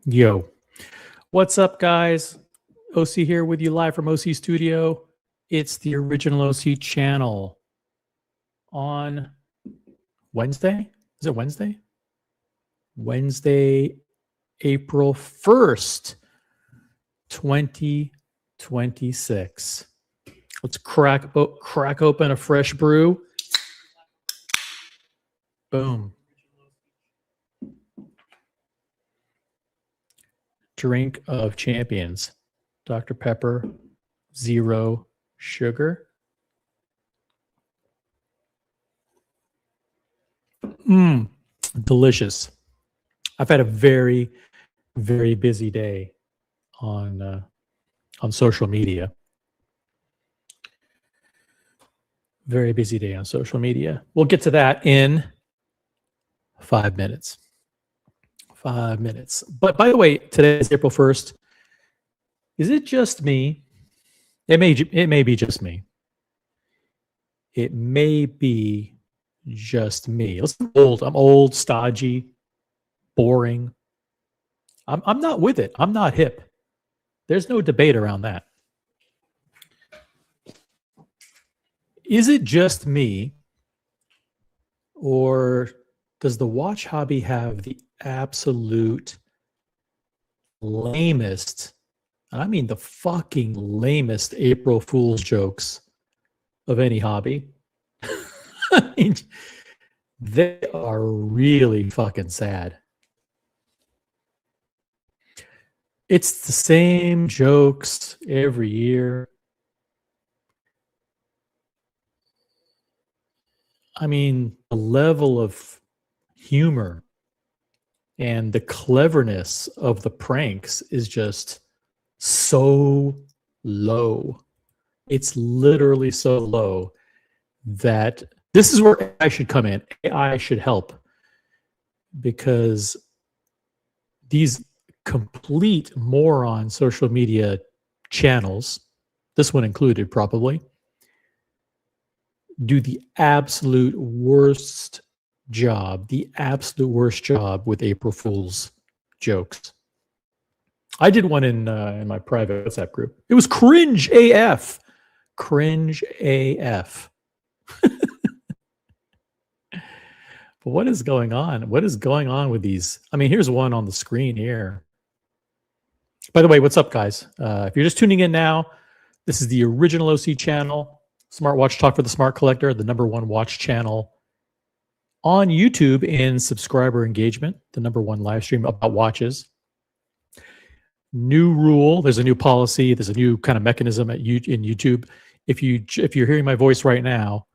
Yo, what's up, guys? OC here with you live from OC Studio. It's the original OC channel on Wednesday. Is it Wednesday? Wednesday, April 1st, 2026. Let's crack open a fresh brew. Boom. Drink of champions. Dr. Pepper, zero sugar. Delicious. I've had a very, very busy day on social media. Very busy day on social media. We'll get to that in 5 minutes. 5 minutes. But by the way, today is April 1st. Is it just me? It may be just me. It may be just me. Listen, I'm old, stodgy, boring. I'm not with it. I'm not hip. There's no debate around that. Is it just me, or does the watch hobby have the absolute lamest, and I mean the fucking lamest, April Fool's jokes of any hobby? I mean, they are really fucking sad. It's the same jokes every year. I mean, the level of humor and the cleverness of the pranks is just so low. It's literally so low that this is where AI should come in. AI should help, because these complete moron social media channels, this one included probably, do the absolute worst job with April Fool's jokes. I did one in my private WhatsApp group. It was cringe AF. Cringe AF. But what is going on? What is going on with these? I mean, here's one on the screen here. By the way, what's up, guys? If you're just tuning in now, this is the original OC channel, Smartwatch Talk for the Smart Collector, the #1 watch channel on YouTube in subscriber engagement, the #1 live stream about watches. New rule, there's a new policy, there's a new kind of mechanism in YouTube. If you're hearing my voice right now,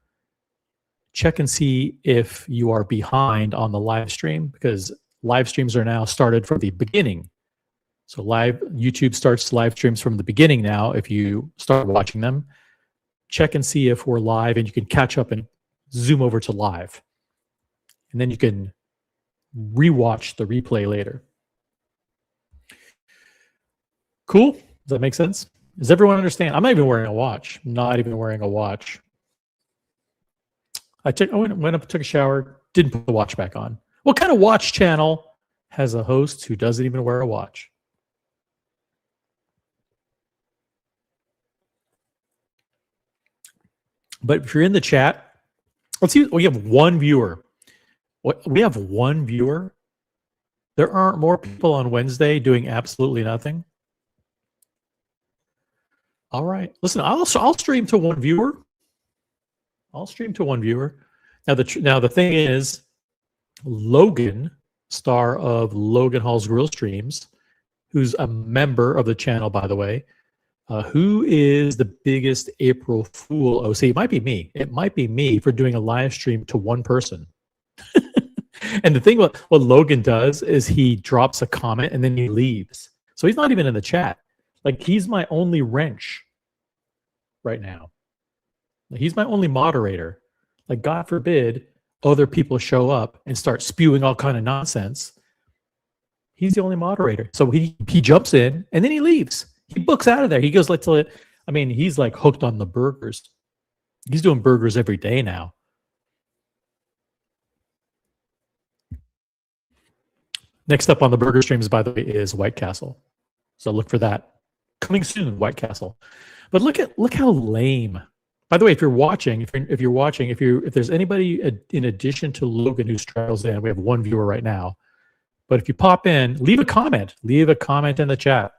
check and see if you are behind on the live stream, because live streams are now started from the beginning. So YouTube starts live streams from the beginning now. If you start watching them, check and see if we're live, and you can catch up and zoom over to live. And then you can rewatch the replay later. Cool? Does that make sense? Does everyone understand? I'm not even wearing a watch. Not even wearing a watch. I went up, took a shower, didn't put the watch back on. What kind of watch channel has a host who doesn't even wear a watch? But if you're in the chat, let's see. We have one viewer. We have one viewer. There aren't more people on Wednesday doing absolutely nothing. All right. Listen, I'll stream to one viewer. I'll stream to one viewer. Now the thing is, Logan, star of Logan Hall's Grill Streams, who's a member of the channel, by the way, who is the biggest April Fool OC? It might be me. It might be me for doing a live stream to one person. And the thing what Logan does is he drops a comment and then he leaves. So he's not even in the chat. Like, he's my only wrench right now. He's my only moderator. Like, God forbid other people show up and start spewing all kind of nonsense. He's the only moderator. So he jumps in and then he leaves. He books out of there. He goes, he's like hooked on the burgers. He's doing burgers every day now. Next up on the burger streams, by the way, is White Castle. So look for that coming soon, White Castle. But look how lame. By the way, if you're watching, if there's anybody in addition to Logan who straddles in, we have one viewer right now. But if you pop in, leave a comment. Leave a comment in the chat.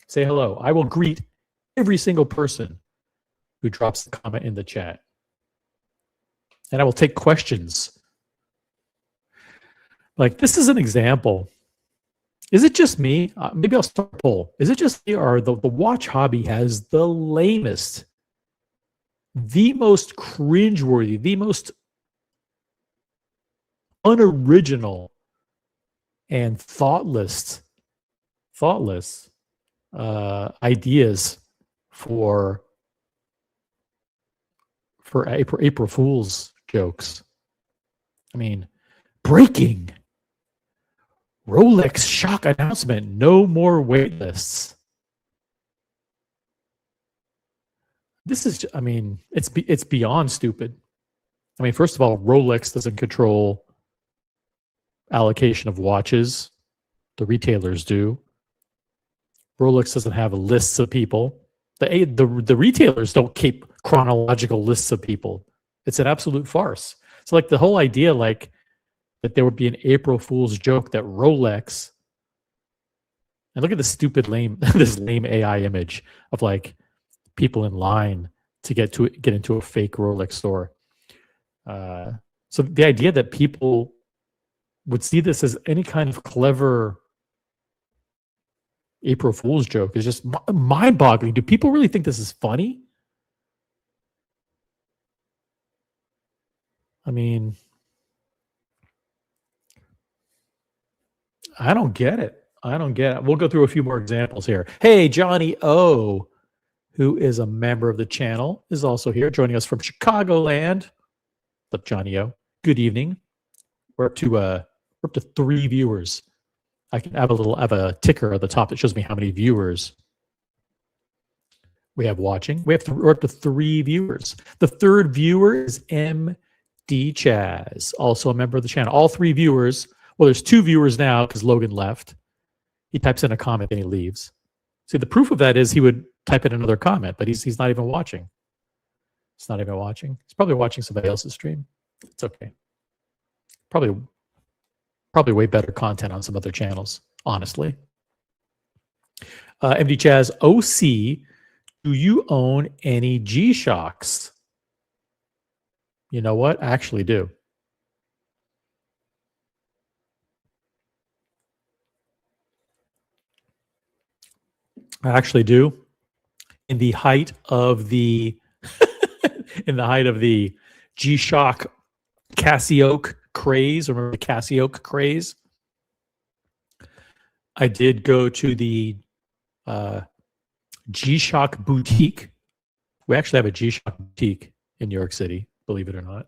Say hello. I will greet every single person who drops the comment in the chat. And I will take questions. Like, this is an example. Is it just me? Maybe I'll start a poll. Is it just me, or the watch hobby has the lamest, the most cringeworthy, the most unoriginal and thoughtless ideas for April Fool's jokes? I mean, breaking Rolex shock announcement: no more wait lists. This is, I mean, it's beyond stupid. I mean, first of all, Rolex doesn't control allocation of watches. The retailers do. Rolex doesn't have lists of people. The retailers don't keep chronological lists of people. It's an absolute farce. So, like, the whole idea, like, that there would be an April Fool's joke that Rolex, and look at this stupid lame this lame AI image of like people in line to get into a fake Rolex store. So the idea that people would see this as any kind of clever April Fool's joke is just mind-boggling. Do people really think this is funny? I mean, I don't get it. We'll go through a few more examples here. Hey, Johnny O, who is a member of the channel, is also here, joining us from Chicagoland. What's up, Johnny O? Good evening. We're up to 3 viewers. I have a ticker at the top that shows me how many viewers we have watching. We're up to 3 viewers. The third viewer is MD Chaz, also a member of the channel. All 3 viewers. Well, there's 2 viewers now because Logan left. He types in a comment and he leaves. See, the proof of that is he would type in another comment, but he's not even watching. He's not even watching. He's probably watching somebody else's stream. It's okay. Probably way better content on some other channels, honestly. MD Chaz, OC, do you own any G-Shocks? You know what? I actually do. I actually do. In the height of the G-Shock Casio craze, remember the Casio craze? I did go to the G-Shock boutique. We actually have a G-Shock boutique in New York City, believe it or not.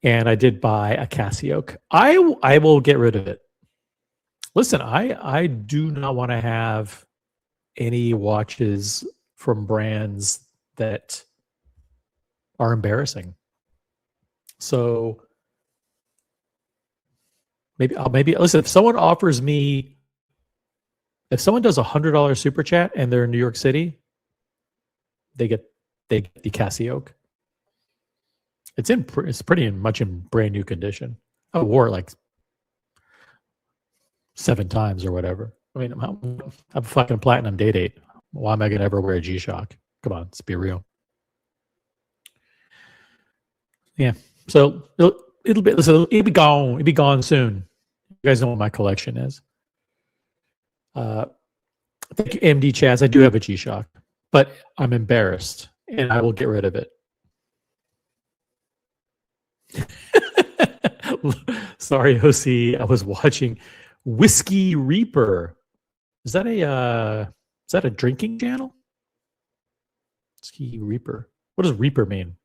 And I did buy a Casio. I will get rid of it. Listen, I do not want to have any watches from brands that are embarrassing. So maybe listen, if someone does a $100 super chat and they're in New York City, they get the Casio. It's pretty much in brand new condition. I wore it like 7 times or whatever. I mean, I'm a fucking platinum date 8. Why am I gonna ever wear a G-Shock? Come on, let's be real. Yeah. So it'll be gone. It'll be gone soon. You guys know what my collection is. Thank you, MD Chaz. I do have a G-Shock, but I'm embarrassed, and I will get rid of it. Sorry, OC. I was watching Whiskey Reaper. Is that a drinking channel? Whiskey Reaper. What does Reaper mean?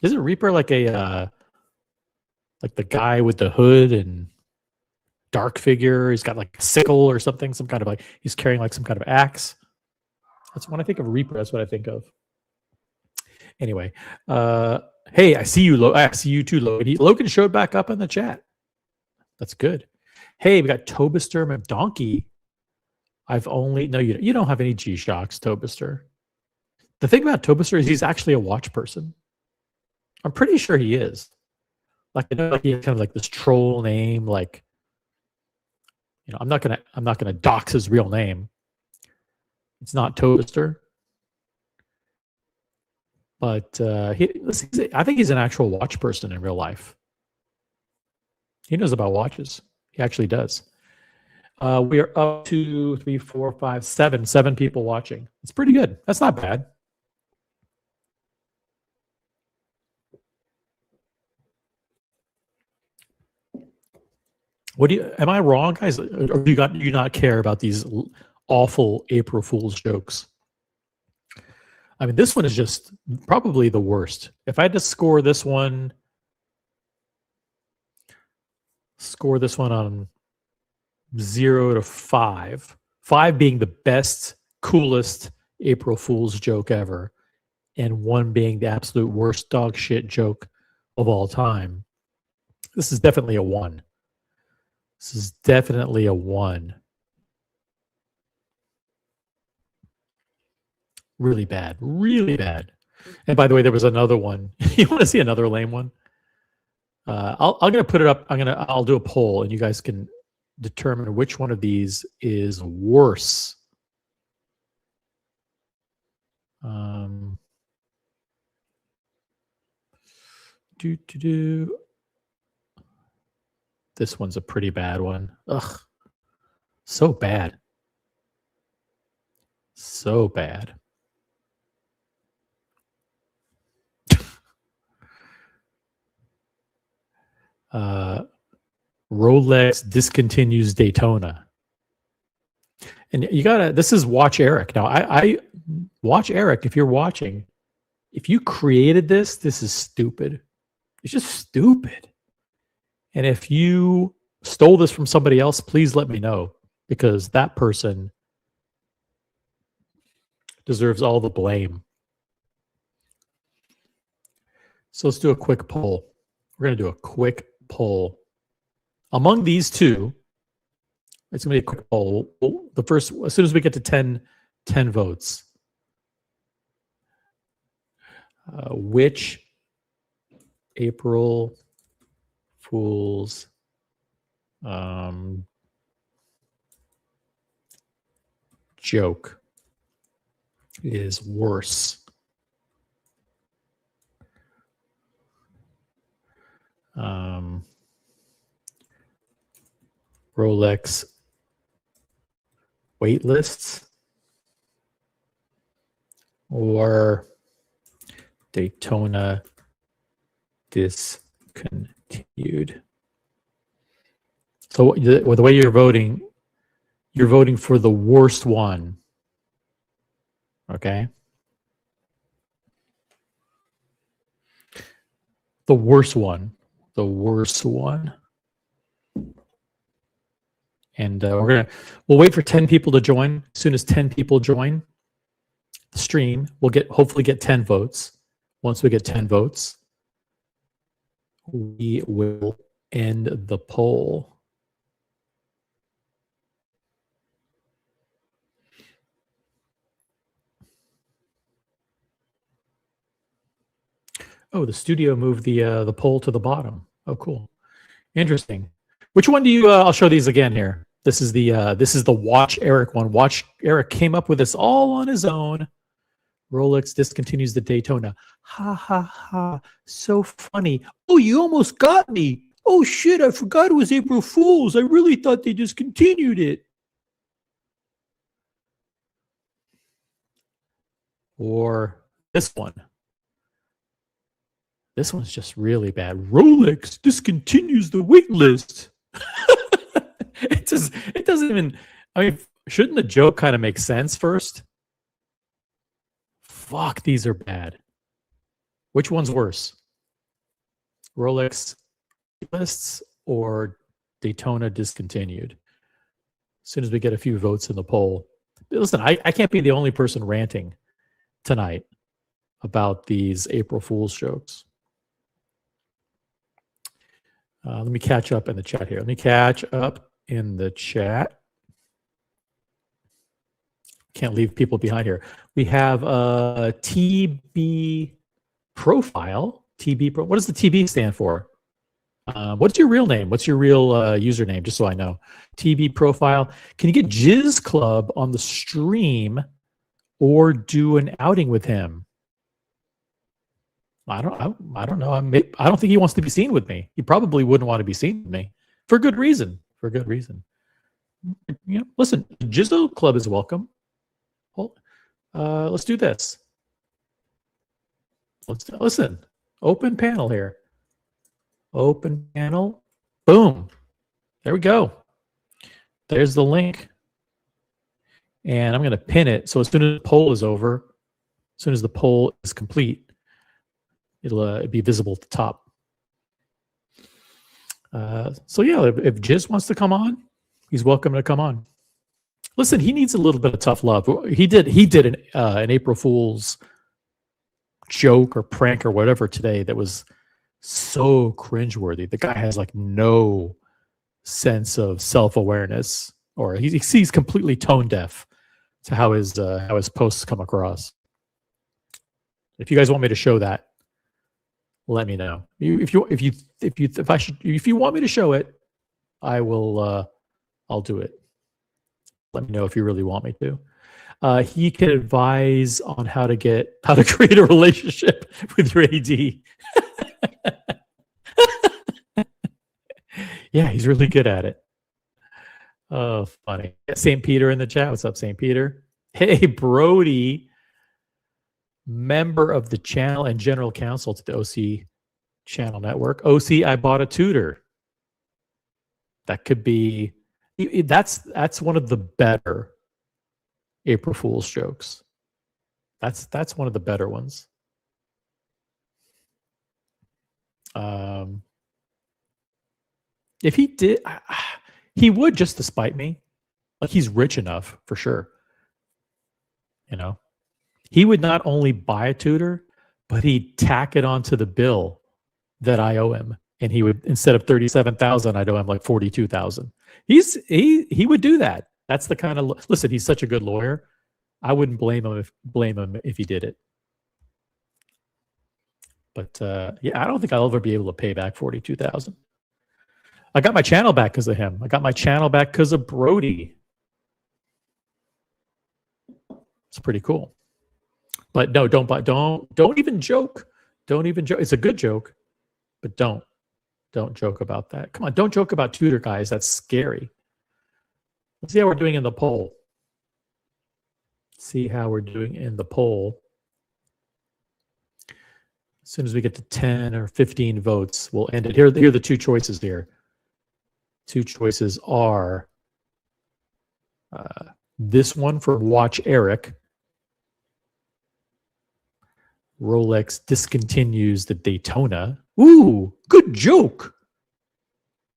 Isn't Reaper like like the guy with the hood and dark figure? He's got like a sickle or something, some kind of like he's carrying like some kind of axe. That's when I think of Reaper. That's what I think of. Anyway, hey, I see you. I see you too, Logan. Logan showed back up in the chat. That's good. Hey, we got Tobister McDonkey. You don't have any G-Shocks, Tobister. The thing about Tobister is he's actually a watch person. I'm pretty sure he is. Like, I know, like, he has kind of like this troll name. Like, I'm not gonna dox his real name. It's not Tobister, but I think he's an actual watch person in real life. He knows about watches. He actually does. We are up to 3, 4, 5, 7 people watching. It's pretty good. That's not bad. Am I wrong, guys? Or do you not care about these awful April Fool's jokes? I mean, this one is just probably the worst. If I had to score this one on 0 to 5, 5 being the best, coolest April Fool's joke ever, and 1 being the absolute worst dog shit joke of all time. This is definitely a 1. This is definitely a 1. Really bad. Really bad. And by the way, there was another one. You want to see another lame one? I'm gonna put it up. I'll do a poll, and you guys can determine which one of these is worse. This one's a pretty bad one. Ugh, so bad. So bad. Rolex discontinues Daytona. And this is Watch Eric. Now, I Watch Eric, if you're watching, if you created this is stupid. It's just stupid. And if you stole this from somebody else, please let me know, because that person deserves all the blame. So let's do a quick poll. We're going to do a quick poll. Among these two, it's going to be a quick poll. The first, as soon as we get to 10 votes, which April Fool's joke is worse? Rolex wait lists or Daytona discontinued? So the way you're voting for the worst one. Okay. The worst one. And we'll wait for 10 people to join. As soon as 10 people join the stream, we'll hopefully get 10 votes. Once we get 10 votes, we will end the poll. Oh, the studio moved the poll to the bottom. Oh, cool. Interesting. Which one do you? I'll show these again here. This is the Watch Eric one. Watch Eric came up with this all on his own. Rolex discontinues the Daytona. Ha ha ha! So funny. Oh, you almost got me. Oh shit! I forgot it was April Fool's. I really thought they discontinued it. Or this one. This one's just really bad. Rolex discontinues the wait list. It doesn't even, I mean, shouldn't the joke kind of make sense first? Fuck, these are bad. Which one's worse? Rolex lists or Daytona discontinued? As soon as we get a few votes in the poll. Listen, I can't be the only person ranting tonight about these April Fool's jokes. Let me catch up in the chat here. Let me catch up in the chat. Can't leave people behind here. We have a TB profile. What does the TB stand for? What's your real name? What's your real username? Just so I know. TB profile. Can you get Jizz Club on the stream or do an outing with him? I don't know. I don't think he wants to be seen with me. He probably wouldn't want to be seen with me for good reason. For good reason. You know, listen, Jizzo Club is welcome. Let's do this. Let's listen. Open panel here. Open panel. Boom. There we go. There's the link. And I'm going to pin it. So as soon as the poll is over, as soon as the poll is complete, it'll be visible at the top. So yeah, if Jizz wants to come on, he's welcome to come on. Listen, he needs a little bit of tough love. He did an April Fool's joke or prank or whatever today that was so cringeworthy. The guy has like no sense of self-awareness, or he's completely tone deaf to how his posts come across. If you guys want me to show that, let me know. If you want me to show it, I will. I'll do it. Let me know if you really want me to. He can advise on how to create a relationship with your AD. Yeah, he's really good at it. Oh, funny. St. Peter in the chat. What's up, St. Peter? Hey, Brody, member of the channel and general counsel to the OC channel network. OC, I bought a tutor. That could be, that's one of the better April Fool's jokes. That's one of the better ones. If he did, he would just to spite me. Like, he's rich enough for sure. You know, he would not only buy a tutor, but he'd tack it onto the bill that I owe him. And he would, instead of 37,000, I'd owe him like 42,000. He would do that. That's the kind of, listen, he's such a good lawyer. I wouldn't blame him if he did it. But yeah, I don't think I'll ever be able to pay back 42,000. I got my channel back because of him. I got my channel back because of Brody. It's pretty cool. But no, don't even joke. Don't even joke. It's a good joke, but don't joke about that. Come on, don't joke about tutor guys. That's scary. Let's see how we're doing in the poll. See how we're doing in the poll. As soon as we get to 10 or 15 votes, we'll end it. Here are the two choices here. Two choices are this one for Watch Eric. Rolex discontinues the Daytona. Ooh, good joke.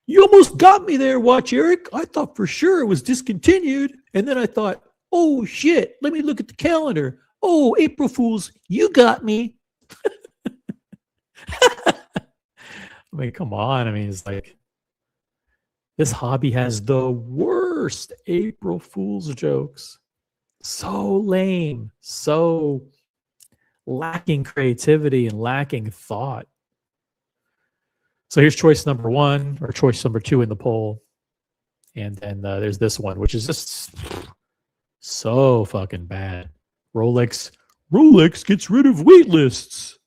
You almost got me there, Watch Eric. I thought for sure it was discontinued. And then I thought, oh shit, let me look at the calendar. Oh, April Fools, you got me. I mean, come on. I mean, it's like, this hobby has the worst April Fool's jokes. So lame, so lacking creativity and lacking thought. So here's choice number one, or choice number two in the poll. And then there's this one, which is just so fucking bad. Rolex gets rid of wait lists.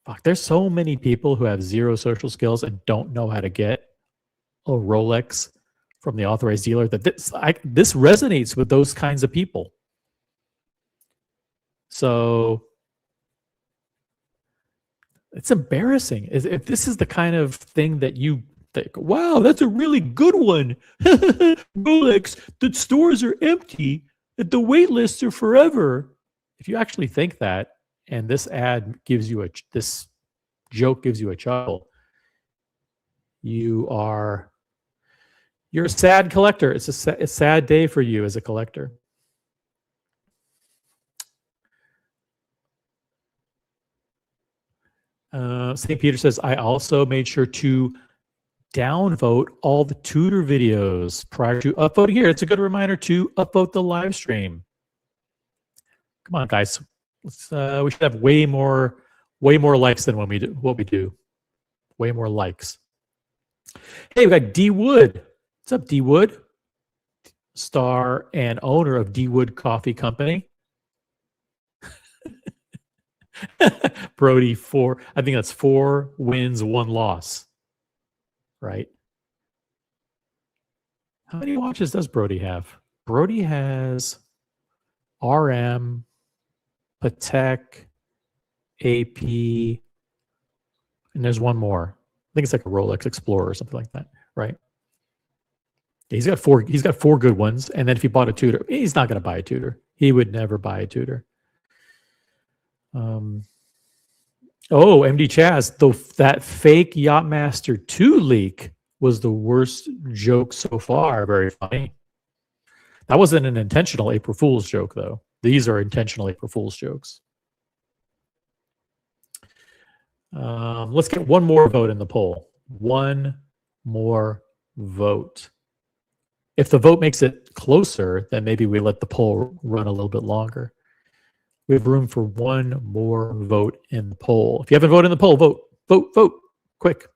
Fuck, there's so many people who have zero social skills and don't know how to get a Rolex from the authorized dealer. That this resonates with those kinds of people. So it's embarrassing. If this is the kind of thing that you think, wow, that's a really good one. Rolex, the stores are empty, the wait lists are forever. If you actually think that, and this ad gives you this joke gives you a chuckle, you're a sad collector. It's a sad day for you as a collector. St. Peter says, I also made sure to downvote all the tutor videos prior to upvoting here. It's a good reminder to upvote the live stream. Come on, guys. We should have way more likes than when we do what we do. Way more likes. Hey, we got D Wood. What's up, D Wood? Star and owner of D Wood Coffee Company. Brody, I think that's 4 wins, 1 loss. Right? How many watches does Brody have? Brody has RM, Patek, AP, and there's one more. I think it's like a Rolex Explorer or something like that, right? Yeah, he's got 4. He's got 4 good ones, and then if he bought a tutor, he's not going to buy a tutor. He would never buy a tutor. MD Chaz, that fake Yachtmaster 2 leak was the worst joke so far. Very funny. That wasn't an intentional April Fool's joke, though. These are intentional April Fool's jokes. Let's get one more vote in the poll. One more vote. If the vote makes it closer, then maybe we let the poll run a little bit longer. We have room for one more vote in the poll. If you haven't voted in the poll, vote, vote, vote, quick.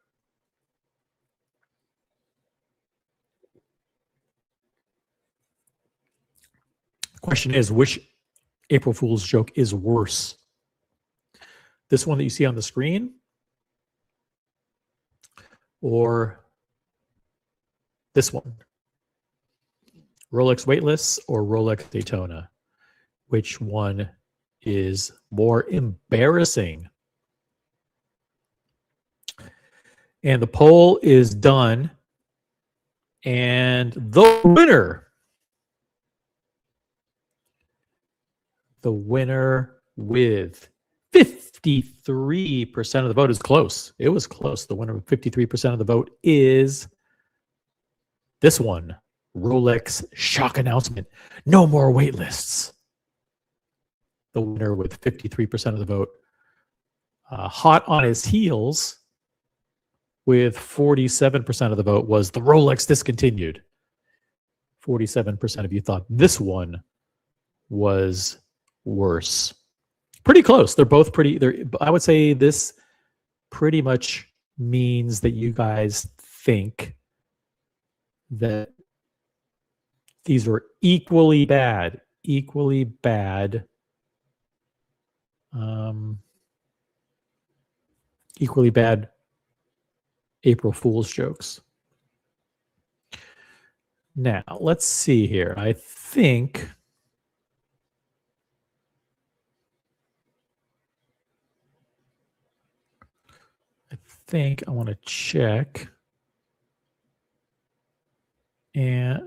The question is, which April Fool's joke is worse? This one that you see on the screen, or this one? Rolex Weightless or Rolex Daytona? Which one is more embarrassing? And the poll is done. And the winner with 53% of the vote is close. It was close. The winner with 53% of the vote is this one. Rolex shock announcement. No more wait lists. The winner with 53% of the vote. Hot on his heels with 47% of the vote was the Rolex discontinued. 47% of you thought this one was worse. Pretty close. They're both pretty. I would say this pretty much means that you guys think that these were equally bad. Equally bad. Equally bad April Fool's jokes. Now, let's see here. I think I want to check. And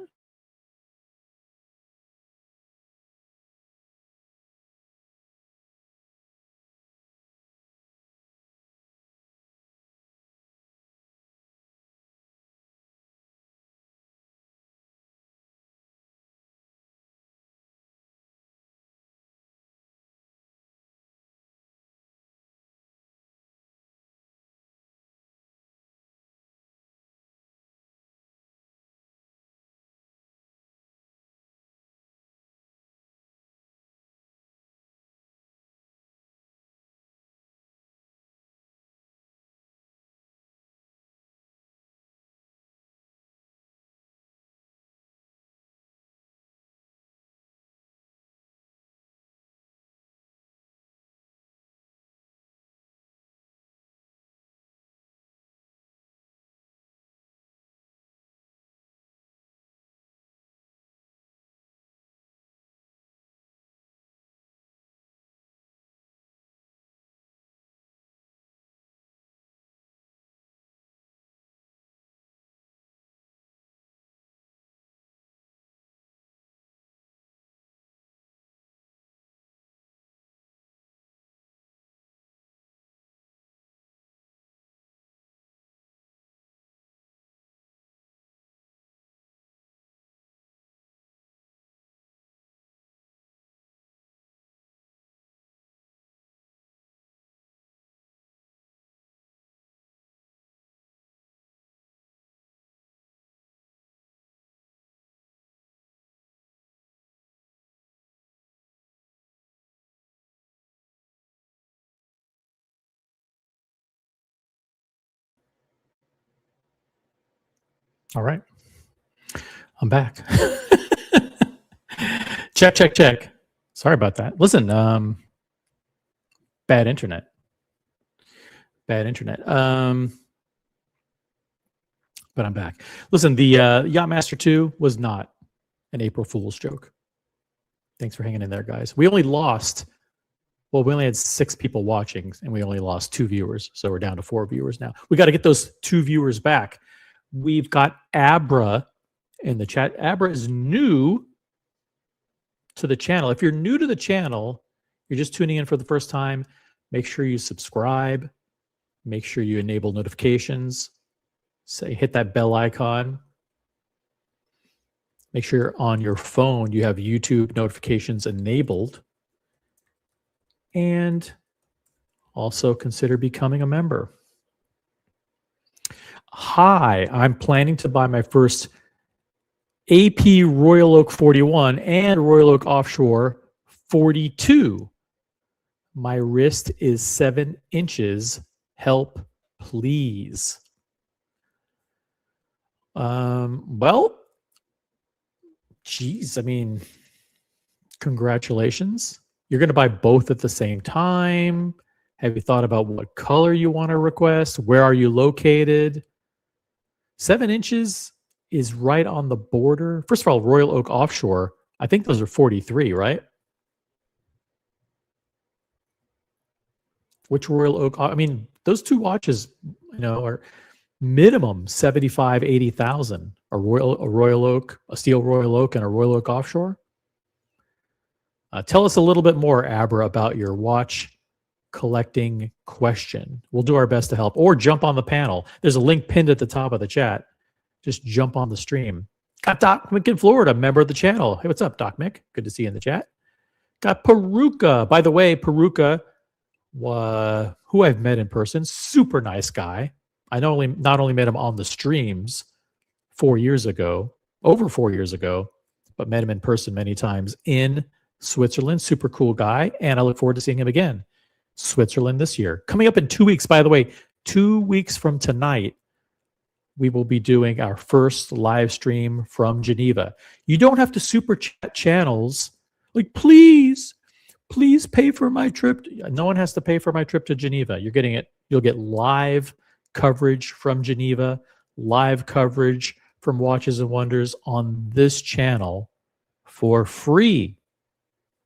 All right. I'm back. Check. Sorry about that. Listen, bad internet. But I'm back. Listen, the Yachtmaster 2 was not an April Fool's joke. Thanks for hanging in there, guys. We only had 6 people watching, and we only lost 2 viewers. So we're down to 4 viewers now. We got to get those 2 viewers back. We've got Abra in the chat. Abra is new to the channel. If you're new to the channel, you're just tuning in for the first time, make sure you subscribe. Make sure you enable notifications. Hit that bell icon. Make sure on your phone you have YouTube notifications enabled. And also consider becoming a member. Hi, I'm planning to buy my first AP Royal Oak 41 and Royal Oak Offshore 42. My wrist is 7 inches. Help, please. Well, geez, I mean, congratulations. You're going to buy both at the same time. Have you thought about what color you want to request? Where are you located? 7 inches is right on the border. First of all, Royal Oak Offshore, I think those are 43, right? Which Royal Oak? I mean, those 2 watches, are minimum 75, 80,000. A Royal Oak, a steel Royal Oak, and a Royal Oak Offshore. Tell us a little bit more, Abra, about your watch collecting question. We'll do our best to help. Or jump on the panel. There's a link pinned at the top of the chat. Just jump on the stream. Got Doc Mick in Florida, member of the channel. Hey, what's up, Doc Mick? Good to see you in the chat. Got Peruka. By the way, Peruka, who I've met in person, super nice guy. I not only met him on the streams 4 years ago, over 4 years ago, but met him in person many times in Switzerland. Super cool guy. And I look forward to seeing him again. Switzerland this year. Coming up in 2 weeks, by the way, 2 weeks from tonight, we will be doing our first live stream from Geneva. You don't have to super chat channels. Like, please pay for my trip. No one has to pay for my trip to Geneva. You're getting it. You'll get live coverage from Geneva, live coverage from Watches and Wonders on this channel for free.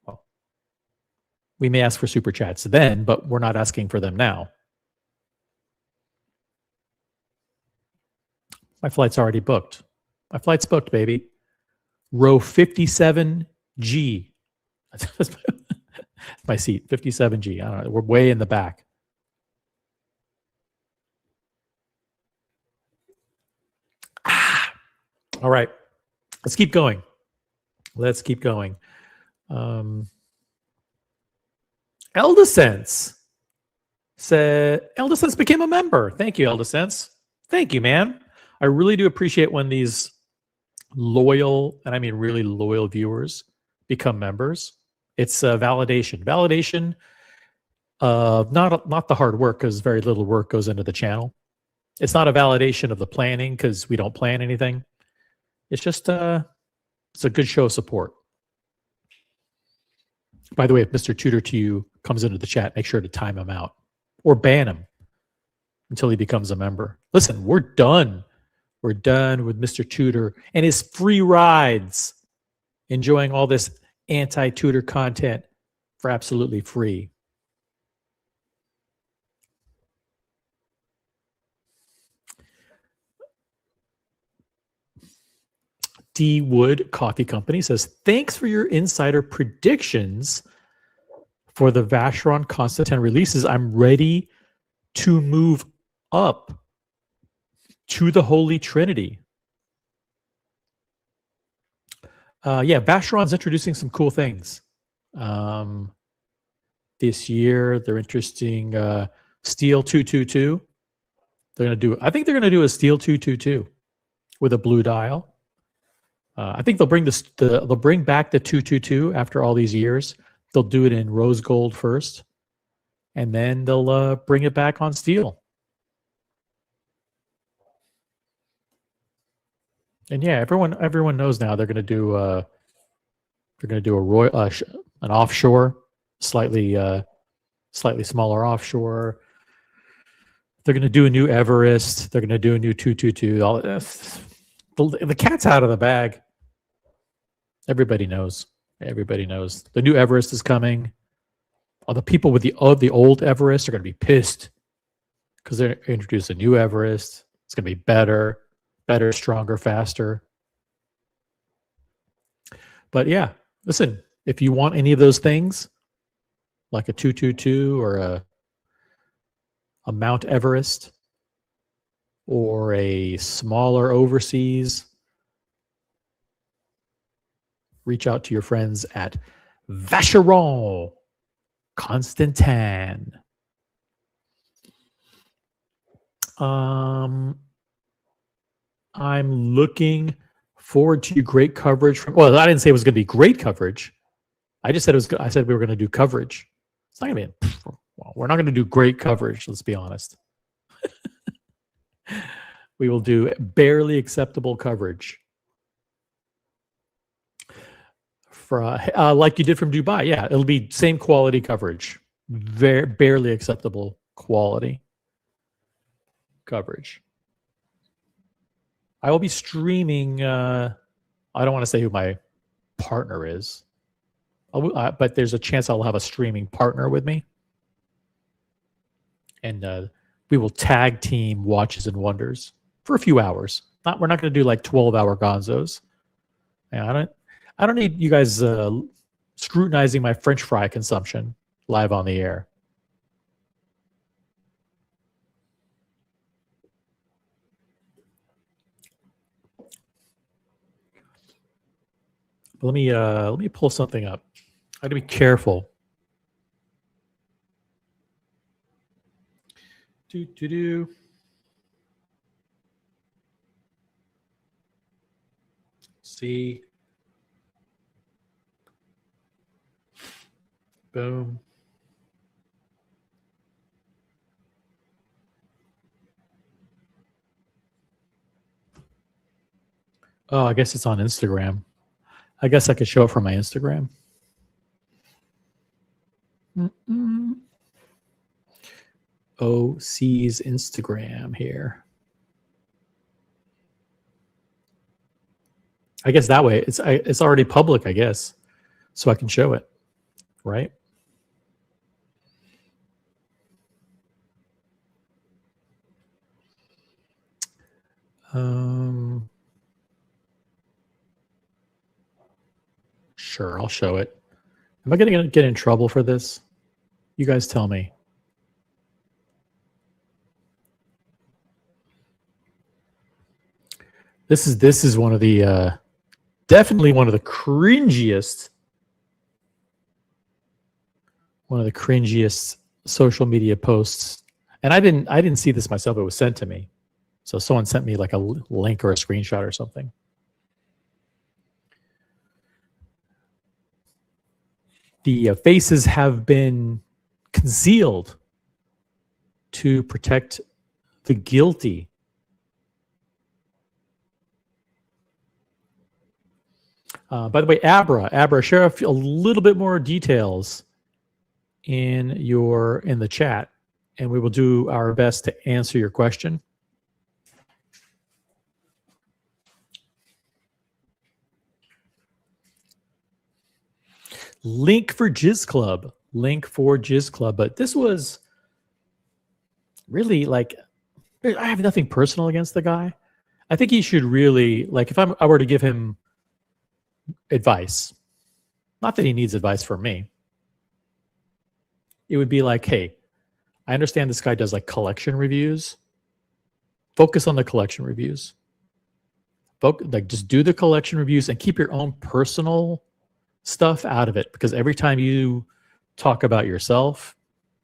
Well, we may ask for super chats then, but we're not asking for them now. My flight's already booked. My flight's booked, baby. Row 57G. That's my seat, 57G. I don't know. We're way in the back. All right. Let's keep going. Eldesense said, Eldesense became a member. Thank you, Eldesense. Thank you, man. I really do appreciate when these loyal, and I mean really loyal viewers become members. It's a validation. Validation of not the hard work, because very little work goes into the channel. It's not a validation of the planning, because we don't plan anything. It's just it's a good show of support. By the way, if Mr. Tutor to you comes into the chat, make sure to time him out or ban him until he becomes a member. Listen, we're done. We're done with Mr. Tutor and his free rides, enjoying all this anti-tutor content for absolutely free. D Wood Coffee Company says, thanks for your insider predictions for the Vacheron Constantin releases. I'm ready to move up to the Holy Trinity. Yeah, Vacheron's introducing some cool things. This year, they're interesting steel 222. I think they're going to do a steel 222 with a blue dial. I think they'll bring they'll bring back the 222 after all these years. They'll do it in rose gold first, and then they'll bring it back on steel. And yeah, everyone knows now they're going to do a royal an offshore, slightly smaller offshore. They're going to do a new Everest. They're going to do a new 222. All the cat's out of the bag. Everybody knows. Everybody knows the new Everest is coming. All the people with the old Everest are going to be pissed because they're introducing a new Everest. It's going to be better, stronger, faster. But yeah, listen, if you want any of those things, like a 222 or a Mount Everest or a smaller overseas, reach out to your friends at Vacheron Constantin. I'm looking forward to great coverage from. Well, I didn't say it was going to be great coverage. I just said it was. I said we were going to do coverage. It's not going to be. Well, we're not going to do great coverage. Let's be honest. We will do barely acceptable coverage. For like you did from Dubai. Yeah, it'll be same quality coverage. Barely acceptable quality coverage. I will be streaming. I don't want to say who my partner is, but there's a chance I'll have a streaming partner with me, and we will tag team Watches and Wonders for a few hours. We're not going to do like 12-hour gonzos. Yeah, I don't need you guys scrutinizing my French fry consumption live on the air. Let me pull something up. I got to be careful. See. Boom. Oh, I guess it's on Instagram. I guess I could show it from my Instagram. OC's Instagram here. I guess that way it's already public, I guess, so I can show it, right? Sure, I'll show it. Am I going to get in trouble for this? You guys tell me. This is one of the definitely one of the cringiest social media posts. And I didn't see this myself. It was sent to me. So someone sent me like a link or a screenshot or something. The faces have been concealed to protect the guilty. By the way, Abra, share a little bit more details in the chat, and we will do our best to answer your question. Link for Jizz Club. But this was really like, I have nothing personal against the guy. I think he should really, like, if I were to give him advice, not that he needs advice from me, it would be like, hey, I understand this guy does like collection reviews. Focus on the collection reviews. Like, just do the collection reviews and keep your own personal stuff out of it, because every time you talk about yourself,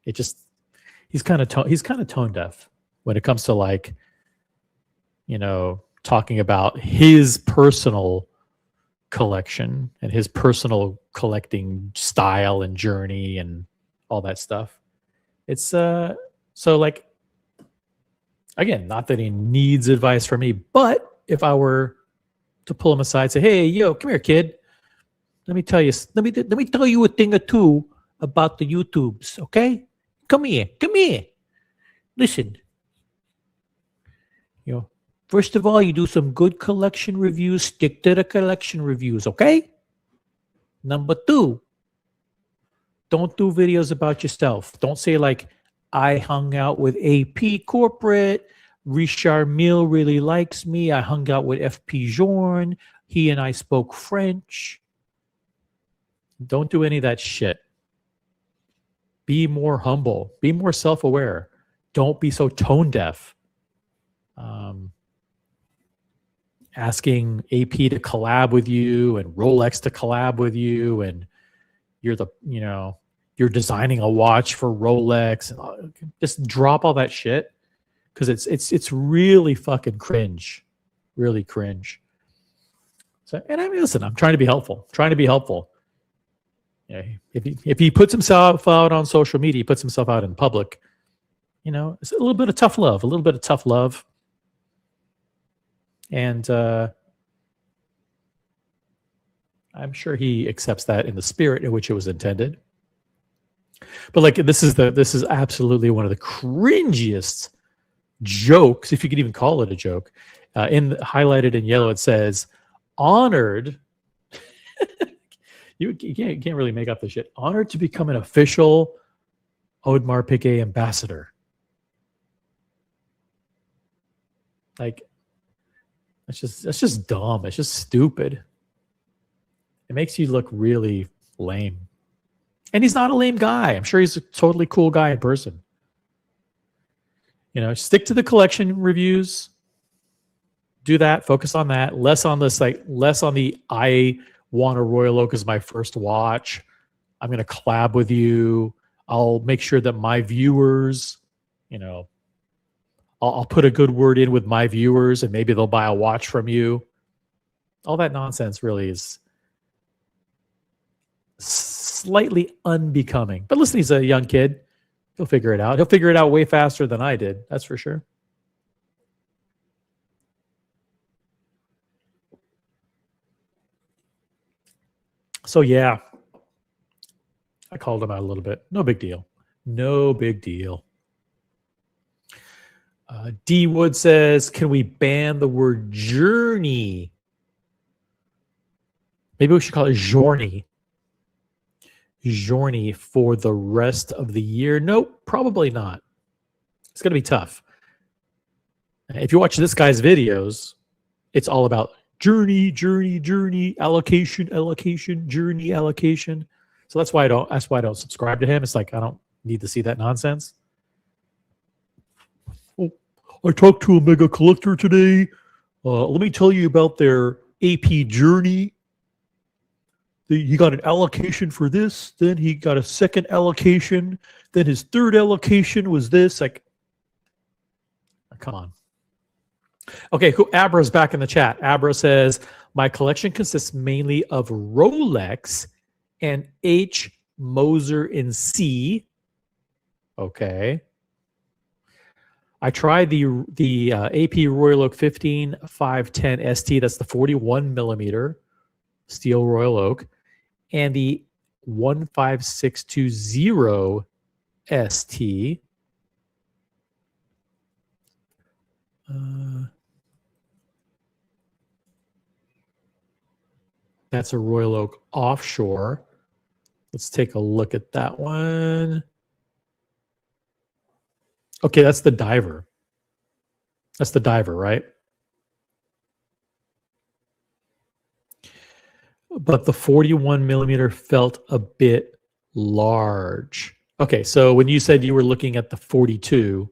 he's kind of tone deaf when it comes to, like, talking about his personal collection and his personal collecting style and journey and all that stuff. It's so, like, again, not that he needs advice from me, but if I were to pull him aside, say, "Hey, yo, come here, kid. Let me tell you. Let me tell you a thing or two about the YouTubes. Okay, come here. Come here. Listen. You know, first of all, you do some good collection reviews. Stick to the collection reviews. Okay. Number two, don't do videos about yourself. Don't say like, I hung out with AP Corporate. Richard Mille really likes me. I hung out with FP Journe. He and I spoke French. Don't do any of that shit. Be more humble. Be more self-aware. Don't be so tone deaf. Asking AP to collab with you and Rolex to collab with you, and you're designing a watch for Rolex. Just drop all that shit, because it's really fucking cringe, really cringe. So, and I mean, listen, I'm trying to be helpful. Yeah, if he puts himself out on social media, he puts himself out in public. It's a little bit of tough love, and I'm sure he accepts that in the spirit in which it was intended. But like, this is absolutely one of the cringiest jokes, if you could even call it a joke. Highlighted in yellow, it says, "Honored." you can't really make up the shit. "Honored to become an official Audemars Piguet ambassador." Like, that's just dumb. It's just stupid. It makes you look really lame. And he's not a lame guy. I'm sure he's a totally cool guy in person. Stick to the collection reviews. Do that. Focus on that. Less on the I want a Royal Oak as my first watch. I'm going to collab with you. I'll make sure that my viewers, I'll put a good word in with my viewers, and maybe they'll buy a watch from you. All that nonsense really is slightly unbecoming. But listen, he's a young kid. He'll figure it out. He'll figure it out way faster than I did. That's for sure. So yeah, I called him out a little bit. No big deal. No big deal. D Wood says, can we ban the word journey? Maybe we should call it journey. Journey for the rest of the year? Nope, probably not. It's going to be tough. If you watch this guy's videos, it's all about journey, allocation, journey, allocation. So that's why I don't subscribe to him. It's like, I don't need to see that nonsense. Oh, I talked to a mega collector today. Let me tell you about their AP journey. He got an allocation for this, then he got a second allocation, then his third allocation was this. Like, come on. Okay, cool. Abra's back in the chat. Abra says, my collection consists mainly of Rolex and H. Moser in C. Okay. I tried the AP Royal Oak 15510 ST. That's the 41 millimeter steel Royal Oak. And the 15620 ST. That's a Royal Oak offshore. Let's take a look at that one. Okay, that's the diver. That's the diver, right? But the 41 millimeter felt a bit large. Okay, so when you said you were looking at the 42,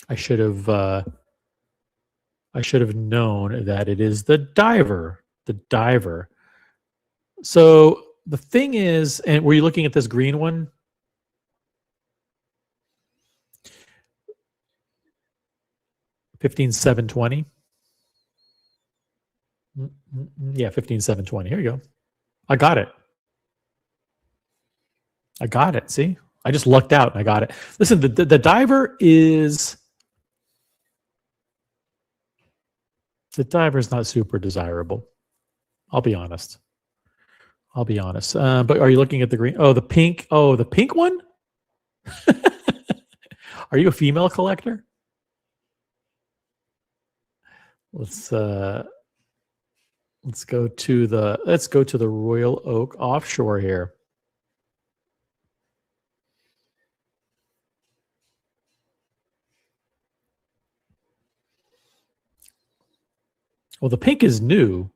I should have known that it is the diver. The diver. So the thing is, and were you looking at this green one? $15,720. Yeah, $15,720. Here you go. I got it. See, I just lucked out and I got it. Listen, the diver is The diver is not super desirable. I'll be honest. But are you looking at the green? Oh, the pink. Oh, the pink one? Are you a female collector? Let's go to the Royal Oak offshore here. Well, the pink is new,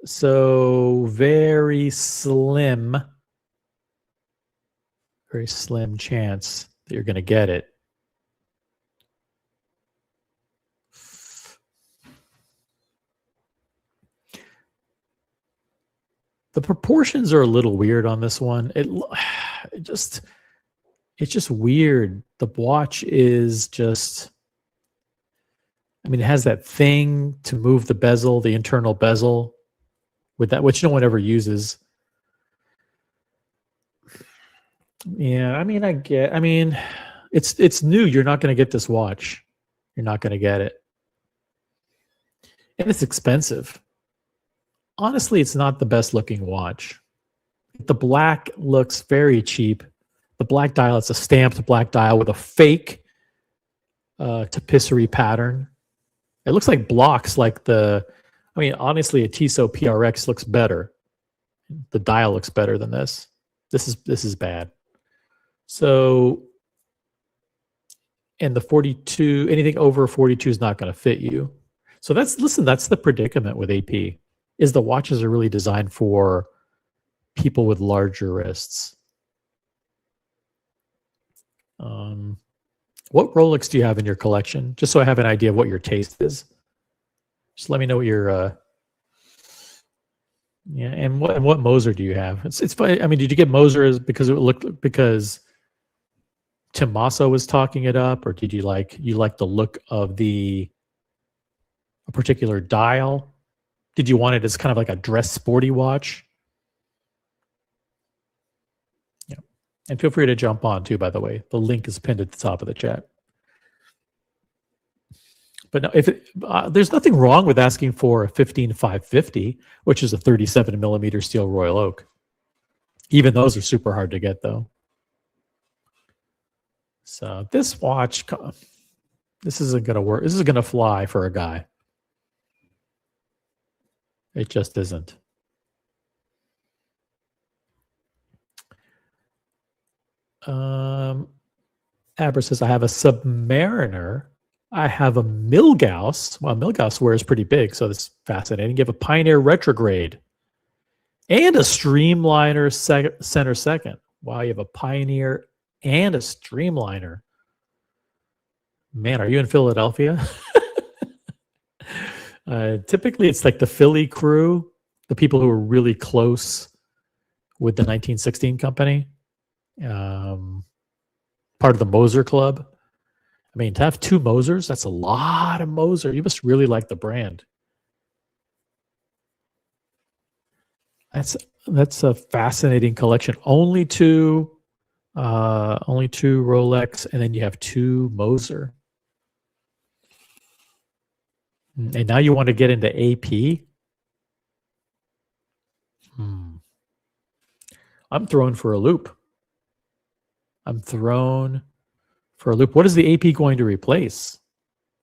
so very slim chance that you're going to get it. The proportions are a little weird on this one. It's just weird. The watch is just, I mean, it has that thing to move the bezel, the internal bezel, with that, which no one ever uses. Yeah, I mean, it's new. You're not going to get this watch. You're not going to get it. And it's expensive. Honestly, it's not the best looking watch. The black looks very cheap. The black dial, it's a stamped black dial with a fake tapisserie pattern. It looks like blocks honestly, a Tissot PRX looks better. The dial looks better than this. This is bad. So, and the 42, anything over 42 is not going to fit you. So that's the predicament with AP, is the watches are really designed for people with larger wrists. What Rolex do you have in your collection? Just so I have an idea of what your taste is. Just let me know what your and what Moser do you have? It's funny. I mean, did you get Moser because Tommaso was talking it up, or did you like the look of a particular dial? Did you want it as kind of like a dress sporty watch? Yeah. And feel free to jump on too, by the way. The link is pinned at the top of the chat. But no, there's nothing wrong with asking for a 15550, which is a 37 millimeter steel Royal Oak. Even those are super hard to get, though. So this watch, this isn't going to work. This is going to fly for a guy. It just isn't. Abra says, I have a Submariner. I have a Milgauss. Well, Milgauss wears pretty big, so that's fascinating. You have a Pioneer Retrograde and a Streamliner center second. Wow, you have a Pioneer and a Streamliner. Man, are you in Philadelphia? Typically, it's like the Philly crew, the people who are really close with the 1916 company, part of the Moser Club. I mean, to have two Mosers, that's a lot of Moser. You must really like the brand. That's a fascinating collection. Only two Rolex, and then you have two Moser. And now you want to get into AP? I'm thrown for a loop. What is the AP going to replace?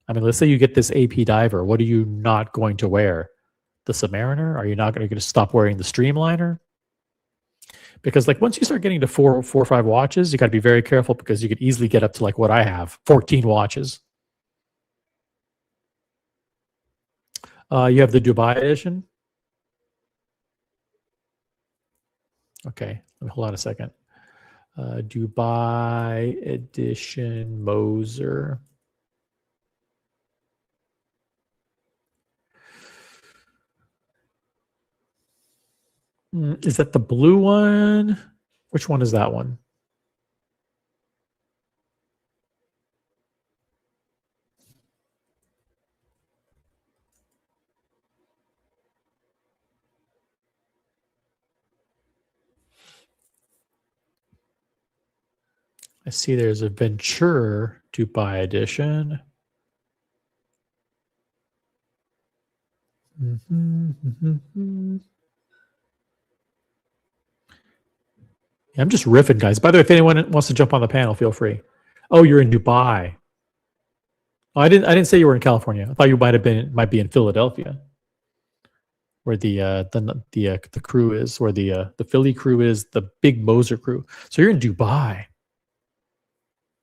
I mean, let's say you get this AP diver. What are you not going to wear? The Submariner? Are you going to stop wearing the Streamliner? Because like once you start getting to four or five watches, you got to be very careful, because you could easily get up to like what I have, 14 watches. You have the Dubai edition. Okay, hold on a second. Dubai edition Moser. Is that the blue one? Which one is that one? I see there's a Venture Dubai edition. I'm just riffing, guys. By the way, if anyone wants to jump on the panel, feel free. Oh, you're in Dubai. Oh, I didn't say you were in California. I thought you might be in Philadelphia, where the crew is, where the Philly crew is, the big Moser crew. So you're in Dubai.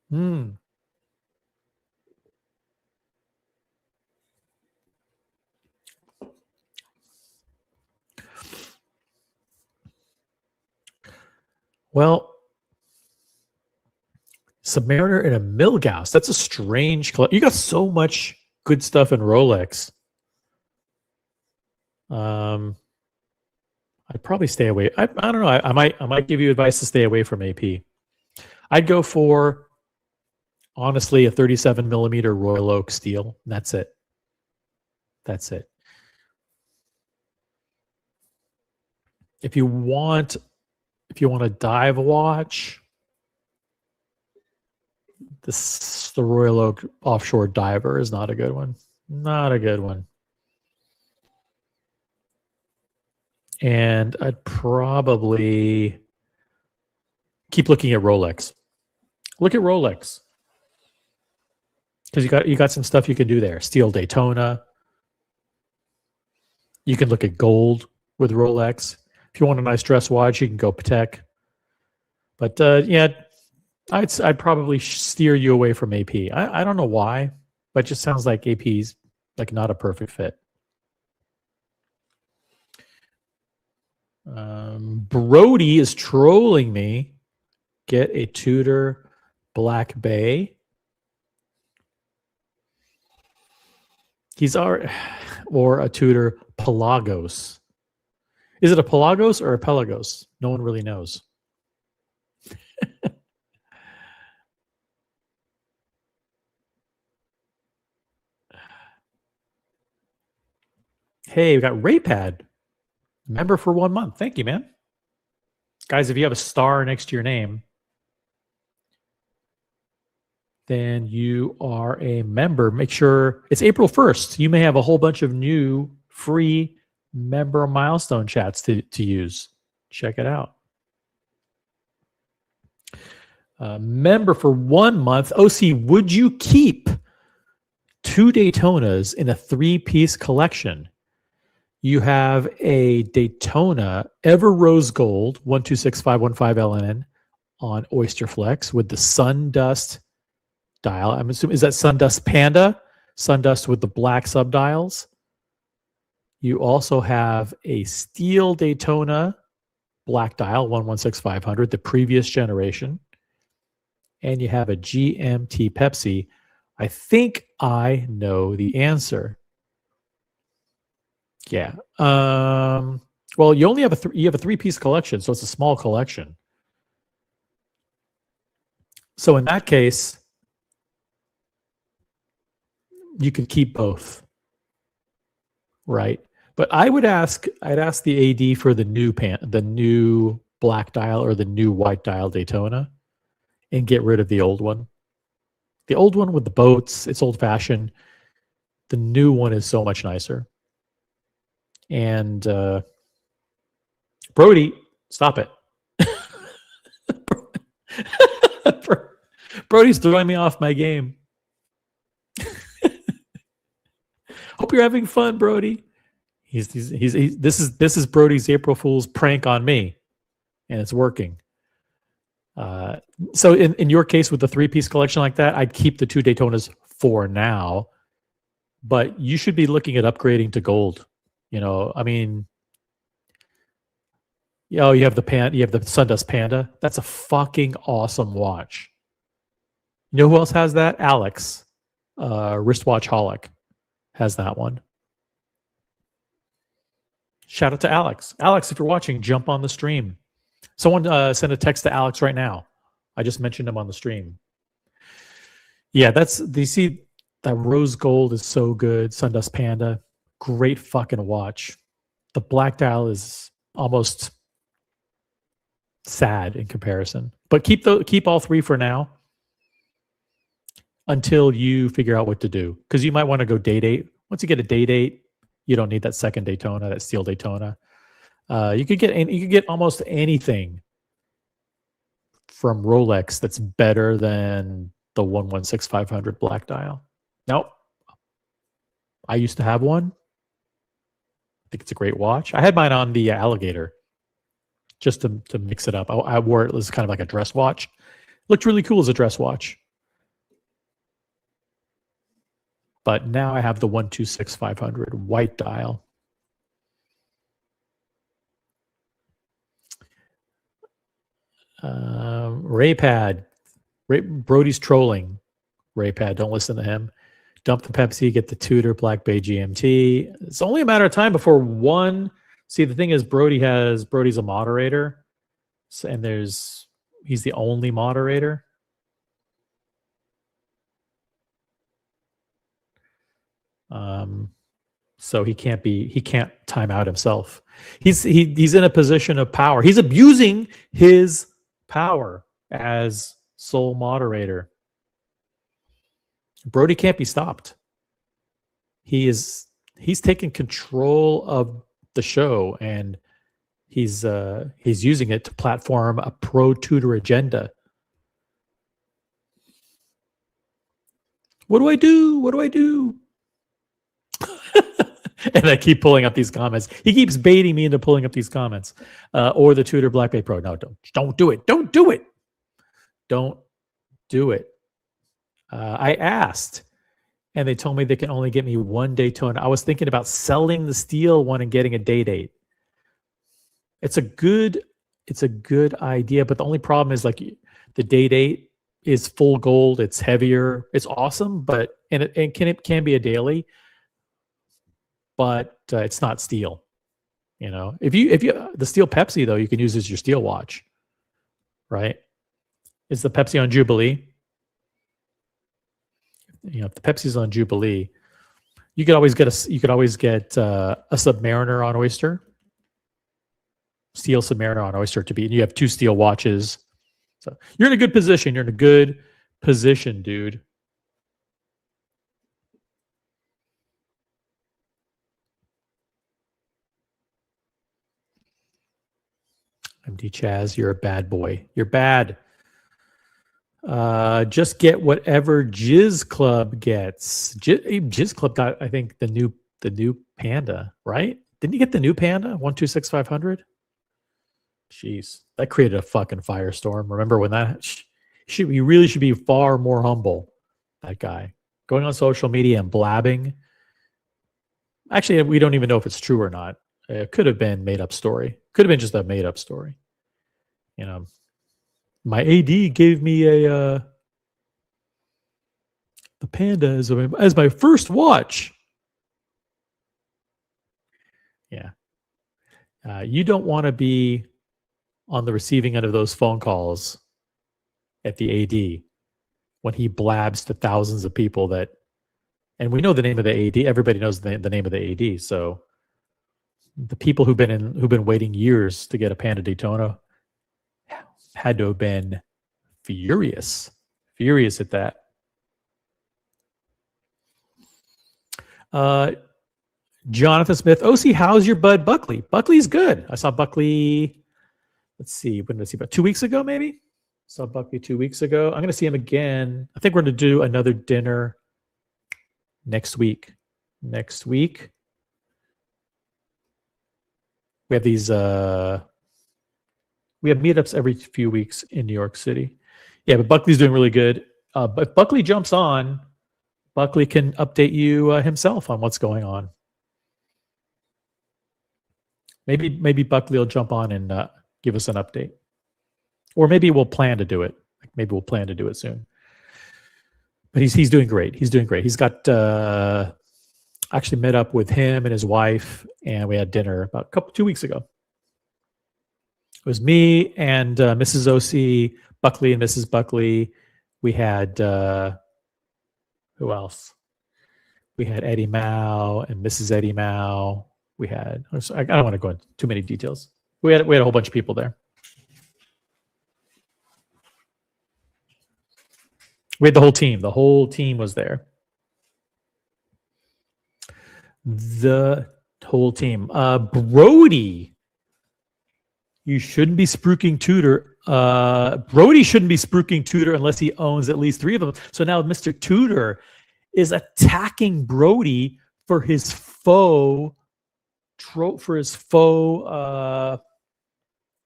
Hmm. Well, Submariner and a Milgauss. That's a strange color. You got so much good stuff in Rolex. I'd probably stay away. I don't know. I might give you advice to stay away from AP. I'd go for, honestly, a 37 millimeter Royal Oak steel. That's it. That's it. If you want a dive watch, the Royal Oak Offshore Diver is not a good one. Not a good one. And I'd probably keep looking at Rolex. Look at Rolex, because you got some stuff you can do there. Steel Daytona. You can look at gold with Rolex. If you want a nice dress watch, you can go Patek. But yeah, I'd probably steer you away from AP. I don't know why, but it just sounds like AP's like not a perfect fit. Brody is trolling me. Get a Tudor Black Bay. Or a Tudor Pelagos. Is it a Pelagos or a Pelagos? No one really knows. Hey, we got Raypad. Member for 1 month. Thank you, man. Guys, if you have a star next to your name, then you are a member. Make sure it's April 1st. You may have a whole bunch of new free member milestone chats to use. Check it out. Member for 1 month. OC, would you keep 2 Daytonas in a 3-piece collection? You have a Daytona Ever Rose Gold 126515 LNN on Oyster Flex with the Sundust dial. I'm assuming, is that Sundust Panda? Sundust with the black subdials. You also have a steel Daytona black dial 116500, the previous generation. And you have a GMT Pepsi. I think I know the answer. Yeah. Well, you only have a 3-piece collection, so it's a small collection. So in that case, you could keep both, right? But I'd ask the AD for the new black dial or the new white dial Daytona, and get rid of the old one. The old one with the boats, it's old fashioned. The new one is so much nicer. And Brody, stop it. Brody's throwing me off my game. Hope you're having fun, Brody. This is Brody's April Fool's prank on me, and it's working. So in your case with the 3-piece collection like that, I'd keep the 2 Daytonas for now, but you should be looking at upgrading to gold. You know, I mean, you have the Sundust Panda. That's a fucking awesome watch. You know who else has that? Alex, Wristwatch Holic, has that one. Shout out to Alex. Alex, if you're watching, jump on the stream. Someone send a text to Alex right now. I just mentioned him on the stream. Yeah, you see, that rose gold is so good. Sundust Panda, great fucking watch. The black dial is almost sad in comparison. But keep all 3 for now until you figure out what to do. Because you might want to go day date. Once you get a day date, You don't need that second Daytona, that steel Daytona. You could get almost anything from Rolex that's better than the 116-500 black dial. Nope. I used to have one. I think it's a great watch. I had mine on the Alligator just to mix it up. I wore it as kind of like a dress watch. Looked really cool as a dress watch. But now I have the 126-500 white dial. Raypad. Brody's trolling. Raypad, don't listen to him. Dump the Pepsi, get the Tudor Black Bay GMT. It's only a matter of time before one. See, the thing is, Brody's a moderator, and he's the only moderator. So he can't time out himself. He's in a position of power. He's abusing his power as sole moderator. Brody can't be stopped. He's taken control of the show, and he's using it to platform a pro Tudor agenda. What do I do? What do I do? And I keep pulling up these comments. He keeps baiting me into pulling up these comments. Or the Tudor Black Bay Pro. No, don't do it. Don't do it. Don't do it. I asked, and they told me they can only get me one Daytona. I was thinking about selling the steel one and getting a day date. It's a good idea, but the only problem is like the day date is full gold. It's heavier. It's awesome, but it can be a daily, but it's not steel. You know, if you the steel Pepsi though, you can use as your steel watch, right? It's the Pepsi on Jubilee. You know, if the Pepsi's on Jubilee, you could always get a Submariner on Oyster, steel Submariner on Oyster and you have two steel watches. So you're in a good position. You're in a good position, dude. MD Chaz, you're a bad boy. You're bad. Just get whatever Jizz Club gets. Jizz Club got, I think, the new Panda, right? Didn't you get the new Panda 126-500? Jeez, that created a fucking firestorm. Remember when that? He really should be far more humble. That guy going on social media and blabbing. Actually, we don't even know if it's true or not. It could have been made up story. Could have been just a made up story. You know. My AD gave me the Panda as my first watch. Yeah. You don't want to be on the receiving end of those phone calls at the AD when he blabs to thousands of people and we know the name of the AD. Everybody knows the name of the AD. So the people who've been waiting years to get a Panda Daytona had to have been furious at that. Jonathan Smith, OC, how's your bud Buckley? Buckley's good. I saw Buckley, let's see, when did I see, about 2 weeks ago, maybe? Saw Buckley 2 weeks ago. I'm going to see him again. I think we're going to do another dinner next week. We have these, we have meetups every few weeks in New York City. Yeah, but Buckley's doing really good. But if Buckley jumps on, Buckley can update you himself on what's going on. Maybe Buckley will jump on and give us an update. Or maybe we'll plan to do it. Maybe we'll plan to do it soon. But he's doing great. He's doing great. He's got actually met up with him and his wife, and we had dinner about 2 weeks ago. It was me and Mrs. OC, Buckley and Mrs. Buckley. We had who else? We had Eddie Mao and Mrs. Eddie Mao. We had, I don't want to go into too many details. We had a whole bunch of people there. We had the whole team. The whole team was there. The Whole team. Brody, you shouldn't be spruiking Tudor. Brody shouldn't be spruiking Tudor unless he owns at least 3 of them. So now Mr. Tudor is attacking Brody for his faux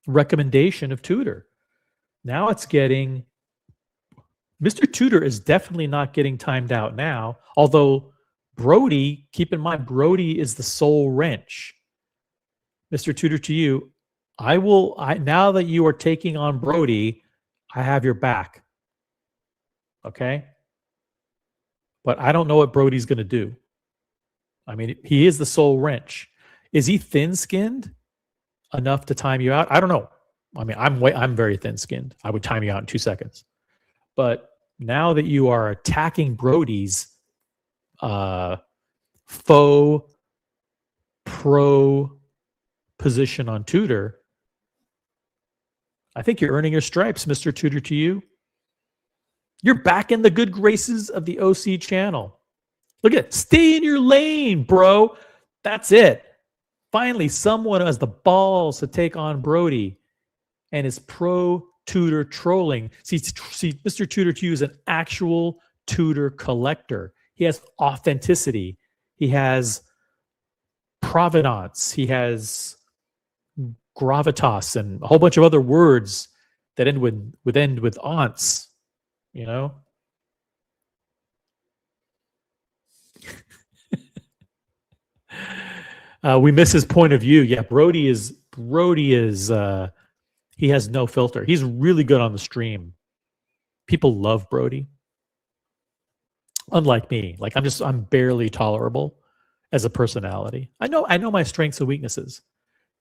recommendation of Tudor. Now it's getting Mr. Tudor is definitely not getting timed out now. Although Brody, keep in mind, Brody is the sole wrench. Mr. Tudor, to you, now that you are taking on Brody, I have your back. Okay? But I don't know what Brody's going to do. I mean, he is the sole wrench. Is he thin-skinned enough to time you out? I don't know. I mean, I'm very thin-skinned. I would time you out in 2 seconds. But now that you are attacking Brody's faux pro position on Tudor, I think you're earning your stripes, Mr. Tudor, to you. You're back in the good graces of the OC channel. Look at it. Stay in your lane, bro. That's it. Finally, someone has the balls to take on Brody and is pro Tudor trolling. See, Mr. Tudor to you is an actual Tudor collector. He has authenticity. He has provenance. He has gravitas and a whole bunch of other words that end with aunts. You know. We miss his point of view. Yeah, Brody is he has no filter. He's really good on the stream. People love Brody. Unlike me. Like I'm barely tolerable as a personality. I know my strengths and weaknesses.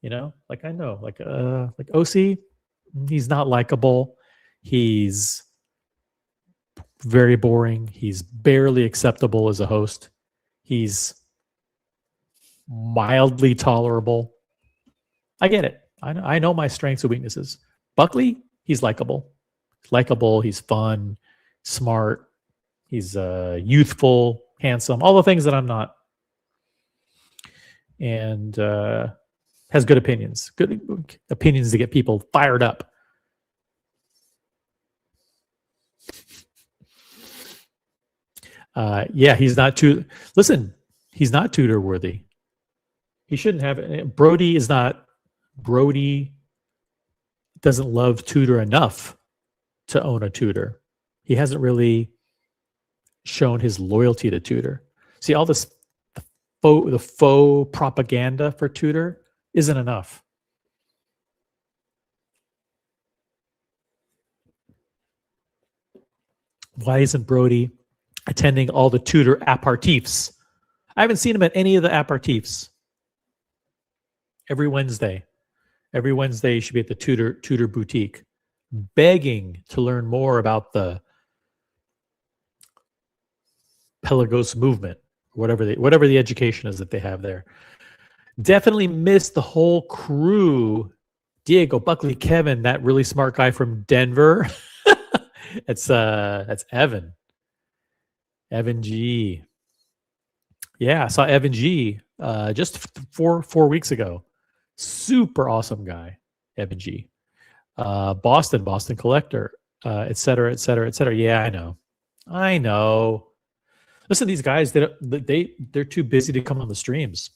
You know? Like I know. Like OC, he's not likable. He's very boring. He's barely acceptable as a host. He's mildly tolerable. I get it. I know my strengths and weaknesses. Buckley, he's likable. He's fun, smart. He's youthful, handsome, all the things that I'm not. And has good opinions. Good opinions to get people fired up. Yeah, he's not too. Listen, he's not Tudor worthy. He shouldn't have it. Brody doesn't love Tudor enough to own a Tudor. He hasn't really shown his loyalty to Tudor. See, all this the faux propaganda for Tudor isn't enough. Why isn't Brody attending all the Tudor aperitifs? I haven't seen him at any of the aperitifs. Every Wednesday you should be at the Tudor boutique, begging to learn more about the Pelagos movement, whatever the education is that they have there. Definitely missed the whole crew. Diego, Buckley, Kevin, that really smart guy from Denver. That's Evan. Evan G. Yeah, I saw Evan G just four weeks ago. Super awesome guy, Evan G. Boston collector, et cetera, et cetera, et cetera. Yeah, I know. Listen, these guys, they're too busy to come on the streams.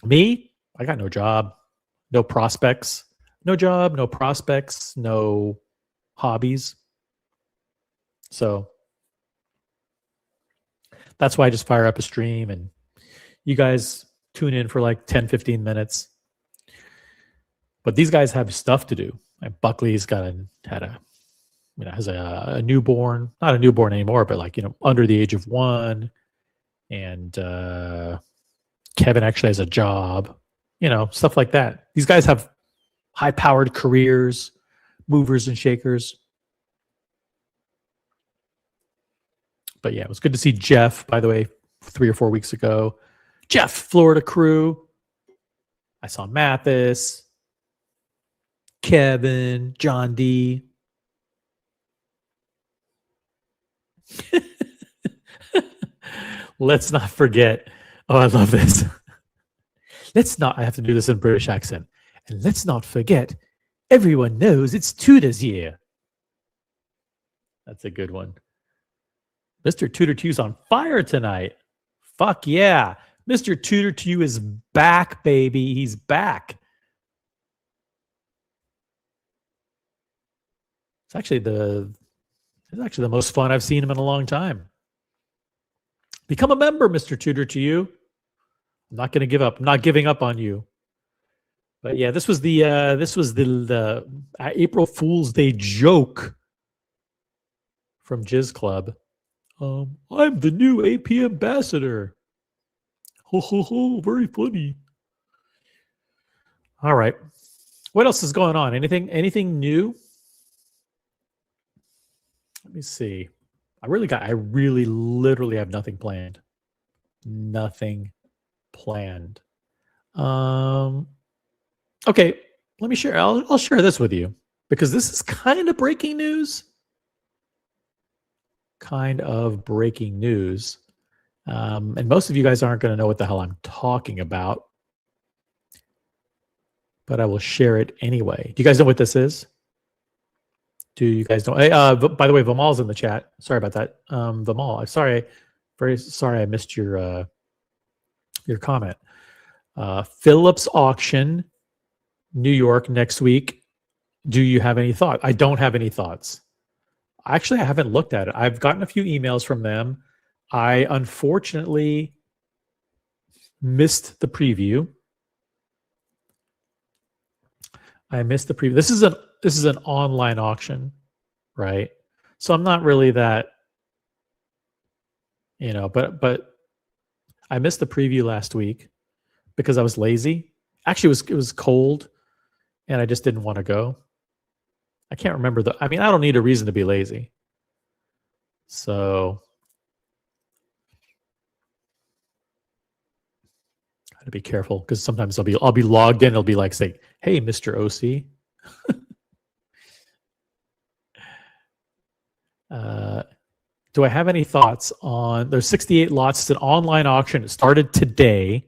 Me, I got no job, no prospects, no job, no prospects, no hobbies. So that's why I just fire up a stream and you guys tune in for like 10, 15 minutes. But these guys have stuff to do. Like Buckley's has a newborn, not a newborn anymore, but like, under the age of 1. And Kevin actually has a job, stuff like that. These guys have high-powered careers, movers and shakers. But yeah, it was good to see Jeff, by the way, 3 or 4 weeks ago. Jeff, Florida crew. I saw Mathis, Kevin, John D. Let's not forget. Oh, I love this. let's not, I have to do this in British accent. And let's not forget, everyone knows it's Tudor's year. That's a good one. Mr. Tudor to you's on fire tonight. Fuck yeah. Mr. Tudor to you is back, baby. He's back. It's actually the most fun I've seen him in a long time. Become a member, Mr. Tudor to you. I'm not going to give up. I'm not giving up on you. But yeah, this was the April Fool's Day joke from Jizz Club. I'm the new AP ambassador. Ho ho ho! Very funny. All right, what else is going on? Anything new? Let me see. I really literally have nothing planned. Nothing planned. Okay, let me share. I'll share this with you because this is kind of breaking news. And most of you guys aren't going to know what the hell I'm talking about, but I will share it anyway. Do you guys know what this is? Do you guys know? Hey, by the way, Vimal's in the chat. Sorry about that. Vimal, I'm sorry. Very sorry I missed your comment. Phillips auction, New York next week. Do you have any thoughts? I don't have any thoughts. Actually, I haven't looked at it. I've gotten a few emails from them. I unfortunately missed the preview. This is an online auction, right? So I'm not really that, but I missed the preview last week because I was lazy. Actually, it was cold and I just didn't want to go. I can't remember I don't need a reason to be lazy. So I got to be careful because sometimes I'll be logged in. It'll be like, say, hey, Mr. OC. Do I have any thoughts on, there's 68 lots. It's an online auction. It started today.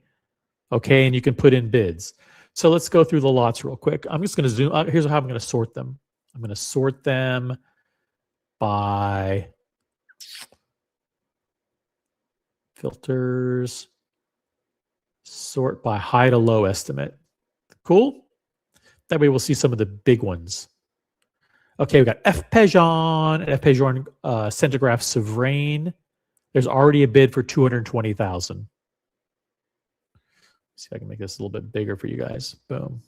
Okay. And you can put in bids. So let's go through the lots real quick. I'm just going to zoom. Here's how I'm going to sort them. I'm going to sort them by filters, sort by high to low estimate. Cool. That way we'll see some of the big ones. Okay, we got F. Peugeot and F. Peugeot Centigraph Souverain. There's already a bid for $220,000. See if I can make this a little bit bigger for you guys. Boom.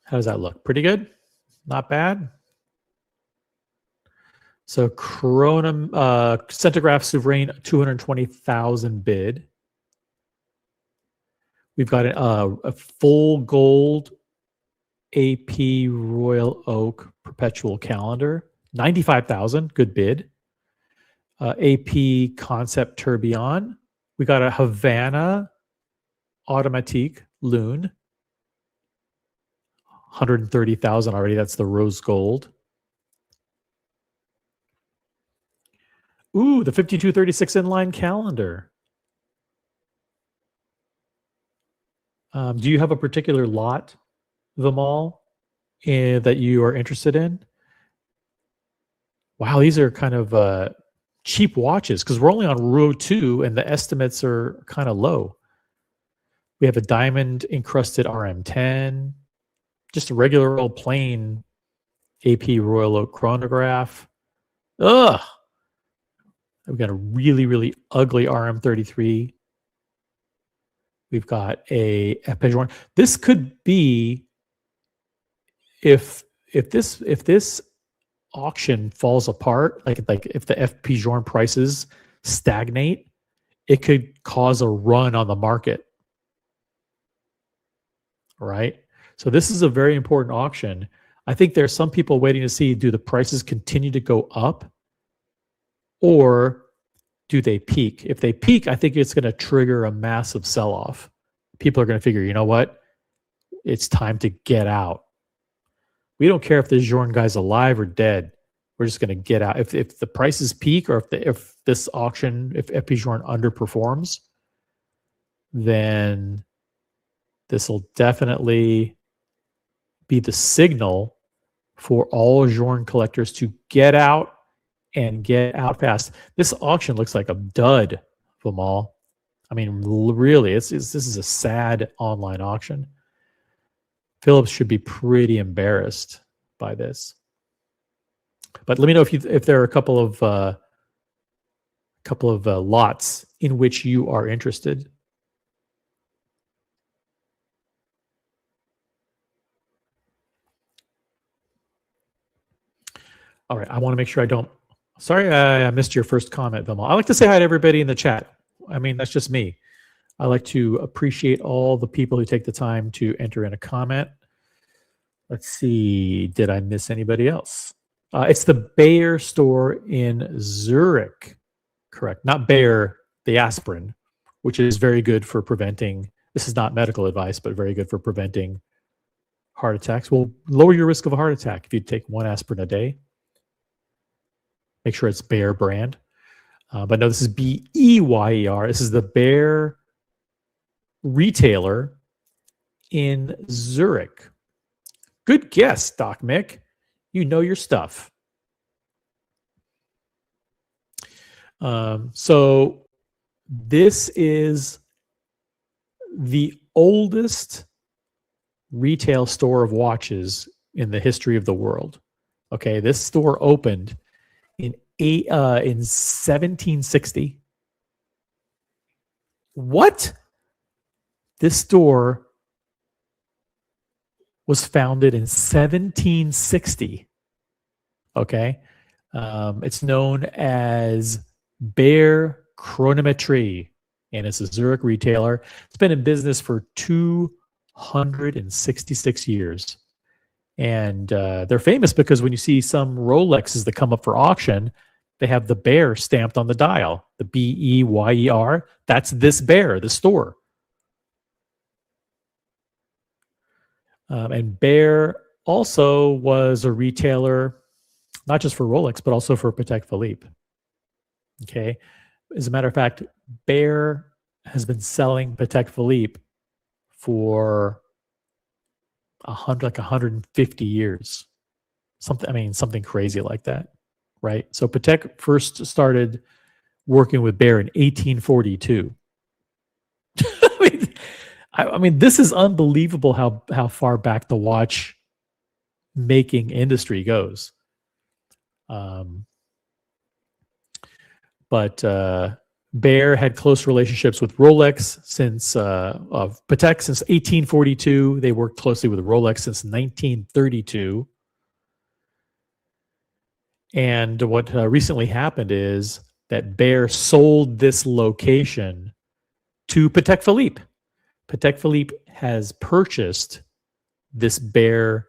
How does that look? Pretty good? Not bad? So Cronum Centigraph Souverain, $220,000 bid. We've got a full gold AP Royal Oak Perpetual Calendar, $95,000, good bid. AP Concept Tourbillon. We got a Havana Automatique Lune, $130,000 already. That's the rose gold. Ooh, the 5236 inline calendar. Do you have a particular lot, Vimal, that you are interested in? Wow, these are kind of cheap watches because we're only on row 2 and the estimates are kind of low. We have a diamond encrusted RM10, just a regular old plain AP Royal Oak chronograph. Ugh. We've got a really, really ugly RM33. We've got a Peugeot. This could be if this auction falls apart, like if the F. Peugeot prices stagnate, it could cause a run on the market. Right? So this is a very important auction. I think there's some people waiting to see, do the prices continue to go up or do they peak? If they peak, I think it's going to trigger a massive sell-off. People are going to figure, you know what? It's time to get out. We don't care if this Jorn guy's alive or dead. We're just going to get out. If the prices peak, or if this auction, if Epigeorn underperforms, then this will definitely be the signal for all Journe collectors to get out and get out fast. This auction looks like a dud, Vimal. I mean, really, this is a sad online auction. Phillips should be pretty embarrassed by this. But let me know if there are a couple of lots in which you are interested. All right, I want to make sure I don't. Sorry, I missed your first comment, Vimal. I like to say hi to everybody in the chat. I mean, that's just me. I like to appreciate all the people who take the time to enter in a comment. Let's see, did I miss anybody else? It's the Bayer store in Zurich, correct? Not Bayer, the aspirin, which is very good for preventing, this is not medical advice, but very good for preventing heart attacks. Will lower your risk of a heart attack if you take one aspirin a day. Make sure it's Bayer brand. But no, this is Beyer. This is the Bayer retailer in Zurich. Good guess, Doc Mick. You know your stuff. So this is the oldest retail store of watches in the history of the world. Okay, this store opened in 1760. What? This store was founded in 1760. Okay. It's known as Bayer Chronometrie, and it's a Zurich retailer. It's been in business for 266 years. And they're famous because when you see some Rolexes that come up for auction, they have the Bayer stamped on the dial, the Beyer. That's this Bayer, the store. And Bayer also was a retailer, not just for Rolex, but also for Patek Philippe. Okay. As a matter of fact, Bayer has been selling Patek Philippe for 150 years. Something crazy like that. Right. So Patek first started working with Bayer in 1842. I mean, this is unbelievable how far back the watch making industry goes. But Bayer had close relationships with Rolex since Patek since 1842. They worked closely with Rolex since 1932. And what recently happened is that Bayer sold this location to Patek Philippe. Patek Philippe has purchased this Bayer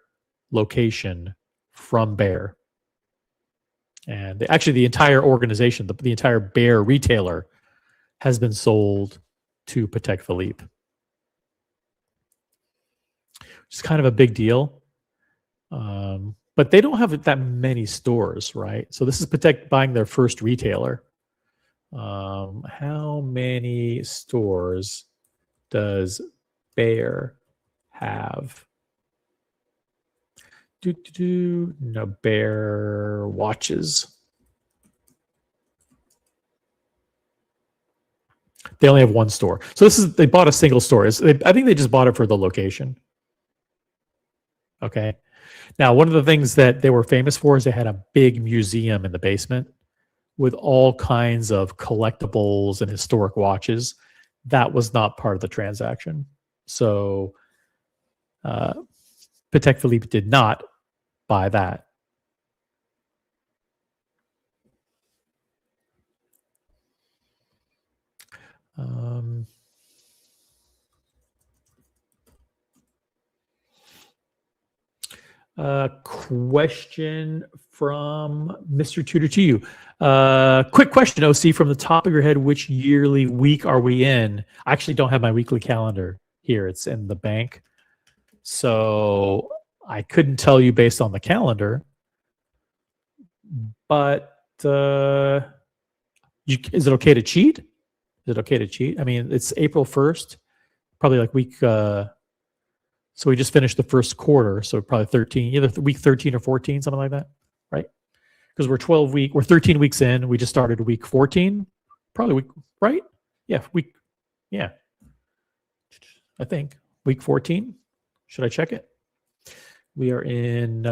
location from Bayer. And actually, the entire organization, the entire Bayer retailer, has been sold to Patek Philippe. It's kind of a big deal. But they don't have that many stores, right? So this is Patek buying their first retailer. How many stores does Bayer have? No, Bayer watches. They only have one store. So they bought a single store. I think they just bought it for the location. Okay. Now, one of the things that they were famous for is they had a big museum in the basement with all kinds of collectibles and historic watches. That was not part of the transaction. So Patek Philippe did not buy that. Question from Mr. Tudor to you. Quick question, OC, from the top of your head, which yearly week are we in? I actually don't have my weekly calendar here. It's in the bank. So I couldn't tell you based on the calendar But is it okay to cheat? Is it okay to cheat? I mean, it's April 1st, probably like week. So we just finished the first quarter, so probably 13, either week 13 or 14, something like that, right? Because we're 13 weeks in. We just started week 14, probably week, right? Yeah, yeah, I think week 14. Should I check it? We are in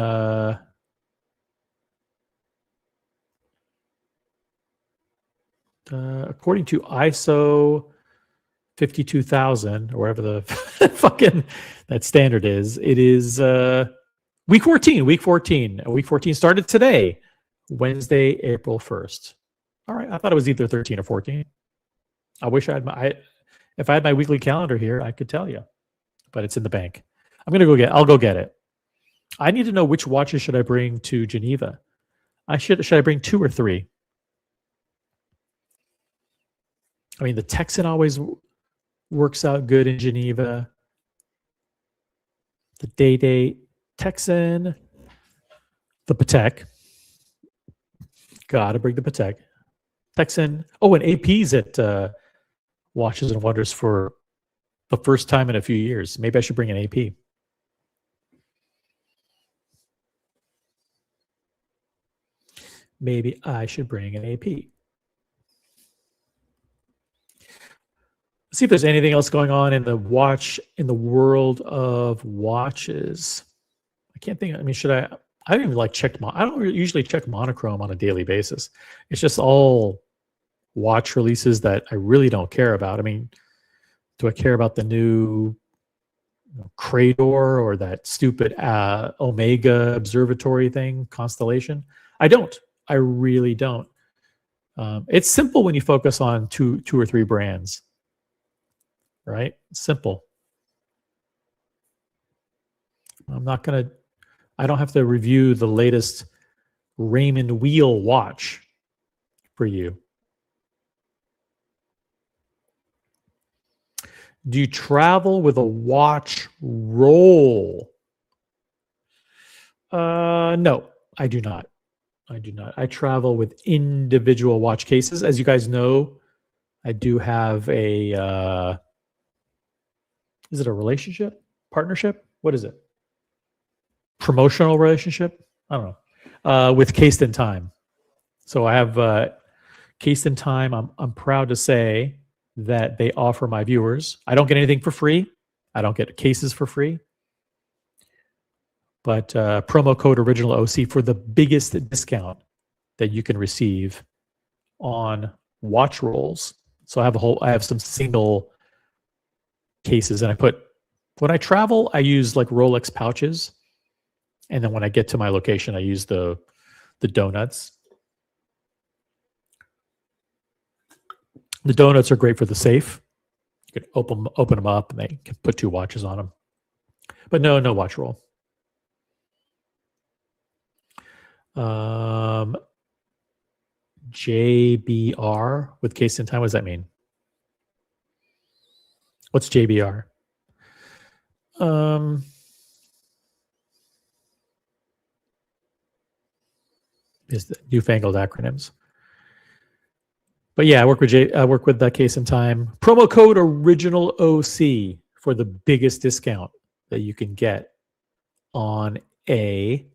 according to ISO 52,000 or whatever the fucking that standard is. It is week 14. Week 14. Week 14 started today, Wednesday, April 1st. All right, I thought it was either 13 or 14. I wish if I had my weekly calendar here, I could tell you, but it's in the bank. I'll go get it. I need to know which watches should I bring to Geneva. Should I bring 2 or 3? I mean, the Texan always works out good in Geneva. The Day Texan, the Patek. Gotta bring the Patek. Texan. Oh, and AP's at Watches and Wonders for the first time in a few years. Maybe I should bring an AP. Maybe I should bring an AP. Let's see if there's anything else going on in the world of watches. I can't think. I mean, I don't even like check. I don't usually check monochrome on a daily basis. It's just all watch releases that I really don't care about. I mean, do I care about the new Crador or that stupid Omega Observatory thing, Constellation? I don't. I really don't. It's simple when you focus on two or 3 brands, right? Simple. I don't have to review the latest Raymond Wheel watch for you. Do you travel with a watch roll? No, I do not. I travel with individual watch cases. As you guys know, I do have a, is it a relationship? Partnership? What is it? Promotional relationship? I don't know. With Cased in Time. So I have Cased in Time. I'm proud to say that they offer my viewers. I don't get anything for free. I don't get cases for free. But promo code Original OC for the biggest discount that you can receive on watch rolls. So I have some single cases, and when I travel, I use like Rolex pouches, and then when I get to my location, I use the donuts. The donuts are great for the safe. You can open them up, and they can put 2 watches on them. But no watch roll. JBR with Cased in Time. What does that mean? What's JBR? Is the newfangled acronyms. But yeah, I work with that Cased in Time. Promo code Original OC for the biggest discount that you can get on a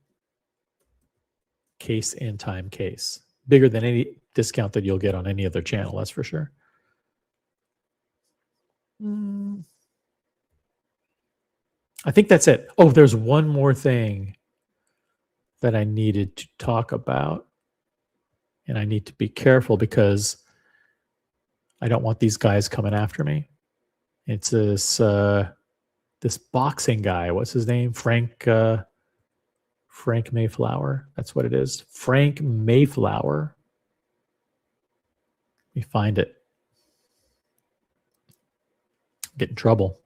Cased in Time case. Bigger than any discount that you'll get on any other channel, that's for sure. I think that's it. Oh, there's one more thing that I needed to talk about. And I need to be careful because I don't want these guys coming after me. It's this boxing guy. What's his name? Frank Mayflower. That's what it is. Frank Mayflower. Let me find it. Get in trouble.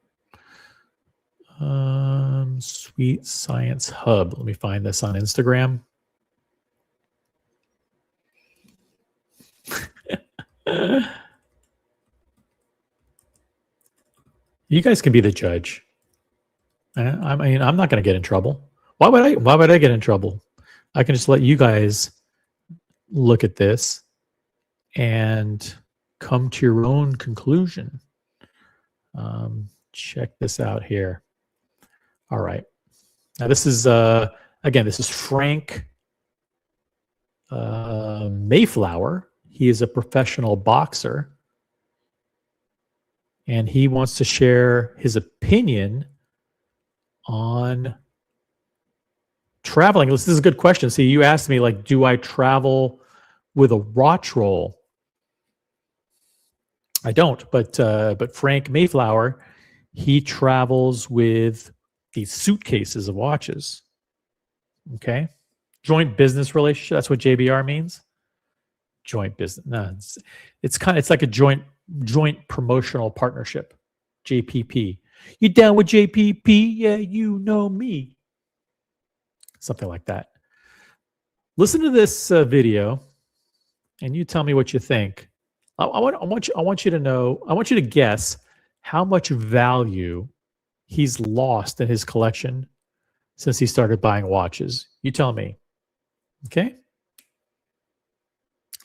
Sweet Science Hub. Let me find this on Instagram. You guys can be the judge. I mean, I'm not going to get in trouble. Why would I get in trouble? I can just let you guys look at this and come to your own conclusion. Check this out here. All right. Now this is, again, this is Frank Mayflower. He is a professional boxer. And he wants to share his opinion on traveling. This is a good question. See, you asked me, like, do I travel with a watch roll? I don't, but Frank Mayflower, he travels with these suitcases of watches. Okay, joint business relationship. That's what JBR means. Joint business. No, it's like a joint promotional partnership. JPP. You down with JPP? Yeah, you know me. Something like that. Listen to this video, and you tell me what you think. I want you to know. I want you to guess how much value he's lost in his collection since he started buying watches. You tell me. Okay?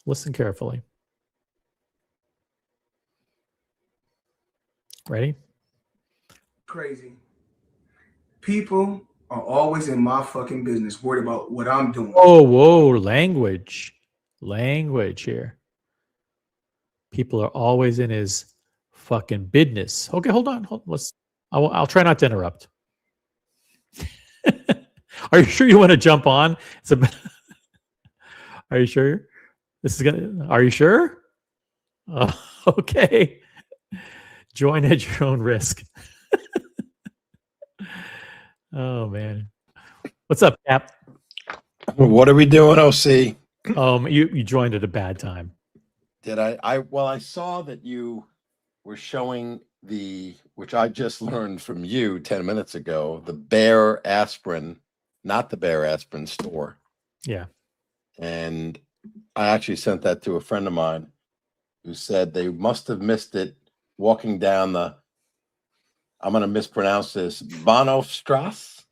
Listen carefully. Ready? Crazy. People are always in my fucking business, worried about what I'm doing. Whoa, language here. People are always in his fucking business. Okay, hold on. I'll try not to interrupt. Are you sure you want to jump on? Are you sure? Are you sure? Okay. Join at your own risk. Oh man. What's up, Cap? What are we doing, OC? You joined at a bad time. Did I? Well, I saw that you were showing which I just learned from you 10 minutes ago, the Bear Aspirin, not the Bear Aspirin store. Yeah. And I actually sent that to a friend of mine who said they must have missed it walking down I'm going to mispronounce this, Bahnhofstrasse.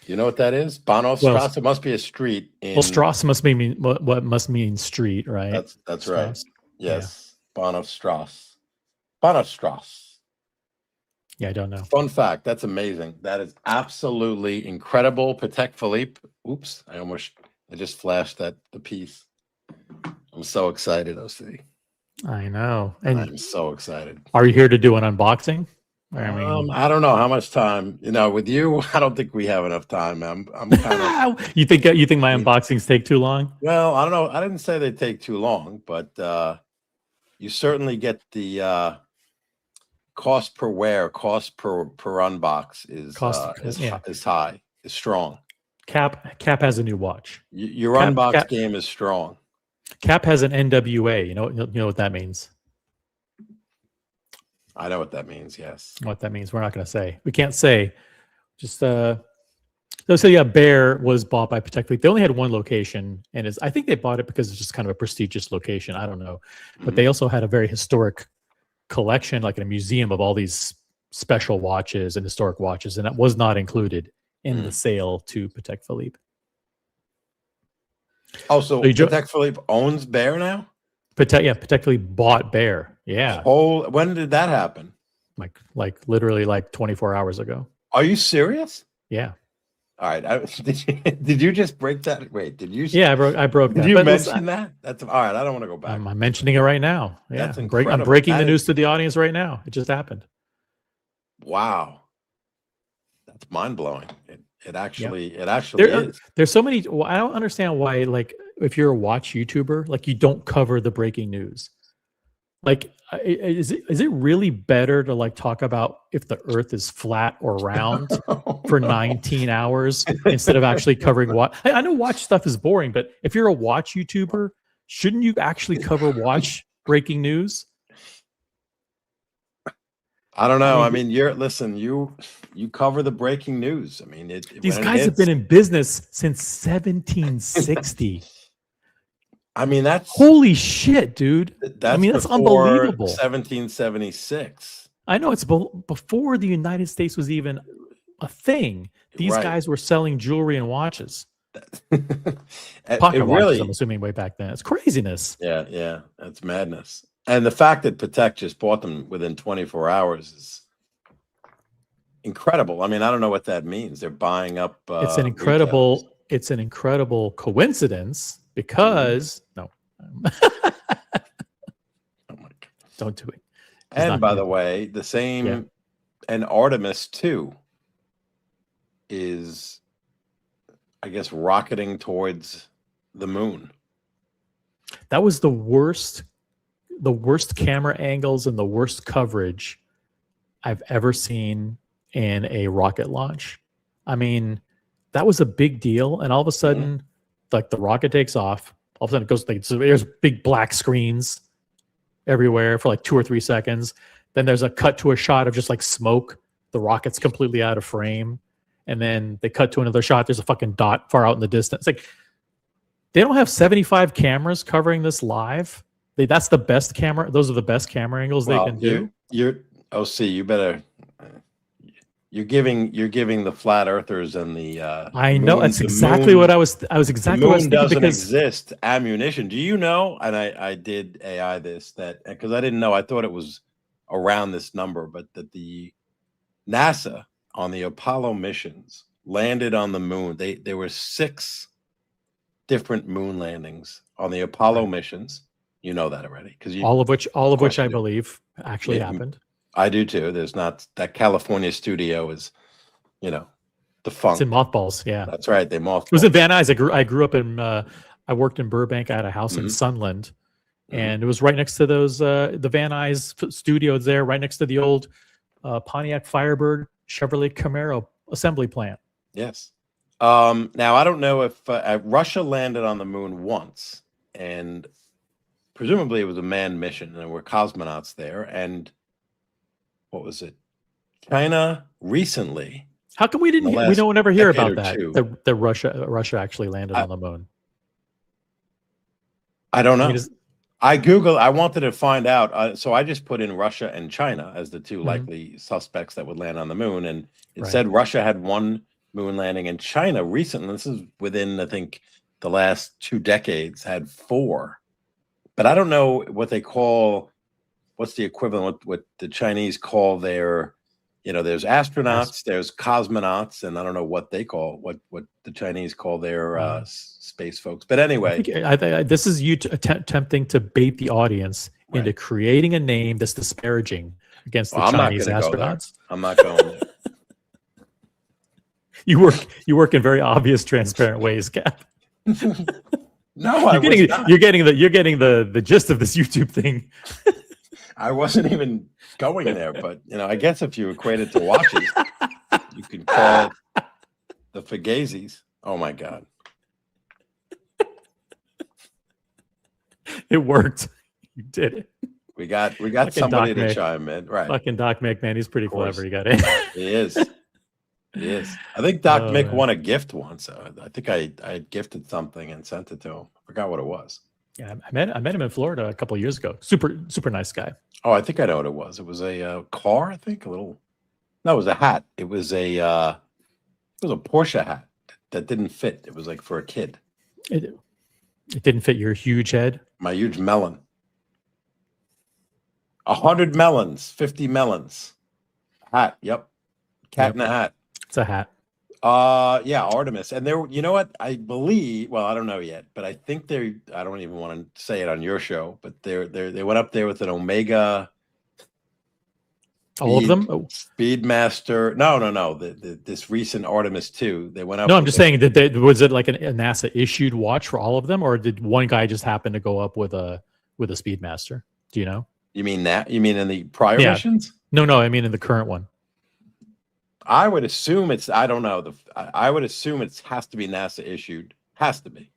You know what that is? Bahnhofstrasse. Well, it must be a street. Strasse must mean what must mean street, right? That's right. Yes, yeah. Bahnhofstrasse. Bahnhofstrasse. Yeah, I don't know. Fun fact. That's amazing. That is absolutely incredible. Patek Philippe. Oops, I just flashed the piece. I'm so excited, OC. I know. And I'm so excited. Are you here to do an unboxing? I mean, I don't know how much time. With you, I don't think we have enough time. I'm kind of. You think my unboxings take too long? Well, I don't know. I didn't say they take too long, but you certainly get the cost per wear, cost per unbox is high, is strong. Cap has a new watch. Your unbox game is strong. Cap has an NWA. You know what that means? I know what that means. Yes. What that means, we're not going to say. We can't say. Just let's say Bear was bought by Patek Philippe. They only had one location, and I think they bought it because it's just kind of a prestigious location. I don't know, but they also had a very historic collection, like in a museum of all these special watches and historic watches, and that was not included in the sale to Patek Philippe. Oh, so Patek Philippe owns Bear now? Patek Philippe bought Bear. Yeah. Oh, when did that happen? Like literally 24 hours ago. Are you serious? Yeah. All right. Did you just break that? Wait, did you? Yeah, I broke that. Did you mention that? That's all right. I don't want to go back. I'm mentioning it right now. Yeah. That's incredible. I'm breaking the news to the audience right now. It just happened. Wow. That's mind blowing. It actually is. There's so many. Well, I don't understand why, if you're a watch YouTuber, you don't cover the breaking news. Is it really better to talk about if the Earth is flat or round for 19 hours instead of actually covering watch? I know watch stuff is boring, but if you're a watch YouTuber, shouldn't you actually cover watch breaking news? I don't know. I mean, you cover the breaking news. I mean, these guys have been in business since 1760. I mean, that's holy shit, dude. That's unbelievable. 1776. I know, it's before the United States was even a thing. These guys were selling jewelry and watches. Pocket It watches, I'm really, assuming way back then. It's craziness. yeah, that's madness. And the fact that Patek just bought them within 24 hours is incredible. I mean, I don't know what that means. They're buying up retailers. It's an incredible coincidence Mhm. because no, Oh my God. don't do it. He's And not by gonna the do it. way, the Yeah. same, and Artemis 2 is, I guess, rocketing towards the moon. That was the worst camera angles and the worst coverage I've ever seen in a rocket launch. I mean, that was a big deal, and all of a sudden, like the rocket takes off. All of a sudden, it goes like so there's big black screens everywhere for like 2 or 3 seconds. Then there's a cut to a shot of just like smoke. The rocket's completely out of frame, and then they cut to another shot. There's a fucking dot far out in the distance. Like they don't have 75 cameras covering this live. That's the best camera. Those are the best camera angles they can do. You're OC. You better. You're giving the flat earthers and the I know moon, that's the exactly moon, what I was exactly the what I was moon thinking doesn't because exist ammunition. Do you know? And I did AI this that because I didn't know. I thought it was around this number, but that the NASA on the Apollo missions landed on the moon. There were 6 different moon landings on the Apollo missions. You know that already because you all of which I you do. believe actually Yeah, happened. I do too. There's not that California studio is, It's defunct. in mothballs. Yeah, That's right. They mothballed. it was in Van Nuys. I grew up in. I worked in Burbank. I had a house in Mhm. Sunland, and it was right next to those the Van Nuys studios there, right next to the old Pontiac Firebird Chevrolet Camaro assembly plant. Yes. Now I don't know if Russia landed on the moon once, and presumably it was a manned mission, and there were cosmonauts there. And what was it? China recently. How come we didn't? The We don't ever hear decade about or two. that Russia actually landed on the moon. I don't know. I mean, I wanted to find out. So I just put in Russia and China as the 2 Mhm. likely suspects that would land on the moon. And it Right. said Russia had 1 moon landing, and China recently, this is within, I think, the last 2 decades, had 4. But I don't know what they call, what's the equivalent, what the Chinese call their, there's astronauts, there's cosmonauts, and I don't know what they call, what the Chinese call their space folks. But anyway. This is you attempting to bait the audience into creating a name that's disparaging against the Chinese astronauts. I'm not going there. You work in very obvious, transparent ways, Cap. No, you're getting the gist of this YouTube thing. I wasn't even going there, but I guess if you equate it to watches, you could call it the Fugazis. Oh my God. It worked. You did it. We got somebody to chime in. Right. Fucking Doc Mick, man. He's pretty clever. You got it. He is. He is. I think Doc Mick won a gift once. I think I had gifted something and sent it to him. I forgot what it was. Yeah, I met him in Florida a couple of years ago. Super nice guy. Oh, I think I know what it was. It was a car, I think. No, it was a hat. It was a Porsche hat that didn't fit. It was like for a kid. It didn't fit your huge head. My huge melon. 100 melons, 50 melons. Hat. Yep. Cat in a hat. It's a hat. Yeah, Artemis. And there, you know what? I believe, well, I don't know yet, but I think I don't even want to say it on your show, but they went up there with an Omega. All of them? Speedmaster. No. This recent Artemis 2, they went up. No, I'm just saying that was it like a NASA issued watch for all of them, or did one guy just happen to go up with a Speedmaster? Do you know? You mean that? You mean in the prior missions? No, I mean in the current one. I would assume I don't know. I would assume it has to be NASA issued. Has to be.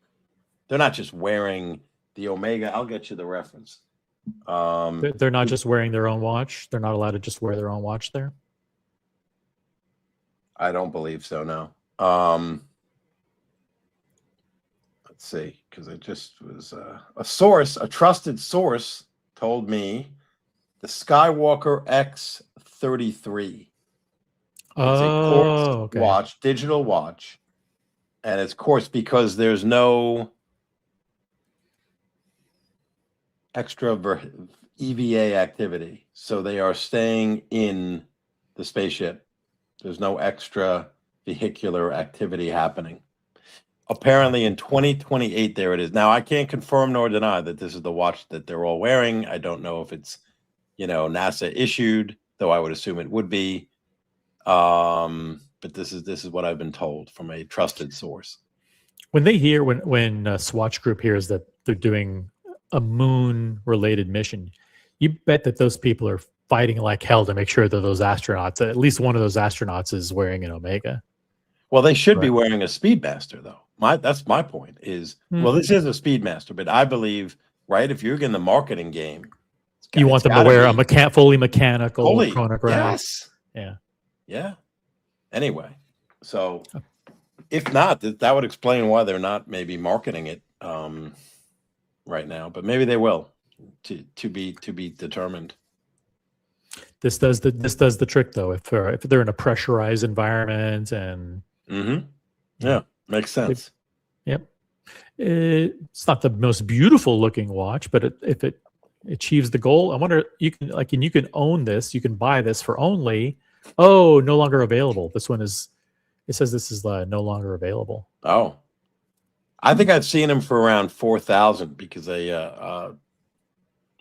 They're not just wearing the Omega. I'll get you the reference. They're not just wearing their own watch. They're not allowed to just wear their own watch there. I don't believe so. No. Let's see, because it just was a trusted source told me the Skywalker X33. It's a quartz watch, digital watch. And it's, of course, because there's no extra EVA activity. So they are staying in the spaceship. There's no extra vehicular activity happening. Apparently in 2028, there it is. Now, I can't confirm nor deny that this is the watch that they're all wearing. I don't know if it's, NASA issued, though I would assume it would be. But this is what I've been told from a trusted source. When Swatch Group hears that they're doing a moon-related mission, you bet that those people are fighting like hell to make sure that those astronauts, at least one of those astronauts, is wearing an Omega. Well, they should be wearing a Speedmaster, though. That's my point. Well, this is a Speedmaster, but I believe, right, if you're in the marketing game, you want them to wear a fully mechanical chronograph. Yes. Yeah. Yeah. Anyway, so if not, that would explain why they're not maybe marketing it right now, but maybe they will. To be determined. This does the trick, though. If they're in a pressurized environment and yeah, makes sense. Yep. It's not the most beautiful looking watch, but if it achieves the goal, I wonder, you can own this. You can buy this for only no longer available. This one is. It says this is no longer available. Oh, I think I've seen them for around 4,000 because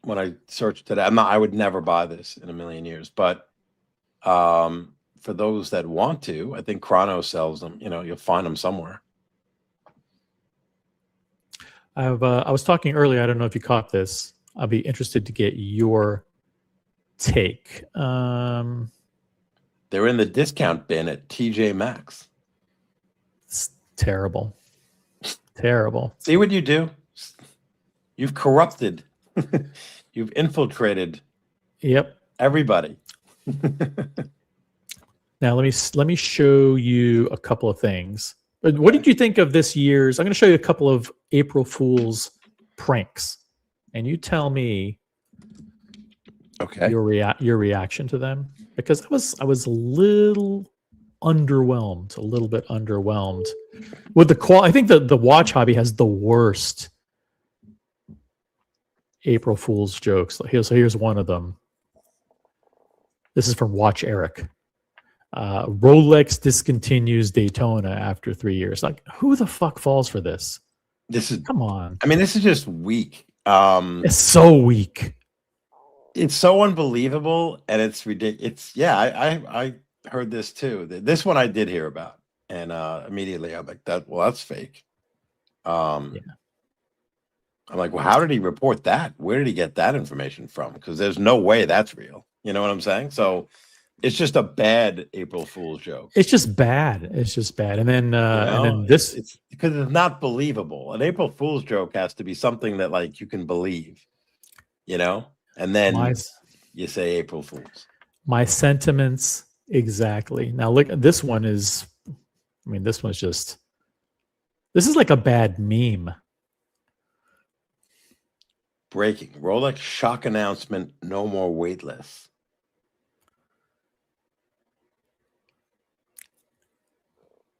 when I searched it, I would never buy this in a million years. But for those that want to, I think Chrono sells them. You'll find them somewhere. I was talking earlier. I don't know if you caught this. I'll be interested to get your take. They're in the discount bin at TJ Maxx. It's terrible. Terrible. See what you do? You've corrupted. You've infiltrated. Yep. Everybody. Now let me show you a couple of things. What did you think of this year's? I'm going to show you a couple of April Fool's pranks, and you tell me your reaction to them, because I was a little bit underwhelmed with the quality. I think the watch hobby has the worst April Fool's jokes. Here's one of them. This is from Watch Eric. Rolex discontinues Daytona after 3 years. Like, who the fuck falls for this? Come on. I mean, this is just weak. It's so weak. It's so unbelievable, and it's ridiculous. I heard this too. This one I did hear about, and immediately I'm like, that's fake. I'm like, well, how did he report that? Where did he get that information from? Because there's no way that's real. You know what I'm saying? So it's just a bad April Fool's joke. It's just bad. And then this, it's because it's not believable. An April Fool's joke has to be something that like you can believe, and then you say April Fool's. My sentiments exactly. Now look, this one's just, this is like a bad meme. Breaking. Rolex shock announcement, no more weightless.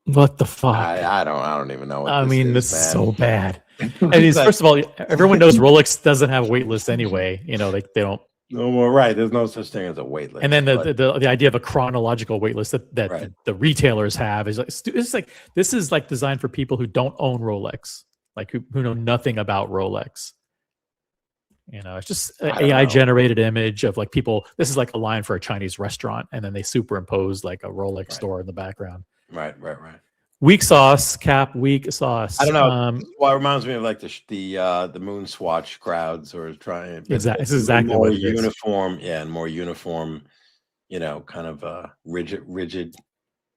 What the fuck? I don't even know what this is so bad. First of all, everyone knows Rolex doesn't have weightless anyway. They don't. No more, right. There's no such thing as a waitlist. And then the idea of a chronological waitlist that the retailers have is like this is like designed for people who don't own Rolex, like who know nothing about Rolex. It's just an AI generated image of like people. This is like a line for a Chinese restaurant, and then they superimpose like a Rolex store in the background. Right. Weak sauce, Cap. Weak sauce. I don't know. Well, it reminds me of like the moon swatch crowds, or trying. Exactly. This is exactly more what it uniform. is. Yeah, and more uniform. Kind of rigid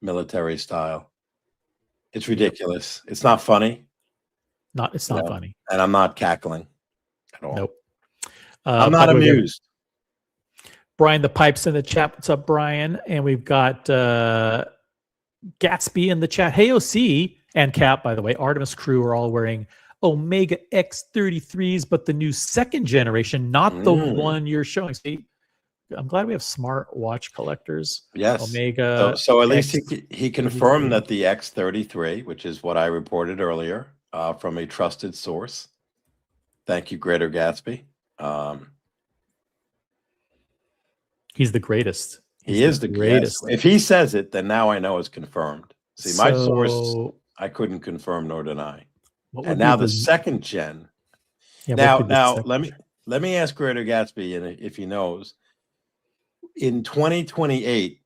military style. It's ridiculous. It's not funny. It's not funny. And I'm not cackling at all. Nope. I'm not amused. Brian the Pipes in the chat. What's up, Brian? And we've got Gatsby in the chat. Hey, OC and Cap, by the way. Artemis crew are all wearing Omega X33s, but the new second generation, not the one you're showing. See, I'm glad we have smart watch collectors. Yes. Omega. So at least X he confirmed 33. that the X33, which is what I reported earlier from a trusted source. Thank you, Greater Gatsby. He's the greatest. He is the greatest. If he says it, then now I know it's confirmed. See, my source, I couldn't confirm nor deny. And now the second gen. Yeah, now let me ask Greater Gatsby, and if he knows, in 2028,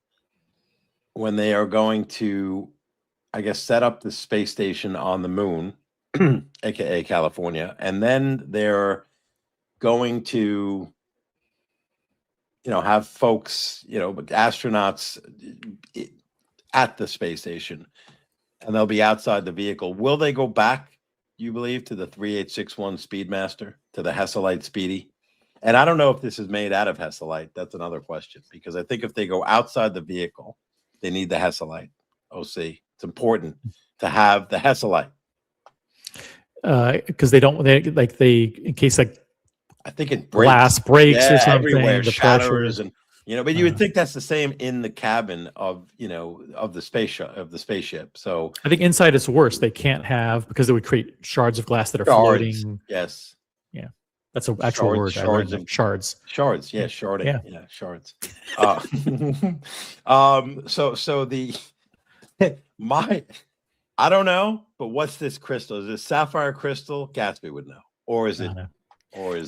when they are going to, I guess, set up the space station on the moon, aka California, and then they're going to, have folks, astronauts at the space station, and they'll be outside the vehicle. Will they go back, you believe, to the 3861 Speedmaster, to the Hesselite Speedy? And I don't know if this is made out of Hesselite. That's another question, because I think if they go outside the vehicle, they need the Hesselite. OC. It's important to have the Hesselite. Because in case I think it glass breaks or something, everywhere, the shatters, pressure. and but you would think that's the same in the cabin of the spaceship. So I think inside it's worse. They can't have, because it would create shards of glass that are shards, floating. Yes. Yeah. That's an actual word. Shards. Shards. Yeah, sharding. Yeah. Yeah, shards. So the I don't know, but what's this crystal? Is it sapphire crystal? Gatsby would know. Or is it?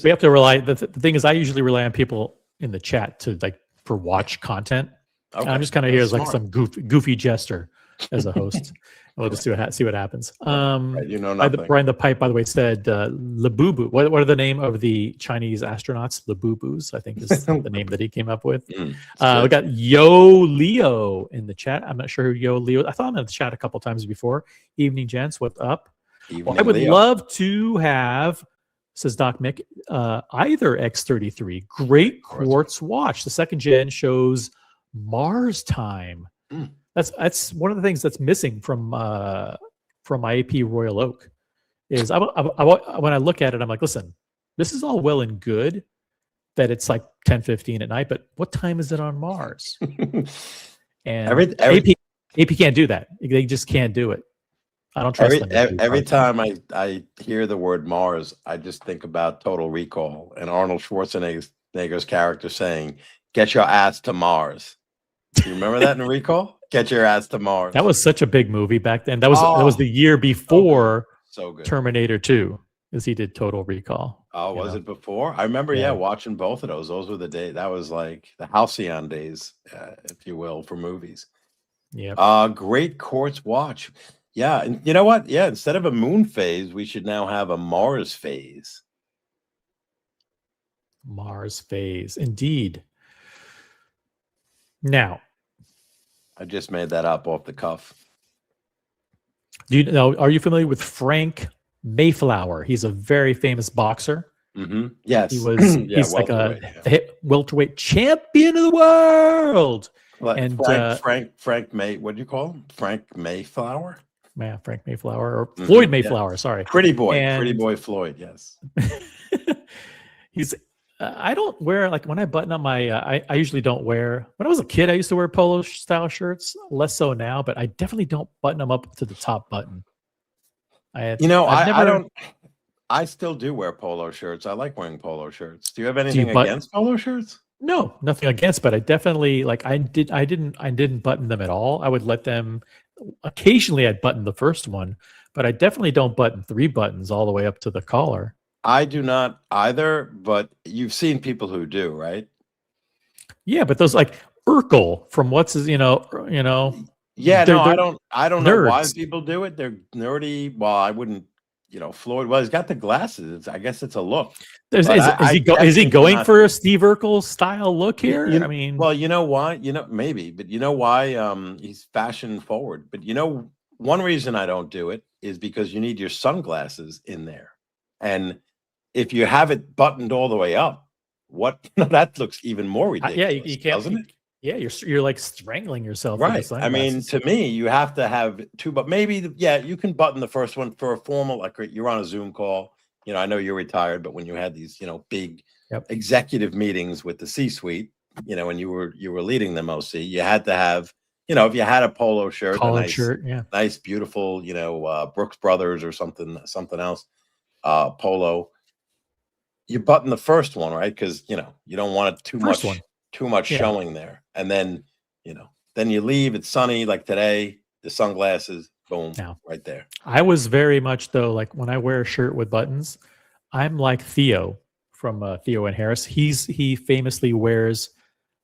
We have to rely. The thing is, I usually rely on people in the chat for watch content. Okay. I'm just kind of here as like some goofy jester as a host. We'll just see what happens. Nothing. Brian the Pipe, by the way, said Labubu. What are the name of the Chinese astronauts? Labubus, I think, is the name that he came up with. We got Yo Leo in the chat. I'm not sure who Yo Leo. I thought I'm in the chat a couple times before. Evening, gents. What's up? I would love to have, says Doc Mick, either X33. Great quartz watch. The second gen shows Mars time. That's one of the things that's missing from my AP Royal Oak. Is when I look at it, I'm like, listen, this is all well and good that it's like 10:15 at night, but what time is it on Mars? And AP can't do that. They just can't do it. I don't trust them. Every time I hear the word Mars, I just think about Total Recall and Arnold Schwarzenegger's character saying, "Get your ass to Mars." Do you remember that in Recall? Get your ass to Mars. That was such a big movie back then. That was the year before so good. Terminator 2, as he did Total Recall. Oh, was it before? I remember, watching both of those. Those were the days. That was like the halcyon days, if you will, for movies. Yeah. Great quartz watch. Yeah, and you know what? Yeah, instead of a moon phase, we should now have a Mars phase. Mars phase, indeed. Now, I just made that up off the cuff. Do you know? Are you familiar with Frank Mayflower? He's a very famous boxer. Mm-hmm. Yes, he was. He's like a welterweight champion of the world. And Frank May. What do you call him? Frank Mayflower. Yeah, Frank Mayflower or Floyd Mayflower. Sorry, pretty boy Floyd. Yes, he's. I don't wear, like, when I button up my, I usually don't wear, when I was a kid, I used to wear polo style shirts, less so now, but I definitely don't button them up to the top button. I still do wear polo shirts. I like wearing polo shirts. Do you have anything against polo shirts? No, nothing against, but I definitely, like, I didn't button them at all. I would let them, occasionally I'd button the first one, but I definitely don't button 3 buttons all the way up to the collar. I do not either, but you've seen people who do, right? Yeah, but those, like Urkel from what's his, Yeah, I don't know why people do it. They're nerdy. Well, I wouldn't, Floyd. Well, he's got the glasses. I guess it's a look. Is he going for a Steve Urkel style look here? I mean, well, you know why? Maybe, but you know why? He's fashion forward. But one reason I don't do it is because you need your sunglasses in there, and if you have it buttoned all the way up, that looks even more ridiculous. Yeah, you can't, doesn't it? Yeah, you're like strangling yourself. Right. I mean, to me, you have to have 2, but maybe, you can button the first one for a formal, like you're on a Zoom call. I know you're retired, but when you had these, big executive meetings with the C-suite, you know, when you were leading them, OC, you had to have, you know, if you had a polo shirt, Collared shirt, yeah, nice, beautiful, you know, Brooks Brothers or something else, polo. You button the first one, right? Because you know you don't want it too First much, one. Yeah. showing there, and then you know, then you leave. It's sunny, like today. The sunglasses, boom, Now, right there. I was very much though like when I wear a shirt with buttons, I'm like Theo from Theo and Harris. He famously wears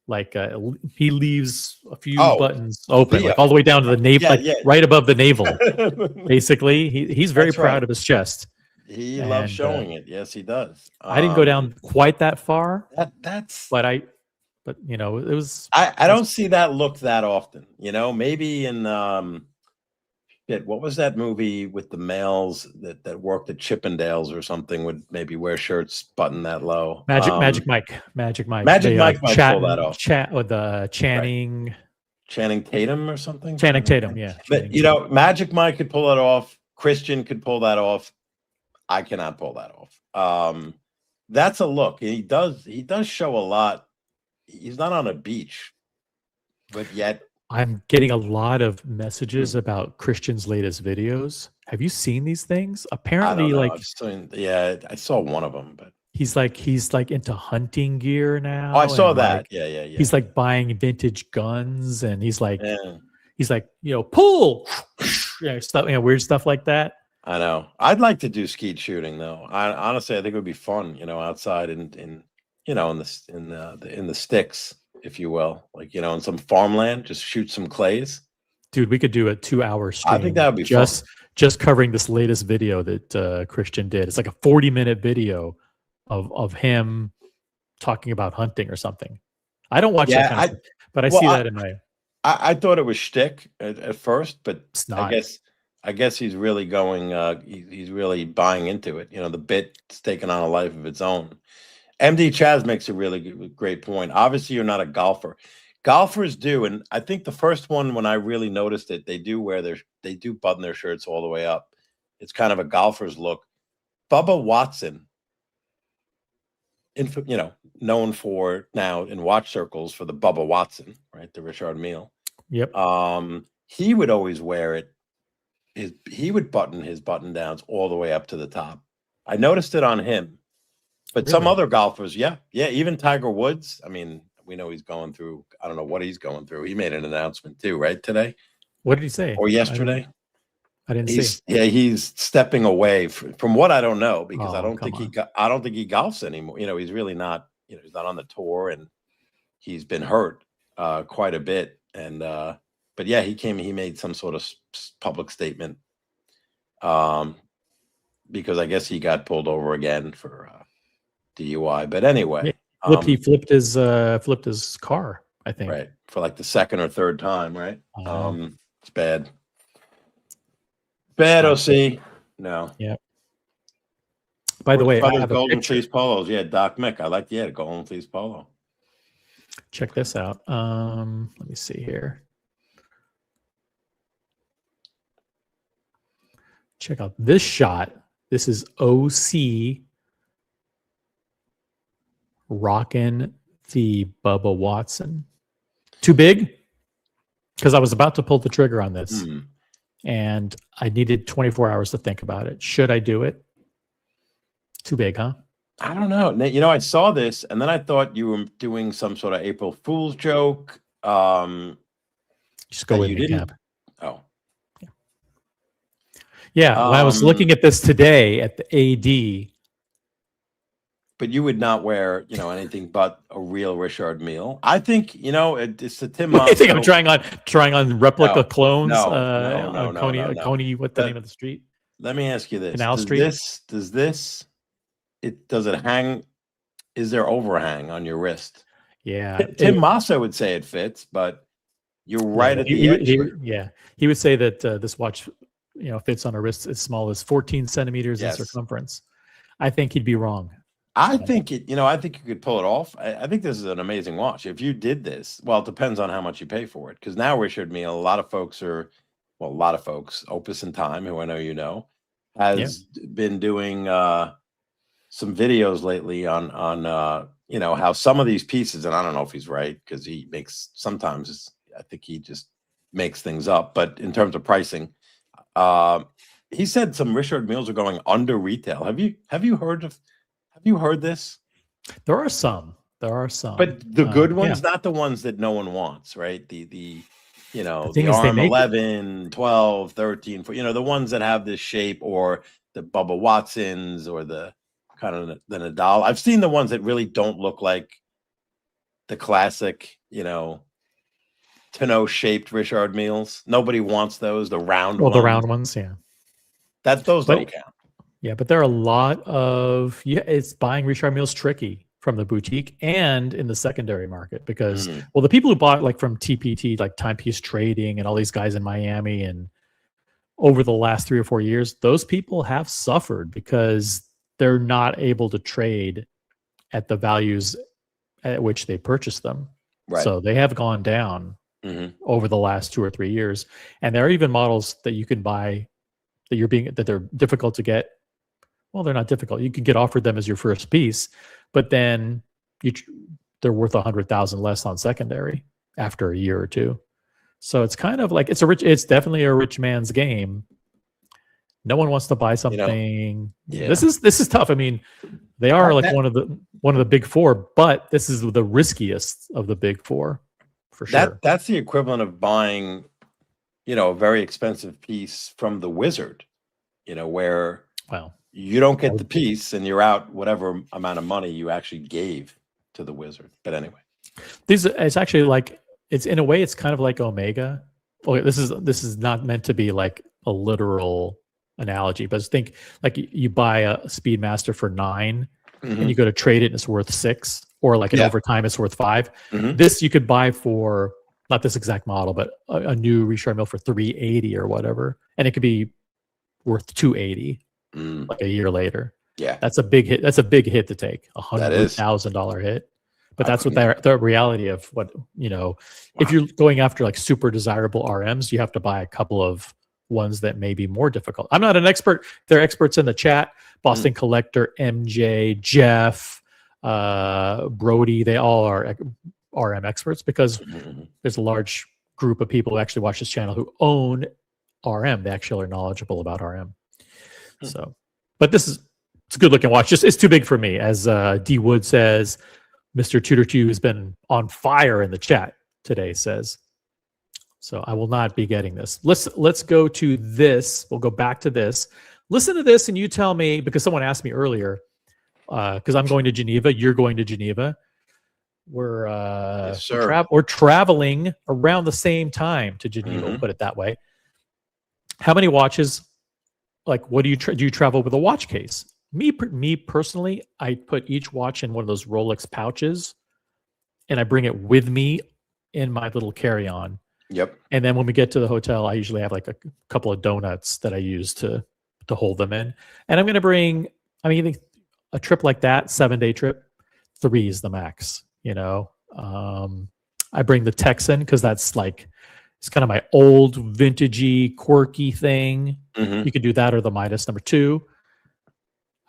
like he leaves a few Oh, buttons open, Theo. like all the way down to the navel, Yeah, like yeah. right above the navel. Basically, he's very That's proud right. of his chest. He loves And showing it. Yes, he does. I didn't go down quite that far, That's. but you know, it was. I don't see that look that often. You know, maybe in what was that movie with the males that worked at Chippendales or something would maybe wear shirts button that low? Magic Mike. Magic Mike might pull that off. Chat with Channing Tatum or something. Channing Tatum, yeah. But you know, Magic Mike could pull that off. Christian could pull that off. I cannot pull that off. That's a look. He does show a lot. He's not on a beach, but yet I'm getting a lot of messages about Christian's latest videos. Have you seen these things? Apparently, like I saw one of them, but he's like into hunting gear now. Oh, I saw that. Like, yeah. He's like buying vintage guns, and he's like, you know, pull, you know, stuff, you know, weird stuff like that. I know. I'd like to do skeet shooting though. Honestly, I think it would be fun, you know, outside in you know, in the sticks, if you will, like, you know, in some farmland, just shoot some clays. Dude, we could do a 2-hour stream. I think that would be just fun. Just covering this latest video that Christian did. It's like a 40-minute video of him talking about hunting or something. I don't watch that kind of stuff, but I see that in my. I thought it was shtick at first, but it's not. I guess he's really going. He's really buying into it. You know, the bit's taking on a life of its own. MD Chaz makes a really great point. Obviously, you're not a golfer. Golfers do, and I think the first one when I really noticed it, they do button their shirts all the way up. It's kind of a golfer's look. Bubba Watson, you know, known for now in watch circles for the Bubba Watson, right? The Richard Mille. Yep. He would always wear it. He would button his button downs all the way up to the top. I noticed it on him. But really? Some other golfers, yeah, even Tiger Woods. I mean, we know he's going through. I don't know what he's going through. He made an announcement too, right? Today. What did he say? Or yesterday? I didn't see. Yeah, he's stepping away from what I don't know because I don't think he golfs anymore. You know, he's really not. You know, he's not on the tour and he's been hurt quite a bit. And but yeah, he made some sort of public statement because I guess he got pulled over again for DUI. But anyway, he flipped his car, I think, right, for like the second or third time, right? It's bad. OC. No. Yeah. By the way, I have Golden Fleece polos. Yeah, Doc Mick. I like Golden Fleece polo. Check this out. Let me see here. Check out this shot. This is OC rocking the Bubba Watson. Too big? Because I was about to pull the trigger on this. And I needed 24 hours to think about it. Should I do it? Too big, huh? I don't know. You know, I saw this and then I thought you were doing some sort of April Fool's joke. Just go in the cab. Oh. Yeah, when I was looking at this today at the AD. But you would not wear, you know, anything but a real Richard Mille. I think, you know, it's the Tim. I think I'm trying on replica clones. No. Coney, what's the name of the street? Let me ask you this: Canal Street. Does it hang? Is there overhang on your wrist? Yeah, Tim Massa would say it fits, but you're right at the edge. He would say that this watch, you know, fits on a wrist as small as 14 centimeters in circumference. I think he'd be wrong. I think you could pull it off. I think this is an amazing watch. If you did this, well, it depends on how much you pay for it. Because now Richard Mille, a lot of folks, Opus and Time, who I know you know, has been doing some videos lately on how some of these pieces, and I don't know if he's right because he makes sometimes I think he just makes things up, but in terms of pricing, he said some Richard Milles are going under retail. Have you heard this? There are some. But the good ones, yeah. not the ones that no one wants, right? The thing is they arm make 11, 12, 13, the ones that have this shape, or the Bubba Watsons, or the kind of the Nadal. I've seen the ones that really don't look like the classic, tonneau shaped Richard Milles. Nobody wants those, the round well, ones. the round ones, yeah. Those But don't count. yeah, but there are a lot of it's buying Richard Milles tricky from the boutique and in the secondary market because well, the people who bought like from TPT, like Timepiece Trading and all these guys in Miami, and over the last 3 or 4 years, those people have suffered because they're not able to trade at the values at which they purchased them. Right. So they have gone down over the last 2 or 3 years. And there are even models that you can buy that they're difficult to get. Well, they're not difficult. You can get offered them as your first piece, but then they're worth 100,000 less on secondary after a year or two. So it's kind of like it's definitely a rich man's game. No one wants to buy something. This is tough. I mean, they are like one of the big four, but this is the riskiest of the big four for sure. That's the equivalent of buying, a very expensive piece from the Wizard, where you don't get the piece and you're out whatever amount of money you actually gave to the Wizard. But anyway, it's actually like it's in a way it's kind of like Omega. Okay, this is not meant to be like a literal analogy, but think like you buy a Speedmaster for 9 and you go to trade it and it's worth 6, or like in overtime it's worth 5. This you could buy for not this exact model, but a new Richard Mille for 380 or whatever, and it could be worth 280 like a year later. Yeah, that's a big hit. That's a big hit to take, $100,000 hit. But that's what the reality of what if you're going after like super desirable RMs, you have to buy a couple of ones that may be more difficult. I'm not an expert. There are experts in the chat. Boston Collector, MJ, Jeff, Brody. They all are RM experts because there's a large group of people who actually watch this channel who own RM. They actually are knowledgeable about RM. So, but it's a good looking watch. Just it's too big for me, as D Wood says. Mr. Tudor 2 has been on fire in the chat today, says. So I will not be getting this. Let's go to this. We'll go back to this. Listen to this and you tell me, because someone asked me earlier, because I'm going to Geneva, you're going to Geneva. We're we're traveling around the same time to Geneva, we'll put it that way. How many watches, like what do you travel with a watch case? Me personally, I put each watch in one of those Rolex pouches and I bring it with me in my little carry-on. Yep. And then when we get to the hotel, I usually have like a couple of donuts that I use to hold them in. And I'm going to bring, a trip like that, 7-day trip, 3 is the max, I bring the Texan because that's like, it's kind of my old vintagey, quirky thing. You could do that or the Midas number 2.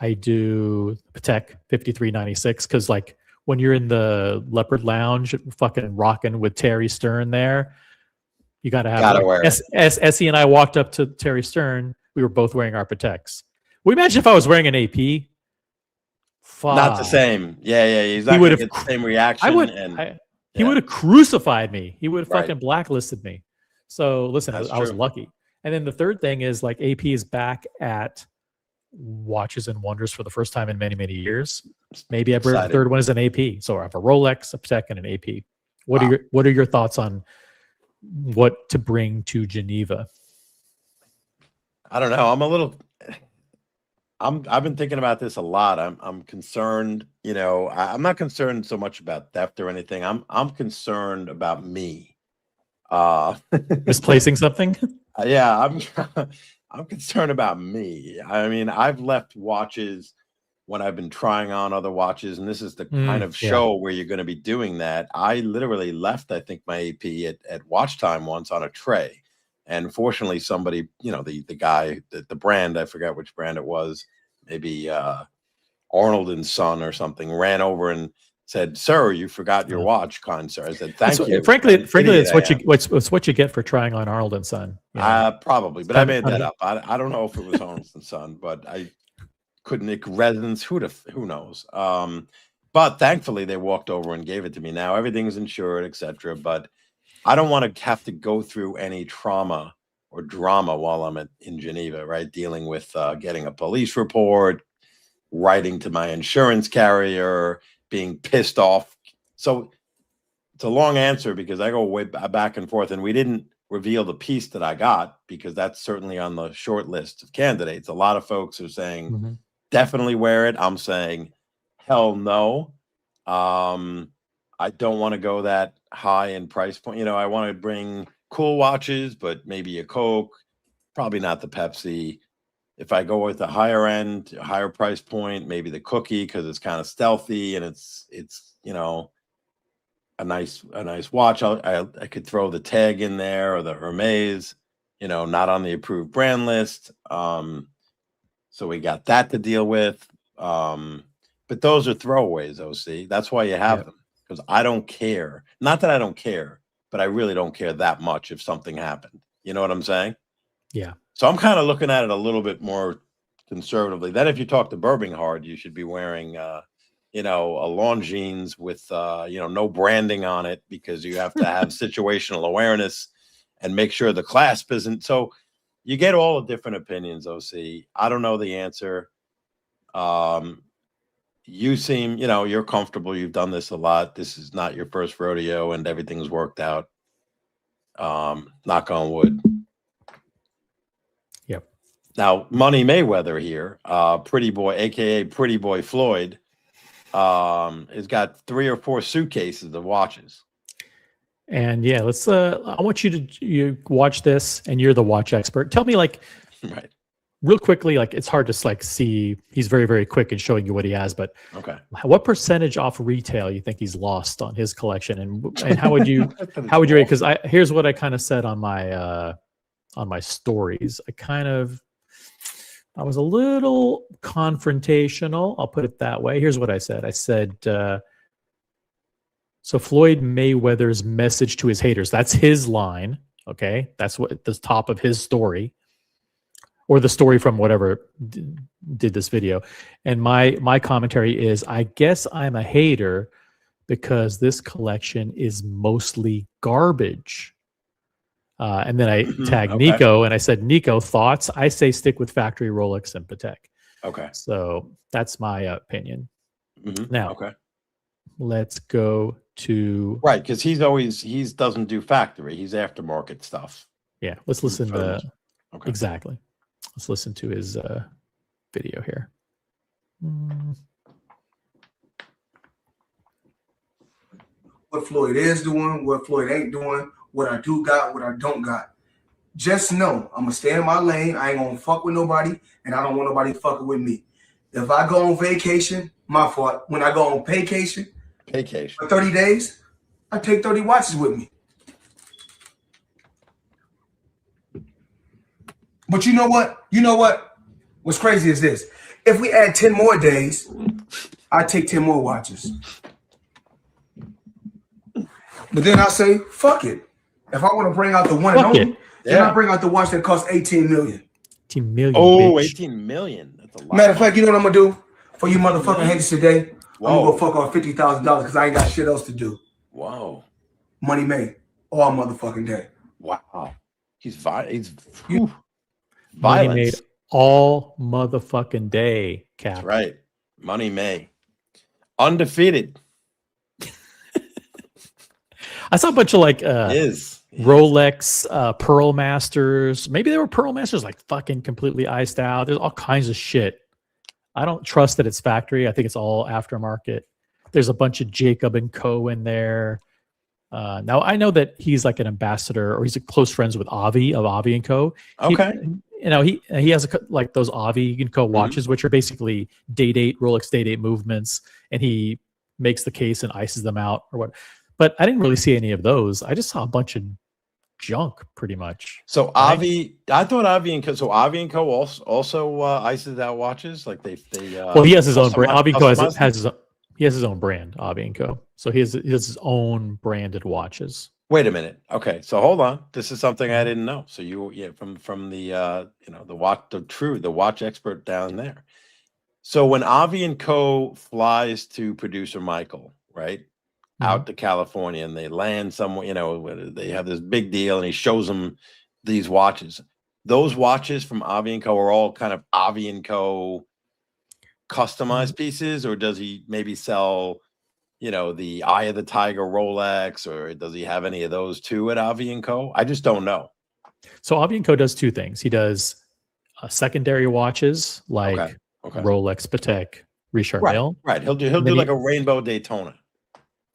I do Patek 5396 because like when you're in the Leopard Lounge fucking rocking with Terry Stern there, you got to have wear it. Essie and I walked up to Terry Stern. We were both wearing our Pateks. Well, imagine if I was wearing an AP. Not the same. Yeah. He's not going to get the same reaction. He would have crucified me. He would have fucking blacklisted me. So listen, I was lucky. And then the third thing is like AP is back at Watches and Wonders for the first time in many, many years. Maybe I bring the third one as an AP. So I have a Rolex, a Patek, and an AP. What are your thoughts on what to bring to Geneva? I don't know. I've been thinking about this a lot. I'm concerned, I'm not concerned so much about theft or anything. I'm concerned about me. Misplacing something? Yeah, I'm concerned about me. I've left watches when I've been trying on other watches, and this is the kind of show where you're going to be doing that. I literally left, I think, my AP at Watch Time once on a tray. And fortunately, somebody, the guy, the brand, I forgot which brand it was, maybe Arnold and Son or something, ran over and said, "Sir, you forgot your watch, kind sir." I said, "Thank you." Frankly, Idiot it's what you get for trying on Arnold and Son. Probably, but I made that up. I don't know if it was Arnold and Son, but I couldn't resonance. Who knows? But thankfully they walked over and gave it to me. Now everything's insured, etc. But I don't want to have to go through any trauma or drama while I'm in Geneva, right? Dealing with getting a police report, writing to my insurance carrier, being pissed off. So it's a long answer because I go way back and forth, and we didn't reveal the piece that I got because that's certainly on the short list of candidates. A lot of folks are saying definitely wear it. I'm saying hell no. I don't want to go that high in price point. You know, I want to bring cool watches, but maybe a Coke, probably not the Pepsi. If I go with a higher end, a higher price point, maybe the Cookie because it's kind of stealthy and it's you know, a nice watch. I could throw the Tag in there or the Hermes, you know, not on the approved brand list. So we got that to deal with. But those are throwaways, OC. That's why you have them, because I don't care. Not that I don't care, but I really don't care that much if something happened. You know what I'm saying? Yeah. So I'm kind of looking at it a little bit more conservatively. Then if you talk to Birminghard, you should be wearing, you know, a Longines with, you know, no branding on it because you have to have situational awareness and make sure the clasp isn't. So you get all the different opinions, OC. I don't know the answer. You seem, you know, you're comfortable. You've done this a lot. This is not your first rodeo and everything's worked out. Knock on wood. Yep. Now, Money Mayweather here, Pretty Boy, aka Pretty Boy Floyd, has got 3 or 4 suitcases of watches. And yeah, let's. I want you watch this, and you're the watch expert. Tell me, like, Right. real quickly, like it's hard to like see. He's very, very quick in showing you what he has, but Okay. what percentage off retail you think he's lost on his collection, and how would you rate? Because here's what I kind of said on my stories. I was a little confrontational. I'll put it that way. Here's what I said. I said, so Floyd Mayweather's message to his haters. That's his line. Okay. That's what the top of his story, or the story from whatever did this video. And my commentary is, I guess I'm a hater because this collection is mostly garbage. And then I tagged Nico and I said, Nico, thoughts? I say stick with factory Rolex and Patek. Okay. So that's my opinion. Now, let's go to... Right, because he doesn't do factory. He's aftermarket stuff. Yeah, let's listen to... Exactly. Let's listen to his video here. What Floyd is doing, what Floyd ain't doing, what I do got, what I don't got. Just know I'm gonna stay in my lane. I ain't gonna fuck with nobody, and I don't want nobody fucking with me. If I go on vacation, my fault. When I go on vacation for 30 days, I take 30 watches with me. But you know what? What's crazy is this. If we add 10 more days, I take 10 more watches. But then I say, fuck it. If I want to bring out the one and only, then I bring out the watch that costs 18 million. 18 million. Oh, bitch. 18 million. That's a lot. Matter of fact, you know what I'm gonna do for you motherfucking haters today? Whoa. I'm gonna go fuck off $50,000 because I ain't got shit else to do. Whoa. Money made all motherfucking day. Wow. He's Money violence. made all motherfucking day, Cap. That's right. Money May. Undefeated. I saw a bunch of like Rolex Pearl Masters. Maybe they were Pearl Masters like fucking completely iced out. There's all kinds of shit. I don't trust that it's factory. I think it's all aftermarket. There's a bunch of Jacob and Co. in there. Now I know that he's like an ambassador, or he's close friends with Avi of Avi and Co. Okay. He has like those Avi and Co. watches, which are basically Rolex day-date movements, and he makes the case and ices them out or what. But I didn't really see any of those. I just saw a bunch of junk pretty much. So right? Avi, I thought Avi and Co. So Avi and Co. also ices out watches, like they. Well, he has his own brand. Avi and Co. customize has he has his own brand, Avi and Co. So he has his own branded watches. Wait a minute. Okay, so hold on. This is something I didn't know. So from the the watch expert down there. So when Avi and Co. flies to producer Michael, right, out to California, and they land somewhere, they have this big deal, and he shows them these watches. Those watches from Avi and Co. are all kind of Avi and Co. customized pieces, or does he maybe sell, the Eye of the Tiger Rolex, or does he have any of those too at Avi and Co.? I just don't know. So Avi and Co. does two things. He does secondary watches like Rolex, Patek, Richard Mille. Right. He'll do like a rainbow Daytona.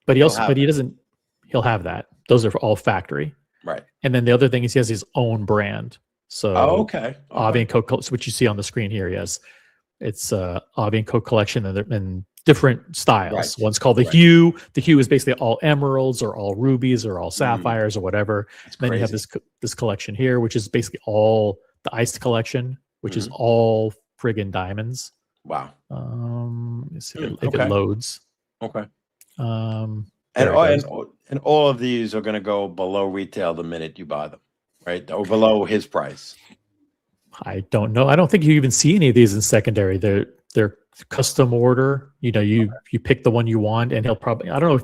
But he'll have that. Those are all factory. Right. And then the other thing is he has his own brand. So Avi and Co. which you see on the screen here, it's Avi and Co. collection and different styles. Right. One's called the Hue. The Hue is basically all emeralds or all rubies or all sapphires or whatever. Then you have this collection here, which is basically all the iced collection, which is all friggin' diamonds. Wow. Let's see if it loads. Okay. And all of these are going to go below retail the minute you buy them, right? Or below his price. I don't know. I don't think you even see any of these in secondary. They're custom order. You pick the one you want, and he'll probably. I don't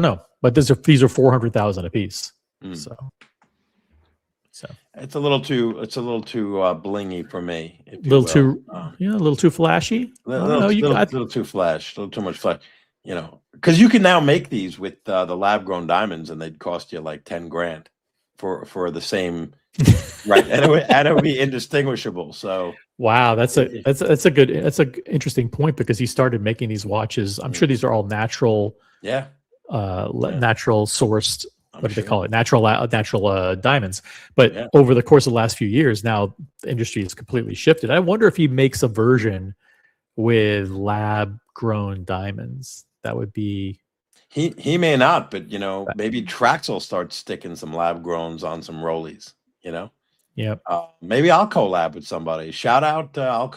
know. But these are 400,000 a piece. So it's a little too blingy for me. A little too flashy. A little too flash. A little too much flash. Because you can now make these with the lab grown diamonds, and they'd cost you like 10 grand for the same. Right, and it would be indistinguishable. So wow, that's an interesting point, because he started making these watches. I'm sure these are all natural, natural sourced. What do they call it? Natural diamonds. But over the course of the last few years, now the industry has completely shifted. I wonder if he makes a version with lab grown diamonds. That would be. He may not, but maybe Trax will start sticking some lab growns on some rollies. Yeah. Maybe I'll collab with somebody. Shout out, I'll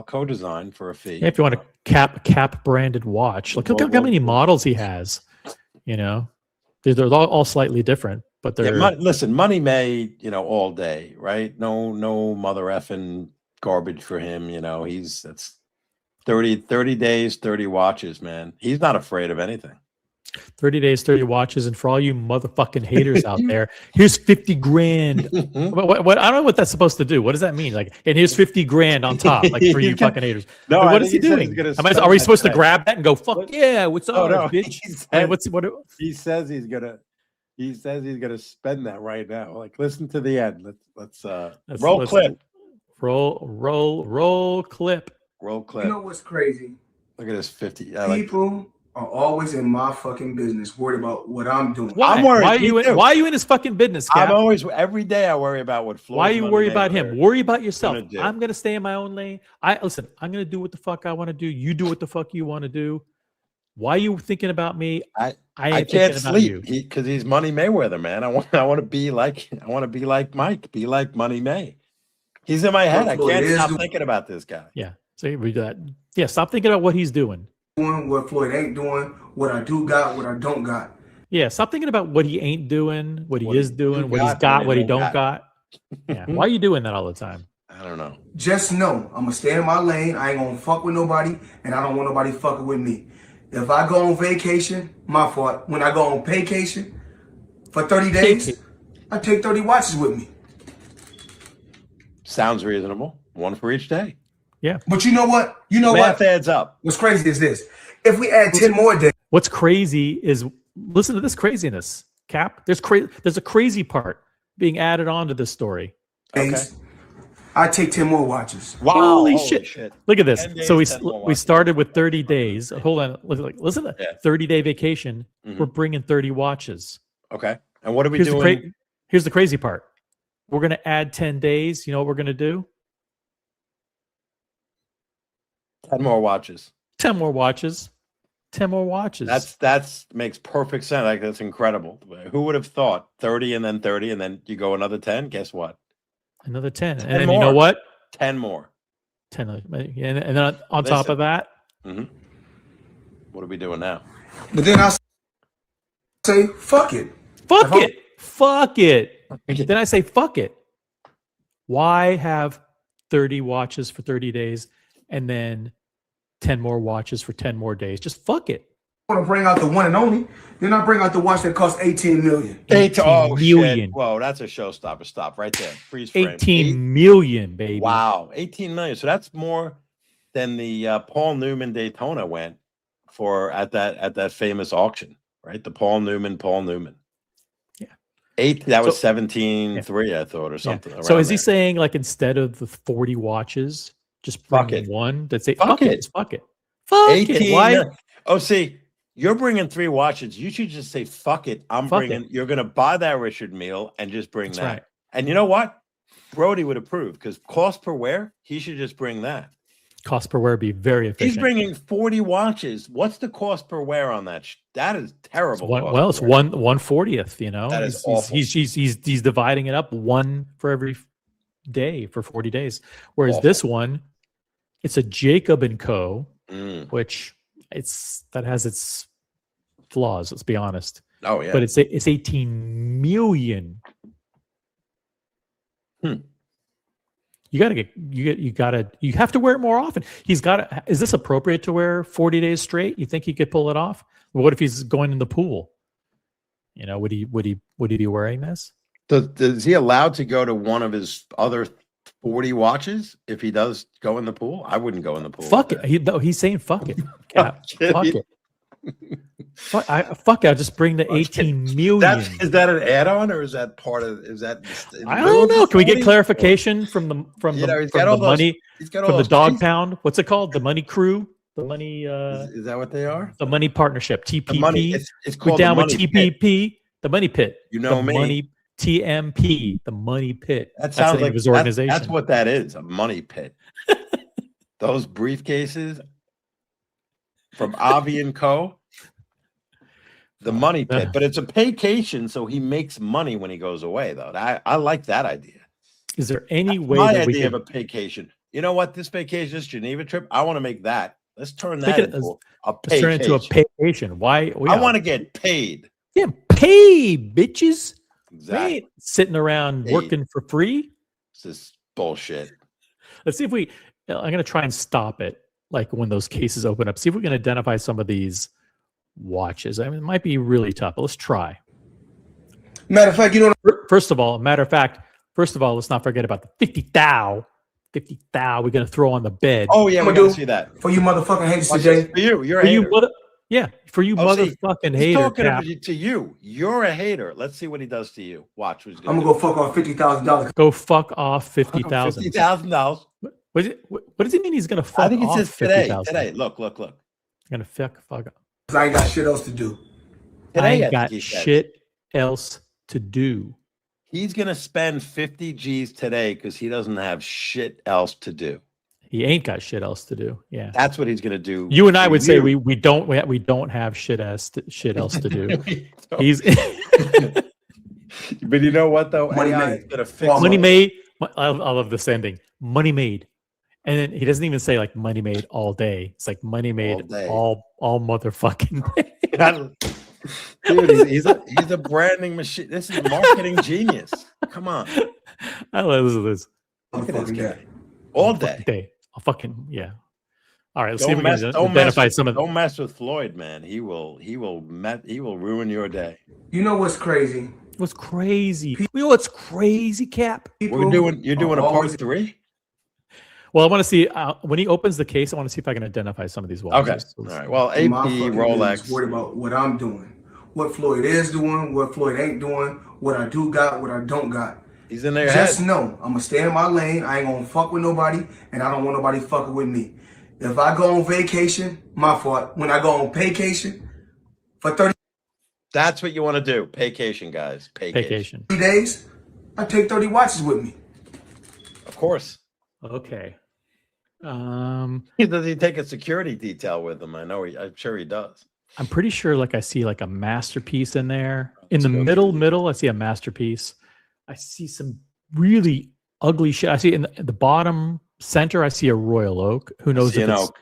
co-design for a fee. Yeah, if you want a cap branded watch, look how many models he has. They're all slightly different, but they're. Listen, money made, all day, right? No mother effing garbage for him. That's 30 days, 30 watches, man. He's not afraid of anything. 30 days, 30 watches, and for all you motherfucking haters out there, here's 50 grand. What I don't know what that's supposed to do. What does that mean? Like, and here's 50 grand on top, like for you fucking haters. No, what is he doing? Are we supposed to grab that and go, fuck yeah, what's up, bitch? He says he's gonna spend that right now. Like, listen to the end. Let's roll clip. Roll clip. Roll clip. You know what's crazy? Look at this 50. People are always in my fucking business, worried about what I'm doing. Why? I'm worried. Why are you in his fucking business, Cap? I'm always, every day I worry about what Floyd. Why are you worried about him? Worry about yourself. I'm going to stay in my own lane. I'm going to do what the fuck I want to do. You do what the fuck you want to do. Why are you thinking about me? I can't sleep because he's Money Mayweather, man. I want to be like Mike, be like Money May. He's in my head. I can't stop thinking about this guy. Yeah. So we do that. Yeah. Stop thinking about what he's doing. What Floyd ain't doing, what I do got, what I don't got. Yeah, stop thinking about what he ain't doing, what he is doing, what he's got, what he don't got. Yeah, why are you doing that all the time? I don't know. Just know I'm gonna stay in my lane. I ain't gonna fuck with nobody, and I don't want nobody fucking with me. If I go on vacation, my fault. When I go on vacation for 30 days, I take 30 watches with me. Sounds reasonable. One for each day. Yeah. But you know what? Math adds up. What's crazy is this. If we add 10 more days. What's crazy is, listen to this craziness, Cap. There's a crazy part being added on to this story. Okay. I take 10 more watches. Wow. Holy shit. Look at this. So we started with 30 days. Hold on. Listen to 30-day vacation. We're bringing 30 watches. Okay. And what are we doing? Here's the crazy part. We're going to add 10 days. You know what we're going to do? 10 more watches. 10 more watches. 10 more watches. That's makes perfect sense. Like that's incredible. Who would have thought 30 and then you go another 10? Guess what? Another 10. 10 And then more. you know what? 10 more. 10. And then on top of that. What are we doing now? But then I say, fuck it. Fuck it. Fuck it. Then I say, fuck it. Why have 30 watches for 30 days and then 10 more watches for 10 more days? Just fuck it. I want to bring out the one and only. Then I bring out the watch that costs 18 million. 18 million. Shit. Whoa, that's a showstopper. Stop right there. Freeze frame. 18 million, baby. Wow, 18 million. So that's more than the Paul Newman Daytona went for at that famous auction, right? The Paul Newman. Yeah. That was 17.3, I thought, or something. So is he saying like instead of the 40 watches, just bring in one that say fuck it. Just fuck it. Fuck 18 it. Why? Oh, see, you're bringing 3 watches. You should just say fuck it. You're gonna buy that Richard Mille and just bring that. Right. And you know what? Brody would approve because cost per wear, he should just bring that. Cost per wear be very efficient. He's bringing 40 watches. What's the cost per wear on that? That is terrible. Well, it's 1/40th. You know, that is awful. He's dividing it up one for every day for 40 days. Whereas this one, it's a Jacob & Co., which that has its flaws. Let's be honest. Oh yeah, but it's 18 million. You have to wear it more often. Is this appropriate to wear 40 days straight? You think he could pull it off? What if he's going in the pool? You know, would he be wearing this? Is he allowed to go to one of his other 40 watches if he does go in the pool? I wouldn't go in the pool. Fuck it. He's saying fuck it. Cap. Fuck it. Fuck it. I'll just bring the 18 million. Is that an add-on or is that part of? I don't know. Can we get clarification from the money from the dog pound? What's it called? The money crew. The money. Is that what they are? The money partnership. TPP. The money, it's called down the with TPP. Pit. The money pit. You know the me. Money TMP. The money pit. That sounds like his organization. That's what that is. A money pit. Those briefcases from Avi & Co. The money pit, but it's a vacation, so he makes money when he goes away. Though I like that idea. Is there any way that we have a vacation? You know what? This vacation, this Geneva trip, I want to make that. Let's turn that into a vacation. Turn it into a vacation. Why? I want to get paid. Yeah, paid, bitches. Exactly. Right? Sitting around working for free. This is bullshit. Let's see if I'm going to try and stop it. Like when those cases open up, see if we can identify some of these watches. I mean, it might be really tough, but let's try. Matter of fact, First of all, let's not forget about the 50 thou we're going to throw on the bed. Oh, yeah, we're going to see that. For you motherfucking haters today. For you, you're a hater. For you motherfucking hater. Talking to you. You're a hater. Let's see what he does to you. Watch. I'm going to go fuck off $50,000. Go fuck off $50,000. $50,000. What does he mean he's going to fuck off? I think it says today. Look. I'm going to fuck off. I ain't got shit else to do. I ain't got shit else to do. He's going to spend 50 G's today because he doesn't have shit else to do. He ain't got shit else to do. Yeah. That's what he's going to do. You and I would say we don't have shit else to do. He's But you know what though? Money made. I love this ending. Money made. And then he doesn't even say like money made all day. It's like money made all motherfucking day. Dude, he's a branding machine. This is a marketing genius. Come on. I love this. Look at this guy. All day. I'll fucking All right, let's see if we can identify some of them. Don't mess with Floyd, man. He will ruin your day. You know what's crazy? What's crazy? You know what's crazy, Cap? You're doing a part 3? Well, I want to see when he opens the case. I want to see if I can identify some of these watches. Okay. All right. Well, AP, Rolex. Worried about what I'm doing, what Floyd is doing, what Floyd ain't doing, what I do got, what I don't got. He's in there. Just know I'm gonna stay in my lane. I ain't gonna fuck with nobody, and I don't want nobody fucking with me. If I go on vacation, my fault. When I go on vacation for 30, that's what you want to do. Vacation, guys. Vacation. 30 days, I take 30 watches with me. Of course. Okay. Does he take a security detail with him? I'm sure he does. I'm pretty sure like I see like a masterpiece in there. In Let's the go middle, through. middle, I see a masterpiece. I see some really ugly shit. I see in the bottom center, I see a Royal Oak. Who knows if it's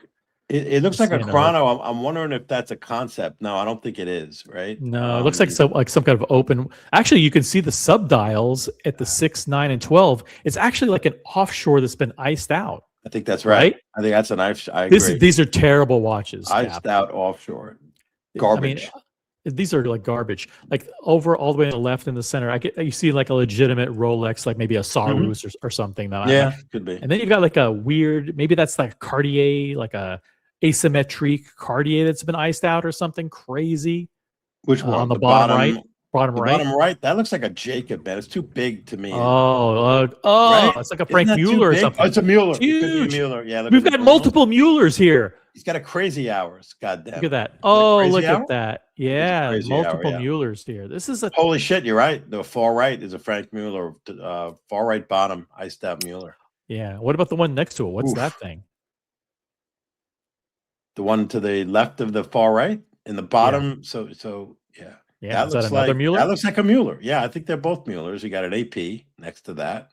It looks like a an oak. chrono. I'm wondering if that's a concept. No, I don't think it is, right? No, it looks like some kind of open. Actually, you can see the subdials at the 6, 9, and 12. It's actually like an offshore that's been iced out. I think that's right. I think that's an I agree. These are terrible watches. Iced out offshore. Garbage. I mean, these are like garbage. Like over all the way to the left in the center, you see like a legitimate Rolex, like maybe a Sarus or something. Though. Yeah, could be. And then you've got like a weird, maybe that's like a Cartier, like a asymmetric Cartier that's been iced out or something crazy. Which one? On the bottom right? Bottom right. That looks like a Jacob, man. It's too big to me. Right? It's like a Frank Mueller or something. Oh, it's a Mueller. Huge. Mueller. Yeah, we've got multiple Muellers here. He's got a crazy hours. God damn. Look at that. Oh, look hour? at that. Yeah, multiple Muellers here. This is a holy shit. You're right. The far right is a Frank Mueller. Far right bottom, iced out Mueller. Yeah. What about the one next to it? What's that thing? The one to the left of the far right in the bottom. Yeah. So yeah. Yeah, that looks like Mueller? That looks like a Mueller. Yeah, I think they're both Muellers. You got an AP next to that.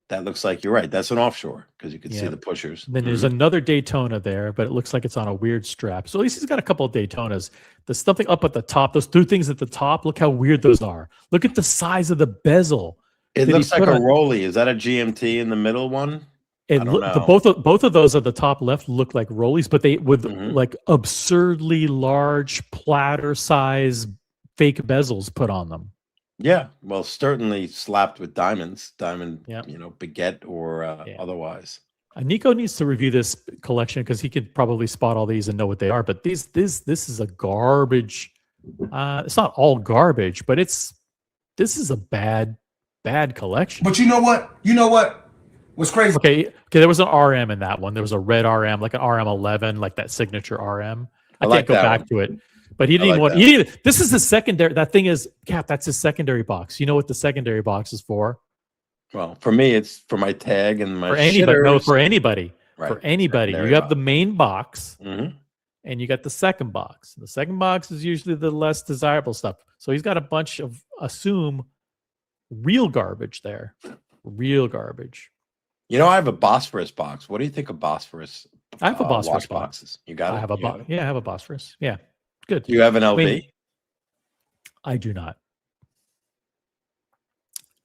That looks like you're right. That's an offshore because you can see the pushers. Then there's another Daytona there, but it looks like it's on a weird strap. So at least he's got a couple of Daytonas. There's something up at the top. Those two things at the top. Look how weird those are. Look at the size of the bezel. It looks like a Rolly. Is that a GMT in the middle one? Both of those at the top left look like Rollies, but they with like absurdly large platter size fake bezels put on them. Yeah, well, certainly slapped with diamond, baguette or otherwise. Nico needs to review this collection because he could probably spot all these and know what they are. But this is a garbage. It's not all garbage, but this is a bad collection. But you know what? What's crazy? Okay. There was an RM in that one. There was a red RM, like an RM11, like that signature RM. I can't go back to it. But he didn't want. This is the secondary. That thing is Cap. That's his secondary box. You know what the secondary box is for? Well, for me, it's for my tag and my. For anybody, no, for anybody. Right. For anybody, secondary you have the main box, and you got the second box. The second box is usually the less desirable stuff. So he's got a bunch of real garbage there. Real garbage. You know, I have a Bosphorus box. What do you think of Bosphorus? I have a Bosphorus boxes. You got it? I have I have a Bosphorus. Yeah. Good. You have an LV? I do not.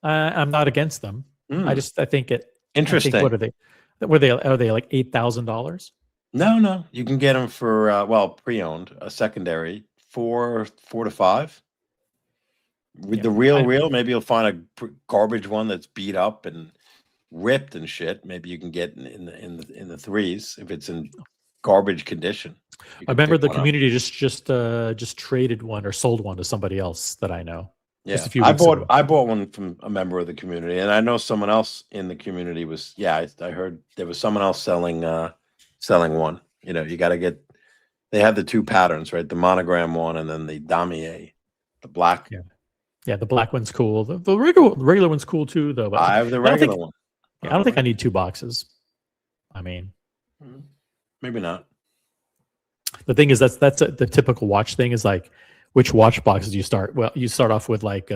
I'm not against them. I think it. Interesting. What are they? Are they like $8,000? No. You can get them for pre-owned, a secondary, 4 to 5. With the real, maybe you'll find a garbage one that's beat up and ripped and shit. Maybe you can get in the 3s if it's in garbage condition. I remember the community just traded one or sold one to somebody else that I know. Yeah, I bought one from a member of the community, and I know someone else in the community was. Yeah, I heard there was someone else selling one. You know, you got to get. They have the two patterns, right? The monogram one, and then the damier, the black. Yeah, the black one's cool. The regular one's cool too, though. But I have the regular one. I don't think I need 2 boxes. I mean, maybe not. The thing is, that's the typical watch thing is like, which watch boxes do you start? Well, you start off with like,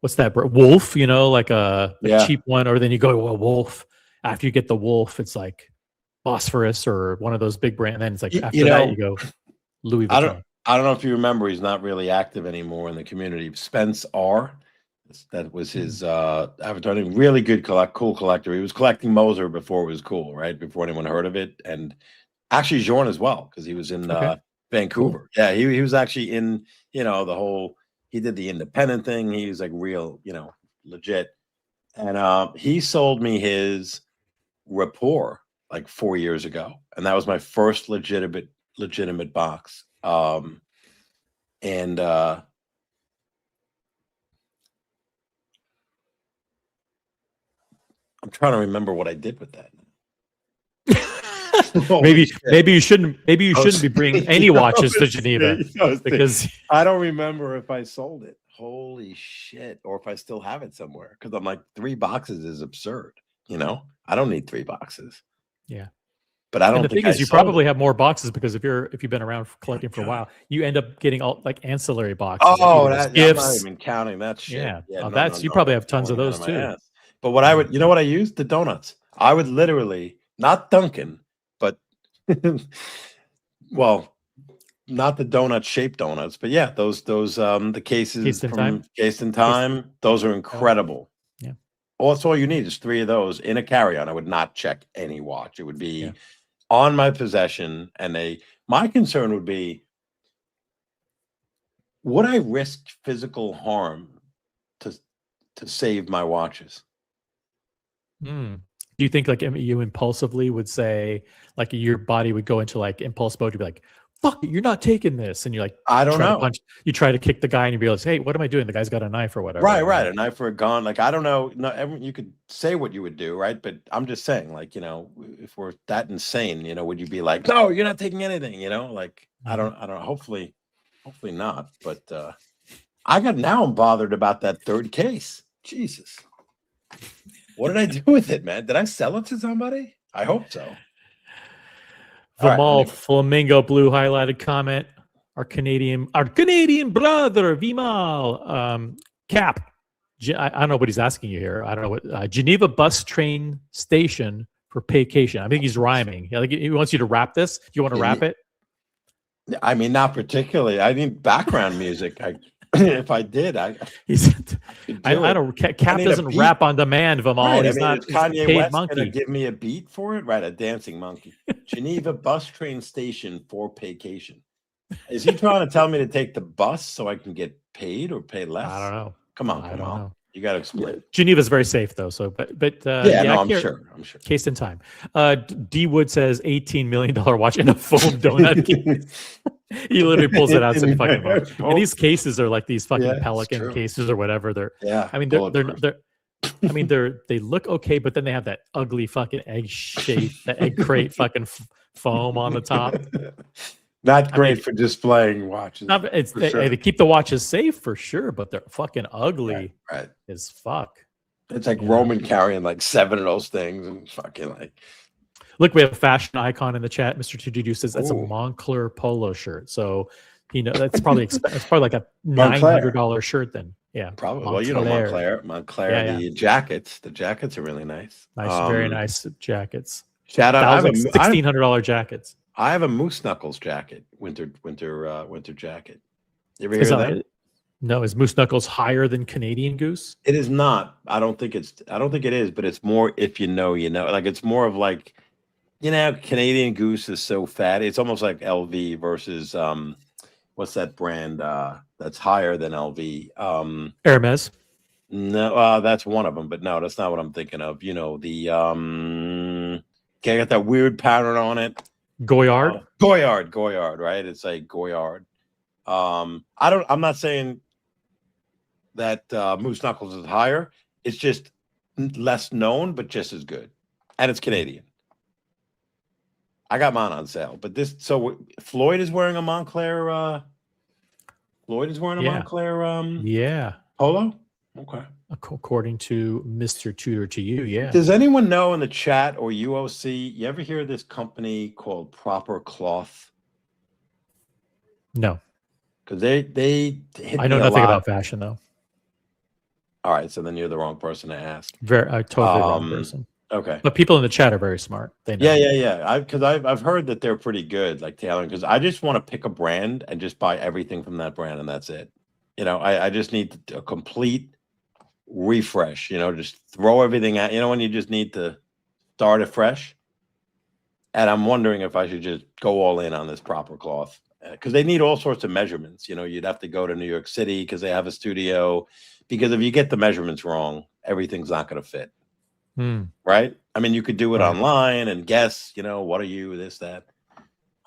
what's that? Wolf, you know, like a cheap one, or then you go to a Wolf. After you get the Wolf, it's like Bosphorus or one of those big brands. And then it's like after that you go Louis Vuitton. I don't know if you remember, he's not really active anymore in the community. Spence R. That was his avatar. Really good cool collector. He was collecting Moser before it was cool, right? Before anyone heard of it. And actually Jorn as well, because he was in Vancouver. Cool. Yeah, he was actually in, the whole, he did the independent thing. He was like real, legit. And he sold me his Rapport like 4 years ago. And that was my first legitimate box. I'm trying to remember what I did with that. maybe you shouldn't be bringing any watches to Geneva because I don't remember if I sold it. Holy shit. Or if I still have it somewhere. Because I'm like, 3 boxes is absurd. I don't need 3 boxes. Yeah. But I And don't the think thing I is, you sold probably it. have more boxes because if you've been around collecting for a while, you end up getting all like ancillary boxes, like Oh, either as I'm not gifts. even counting that shit. Yeah, Yeah, no, that's no, you no. probably That's have tons of going out those of my too. ass. But what I would, you know what I used? The donuts. I would literally, not Dunkin', but well, not the donut shaped donuts, but yeah, those the cases Case in time. from Case in Case- Time, those are incredible. Yeah. Well, that's all you need is 3 of those in a carry-on. I would not check any watch. It would be Yeah. on my possession, and my concern would be, would I risk physical harm to save my watches? Hmm. Do you think like you impulsively would say like your body would go into like impulse mode? You'd be like, "Fuck it, you're not taking this," and you like I don't try to know. punch. You try to kick the guy, and you realize, "Hey, what am I doing? The guy's got a knife or whatever." Right, and right. then- A knife or a gun. Like, I don't know. No, you could say what you would do, right? But I'm just saying, like, if we're that insane, would you be like, no, you're not taking anything, like, I don't know. Hopefully not. But now I'm bothered about that third case. Jesus. What did I do with it, man? Did I sell it to somebody? I hope so. All right, Vimal anyway. Flamingo Blue highlighted comment. Our Canadian brother Vimal Cap. I don't know what he's asking you here. I don't know what Geneva bus train station for vacation. I think he's rhyming. Like he wants you to rap this. Do you want to rap it? I mean, not particularly. I need background music. If I did, He's. I don't. Cap need a doesn't beat. rap on demand. Vimal. Right. He's I mean, not. is He's a Kanye paid West monkey. gonna give me a beat for it? Right, a dancing monkey. Geneva bus train station for vacation. Is he trying to tell me to take the bus so I can get paid or pay less? I don't know. Come on, I come don't on. know. You got to explain. Geneva's very safe though. So, but yeah, no, I'm sure. Case in time. D Wood says $18 million watch in a foam donut case. He literally pulls it out and fucking mouth. And these cases are like these fucking Pelican cases or whatever. I mean, they look okay, but then they have that ugly fucking egg shape, that egg crate fucking foam on the top. Not great for displaying watches. They keep the watches safe for sure, but they're fucking ugly right. as fuck. It's like Roman carrying like 7 of those things and fucking like. Look, we have a fashion icon in the chat. Mr. Tududu says that's a Moncler polo shirt. So that's probably it's probably like a $900 shirt then. Yeah, probably. Moncler. Well, Moncler. The jackets are really nice. Very nice jackets. Shout out! I have $1,600 jackets. I have a Moose Knuckles jacket, winter jacket. You ever hear that? No, is Moose Knuckles higher than Canadian Goose? It is not. I don't think it is, but it's more if you know, Like it's more of like, Canadian Goose is so fat. It's almost like LV versus what's that brand that's higher than LV? Hermes. No, that's one of them, but no, that's not what I'm thinking of. The got that weird pattern on it. Goyard? Goyard, right? It's like Goyard. I'm not saying that Moose Knuckles is higher. It's just less known, but just as good. And it's Canadian. I got mine on sale. But Floyd is wearing a Moncler Moncler polo? Okay. According to Mr. Tudor to you, yeah. Does anyone know in the chat or UOC, you ever hear of this company called Proper Cloth? No. Because they I know nothing about fashion though. All right, so then you're the wrong person to ask. Totally wrong person. Okay. But people in the chat are very smart. They know. Yeah. Because I've heard that they're pretty good, like tailoring. Because I just want to pick a brand and just buy everything from that brand, and that's it. I just need a complete refresh. Just throw everything out. When you just need to start afresh. And I'm wondering if I should just go all in on this Proper Cloth because they need all sorts of measurements. You'd have to go to New York City because they have a studio. Because if you get the measurements wrong, everything's not going to fit. Right? I mean, you could do it online and guess, what are you, this, that.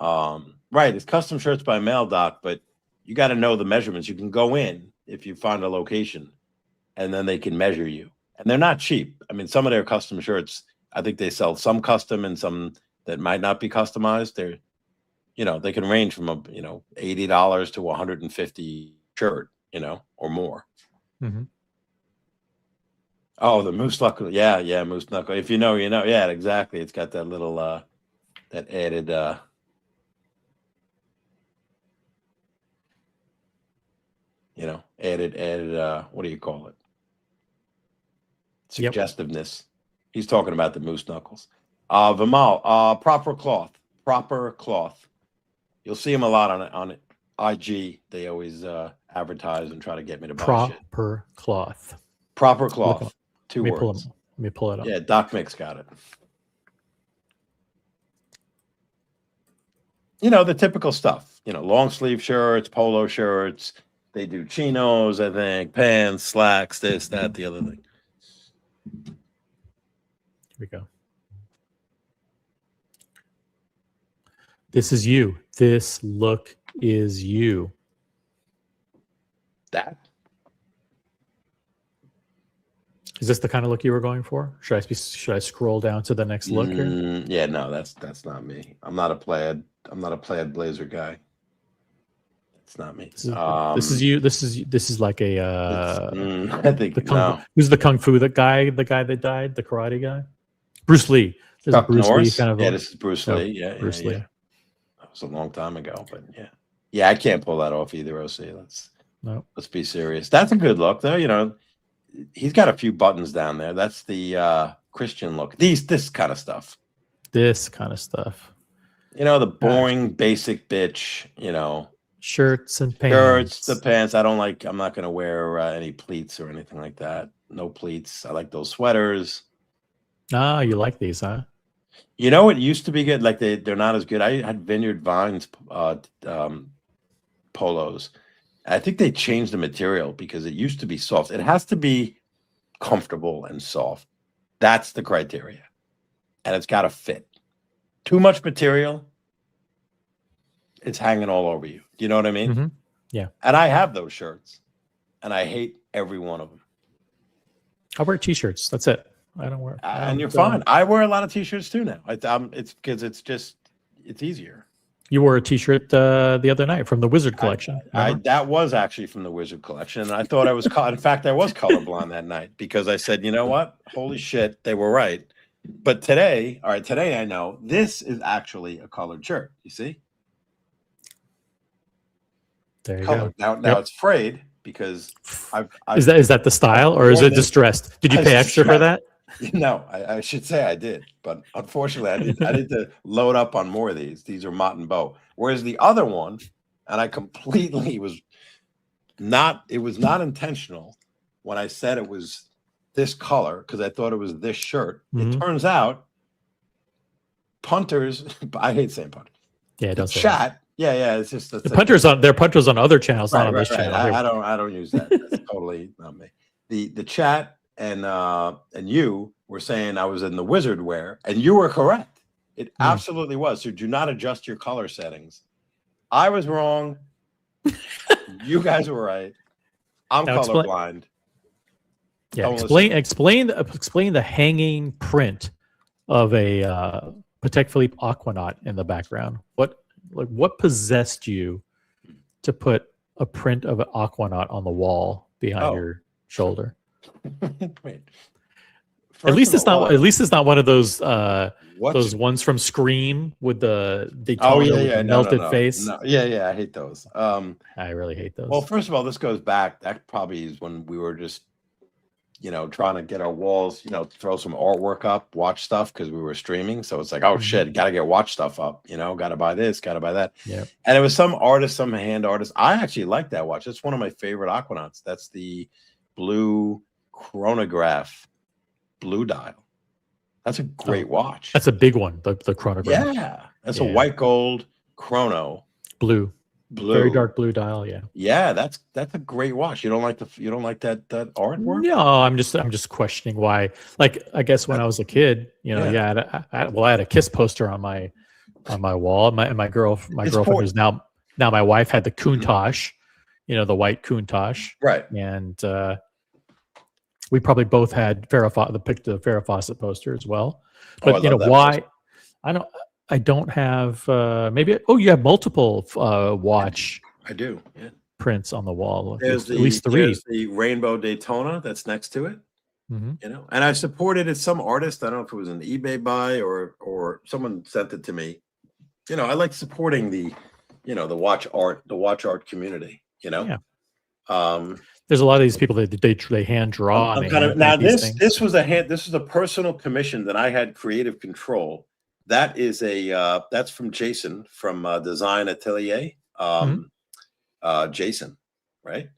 Right. It's custom shirts by mail, Doc, but you got to know the measurements. You can go in if you find a location and then they can measure you. And they're not cheap. I mean, some of their custom shirts, I think they sell some custom and some that might not be customized. They're, they can range from $80 to $150 shirt, or more. Mm-hmm. Oh, the moose knuckle. Yeah, yeah, moose knuckle. If you know, you know. Yeah, exactly. It's got that little that added added what do you call it? Yep. Suggestiveness. He's talking about the moose knuckles. Vimal, proper cloth. You'll see him a lot on IG. They always advertise and try to get me to buy shit. Proper cloth. Proper cloth. Two Let words. me pull it up. Yeah, Doc Mix got it. You know, the typical stuff. You know, long sleeve shirts, polo shirts. They do chinos, I think, pants, slacks, this, that, the other thing. Here we go. This is you. This look is you. That. Is this the kind of look you were going for? Should I scroll down to the next look here? Yeah, no, that's not me. I'm not a plaid blazer guy. It's not me. This is you. This is like a I think who's the kung fu the guy that died, the karate guy? Bruce Lee. This is Bruce Lee kind of this is Bruce Lee. Yeah, Bruce Lee. That was a long time ago, but yeah. Yeah, I can't pull that off either, OC. Let's be serious. That's a good look though, you know. He's got a few buttons down there. That's the Christian look. This kind of stuff. This kind of stuff. You know, the boring, basic bitch, you know. Shirts and pants. Shirts, the pants. I'm not going to wear any pleats or anything like that. No pleats. I like those sweaters. Ah, you like these, huh? You know, it used to be good. Like they're not as good. I had Vineyard Vines polos. I think they changed the material because it used to be soft. It has to be comfortable and soft. That's the criteria. And it's got to fit. Too much material, it's hanging all over you. Do you know what I mean? Mm-hmm. Yeah. And I have those shirts, and I hate every one of them. I wear T-shirts. That's it. I don't wear. And you're fine. I wear a lot of T-shirts too now. It's because it's easier. You wore a T-shirt the other night from the Wizard collection. That was actually from the Wizard collection, and I thought I was. In fact, I was colorblind that night because I said, you know what? Holy shit, they were right. But today I know this is actually a colored shirt. You see? There you colored. go. Now it's frayed because I've is that the style or is it distressed? Did you pay extra for that? No, I should say I did, but unfortunately I need to load up on more of these. These are Mott and Bow. Whereas the other one, and I completely it was not intentional when I said it was this color because I thought it was this shirt. Mm-hmm. It turns out punters, I hate saying punters. Yeah, it does. Chat. Yeah, it's just the punters on their punters on other channels, not on this channel. I don't use that. That's totally not me. The chat and you were saying I was in the Wizard wear, and you were correct. It absolutely was. So do not adjust your color settings. I was wrong. You guys were right. I'm colorblind. Yeah, explain the hanging print of a Patek Philippe Aquanaut in the background. What possessed you to put a print of an Aquanaut on the wall behind your shoulder? Wait. At least it's not one of those ones from Scream with the Daytona melted face. No. Yeah, I hate those. I really hate those. Well, first of all, this goes back. That probably is when we were just, trying to get our walls, throw some artwork up, watch stuff because we were streaming. So it's like, oh shit, got to get watch stuff up. Got to buy this, got to buy that. Yeah. And it was some hand artist. I actually like that watch. That's one of my favorite Aquanauts. That's the blue chronograph blue dial. That's a great watch. That's a big one. The chronograph. Yeah, that's a white gold chrono. Blue, very dark blue dial. Yeah, that's a great watch. You don't like that artwork? No, I'm just questioning why. Like, I guess when I was a kid, I had a Kiss poster on my wall. My girlfriend who's now my wife had the Countach, the white Countach, right? And we probably both had the Farrah Fawcett poster as well. But why? Poster. I don't have you have multiple watch. I do. Yeah. Prints on the wall. There's at least 3. There's the Rainbow Daytona that's next to it. Mhm. you know, and I supported it. Some artist, I don't know if it was an eBay buy or someone sent it to me. You know, I like supporting the, you know, the watch art community, you know. Yeah. Um, There's a lot of these people that they hand draw and I'm they kind hand of now paint these things. this was a personal commission that I had creative control. That is a that's from Jason from Design Atelier. Mhm. Jason, right?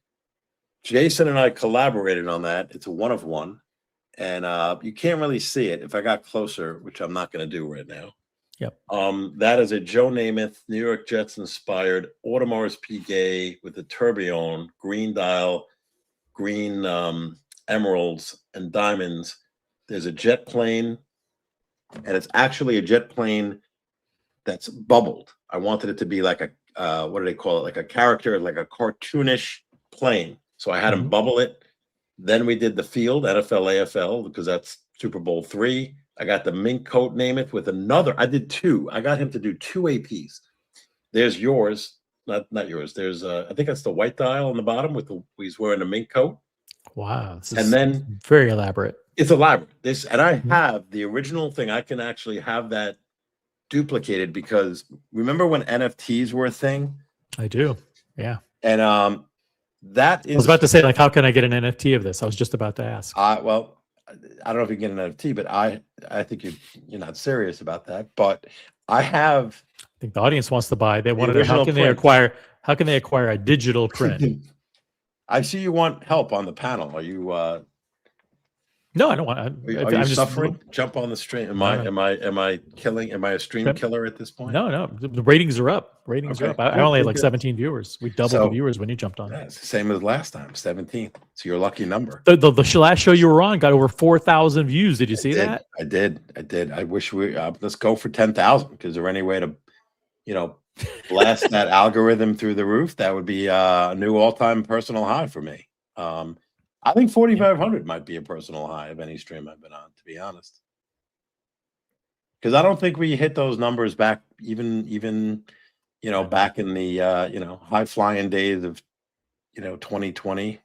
Jason and I collaborated on that. It's a one of one, and you can't really see it. If I got closer, which I'm not going to do right now. Yep. That is a Joe Namath New York Jets inspired Audemars Piguet with the tourbillon, green dial, green emeralds and diamonds. There's a jet plane, and it's actually a jet plane that's bubbled. I wanted it to be like a what do they call it? Like a character, like a cartoonish plane. So I had him Mhm. bubble it. Then we did the field, NFL, AFL, because that's Super Bowl III. I got the mink coat Namath with another. I did two. I got him to do two APs. There's yours, not yours. There's I think that's the white dial on the bottom with the he's wearing a mink coat. Wow, this And is then very elaborate. it's elaborate. This and I Mhm. have the original thing. I can actually have that duplicated because remember when NFTs were a thing? I do. Yeah. And that I was is about to say, like, how can I get an NFT of this? I was just about to ask. well, I don't know if you can get an NFT, but I think you're not serious about that. But I have I think the audience wants to buy. They want to know original print. how can they acquire a digital print? I see you want help on the panel. Are you No, I don't want. are I'm you just suffering? Jump on the stream. Am No, no. am I killing? Am I a stream Yep. killer at this point? No, no. The ratings are up. Ratings are Okay, up. I good, only had good, like good. 17 viewers. We doubled the So viewers when you jumped on. yeah, it's the same as last time, 17. So you're a lucky number. The last show you were on got over 4,000 views. Did you see that? I did. I wish we let's go for 10,000. Is there any way to, you know, blast that algorithm through the roof? That would be a new all-time personal high for me. I think 4,500 might be a personal high of any stream I've been on, to be honest. Because I don't think we hit those numbers back even you know back in the you know high flying days of 2020.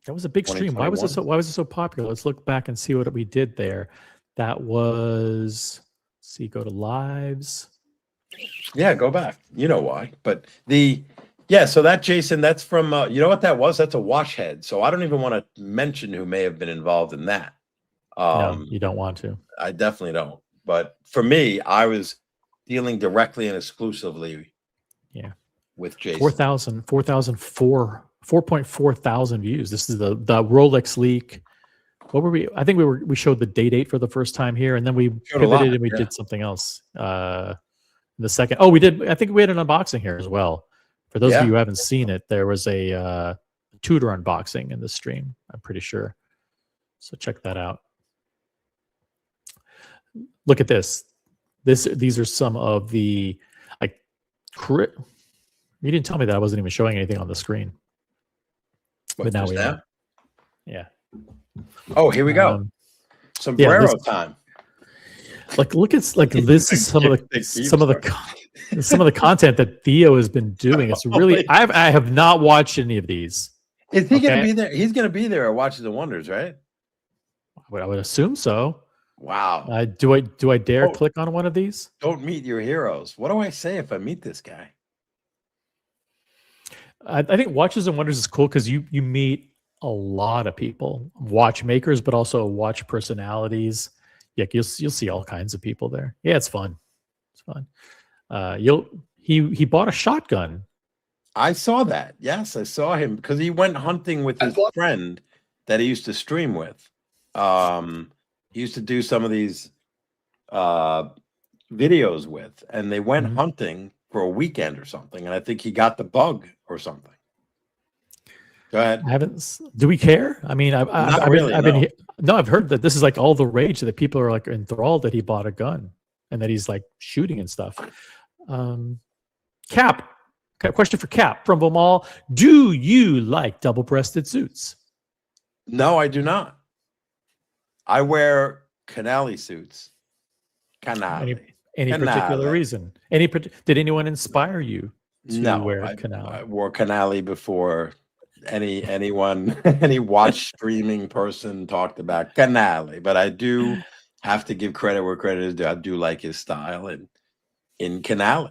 That was a big stream. Why was it so popular? Let's look back and see what we did there. That was, let's see, go to lives. Yeah, go back. You know why. But so that Jason, that's from you know what that was? That's a wash head. So I don't even want to mention who may have been involved in that. No, you don't want to. I definitely don't. But for me, I was dealing directly and exclusively with Jason. 4.4 thousand views. This is the Rolex leak. What were we? I think we showed the day for the first time here, and then we pivoted and we did something else. The second, we did. I think we had an unboxing here as well. For those of you who haven't seen it, there was a Tudor unboxing in the stream. I'm pretty sure. So check that out. Look at this. These are some of the you didn't tell me that I wasn't even showing anything on the screen. But now we are. Yeah. Oh, here we go. Sombrero time. Look at this is some of the content that Theo has been doing. It's really I have not watched any of these. Is he going to be there? He's going to be there at Watches and Wonders, right? I would assume so. Wow. Do I dare click on one of these? Don't meet your heroes. What do I say if I meet this guy? I think Watches and Wonders is cool because you meet a lot of people, watchmakers, but also watch personalities. Yeah, you'll see all kinds of people there. Yeah, it's fun. It's fun. He bought a shotgun. I saw that. Yes, I saw him because he went hunting with his friend that he used to stream with. He used to do some of these videos with, and they went hunting for a weekend or something. And I think he got the bug or something. Go ahead. Do we care? I mean, I've heard that this is like all the rage that people are like enthralled that he bought a gun and that he's like shooting and stuff. Cap, question for Cap from Bomal. Do you like double-breasted suits? No, I do not. I wear Canali suits. Canali. Any particular reason? Did anyone inspire you to wear Canali? I wore Canali before anyone, any watch streaming person talked about Canale, but I do have to give credit where credit is due. I do like his style in Canale.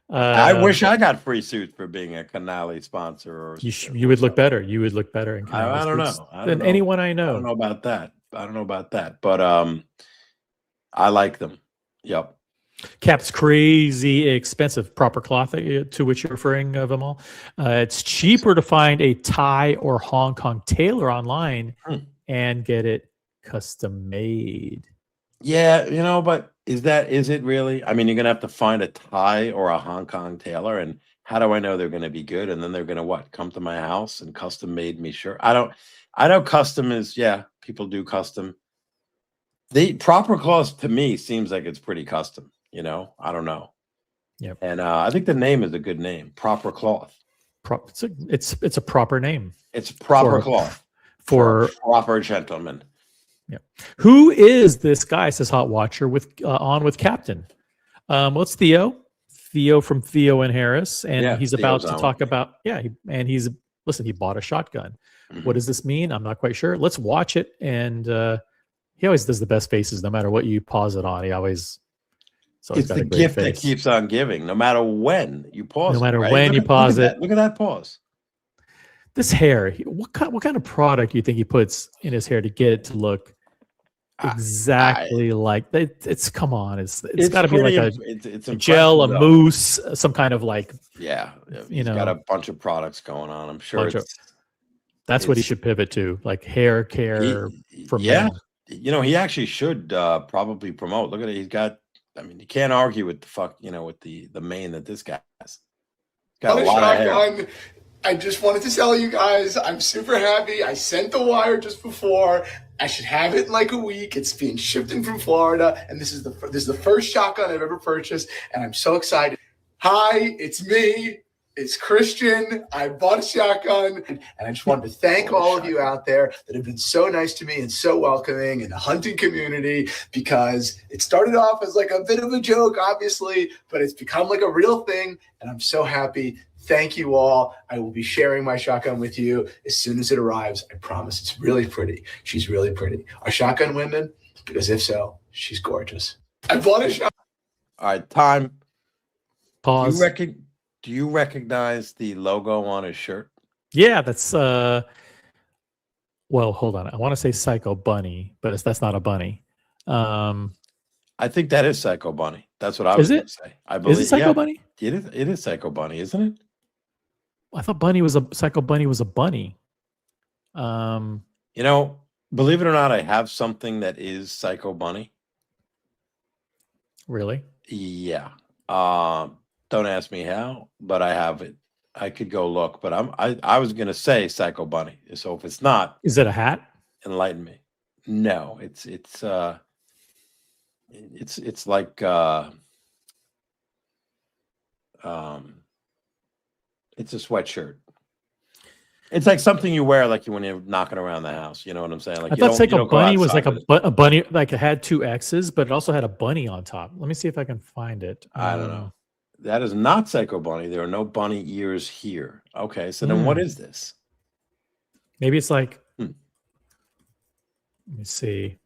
I wish I got free suits for being a Canale sponsor. Or you would look better. You would look better in Canale I don't suits know. than anyone I know. I don't know about that. But I like them. Yep. Cap's crazy expensive. Proper cloth to which you're referring, Vimal. It's cheaper to find a Thai or Hong Kong tailor online and get it custom made. Yeah, but is it really? I mean, you're gonna have to find a Thai or a Hong Kong tailor, and how do I know they're gonna be good? And then they're gonna what? Come to my house and custom made me shirt? I know custom is, people do custom. The proper cloth to me seems like it's pretty custom. I don't know. Yep. And I think the name is a good name. Proper cloth. It's a proper name. It's proper cloth for proper gentleman. Yeah. Who is this guy? Says Hot Watcher with Captain. What's Theo? Theo from Theo and Harris, and he's about to talk about he bought a shotgun. Mm-hmm. What does this mean? I'm not quite sure. Let's watch it. And he always does the best faces, no matter what you pause it on. It's the gift that keeps on giving, no matter when you pause. No matter when you pause it. Look at that pause. This hair. What kind of product do you think he puts in his hair to get it to look exactly like it's? Come on, it's got to be like a gel, a mousse, some kind of like. Yeah, he's got a bunch of products going on. I'm sure that's what he should pivot to, like hair care for men. He actually should probably promote. Look at it. He's got. I mean, you can't argue with with the mane that this guy has. Got a lot of hair. I just wanted to tell you guys, I'm super happy. I sent the wire just before. I should have it in like a week. It's being shipped in from Florida, and this is the first shotgun I've ever purchased, and I'm so excited. Hi, it's me. It's Christian. I bought a shotgun, and I just wanted to thank all of you out there that have been so nice to me and so welcoming in the hunting community, because it started off as like a bit of a joke, obviously, but it's become like a real thing, and I'm so happy. Thank you all. I will be sharing my shotgun with you as soon as it arrives. I promise. It's really pretty. She's really pretty. Are shotgun women? Because if so, she's gorgeous. I bought a shotgun. All right, time. Pause. Do you recognize the logo on his shirt? Yeah, that's well, hold on. I want to say Psycho Bunny, but that's not a bunny. I think that is Psycho Bunny. That's what I was going to say. I believe. Is it Psycho Bunny? It is Psycho Bunny, isn't it? I thought Psycho Bunny was a bunny. Believe it or not, I have something that is Psycho Bunny. Really? Yeah. Don't ask me how, but I have it. I could go look, but I was gonna say Psycho Bunny. So if it's not, is it a hat? Enlighten me. No, it's like it's a sweatshirt. It's like something you wear like when you're knocking around the house. You know what I'm saying? Like I thought Psycho Bunny was like a bunny, like it had two X's, but it also had a bunny on top. Let me see if I can find it. I don't know. That is not Psycho Bunny. There are no bunny ears here. Okay, so then what is this? Maybe it's like, let me see.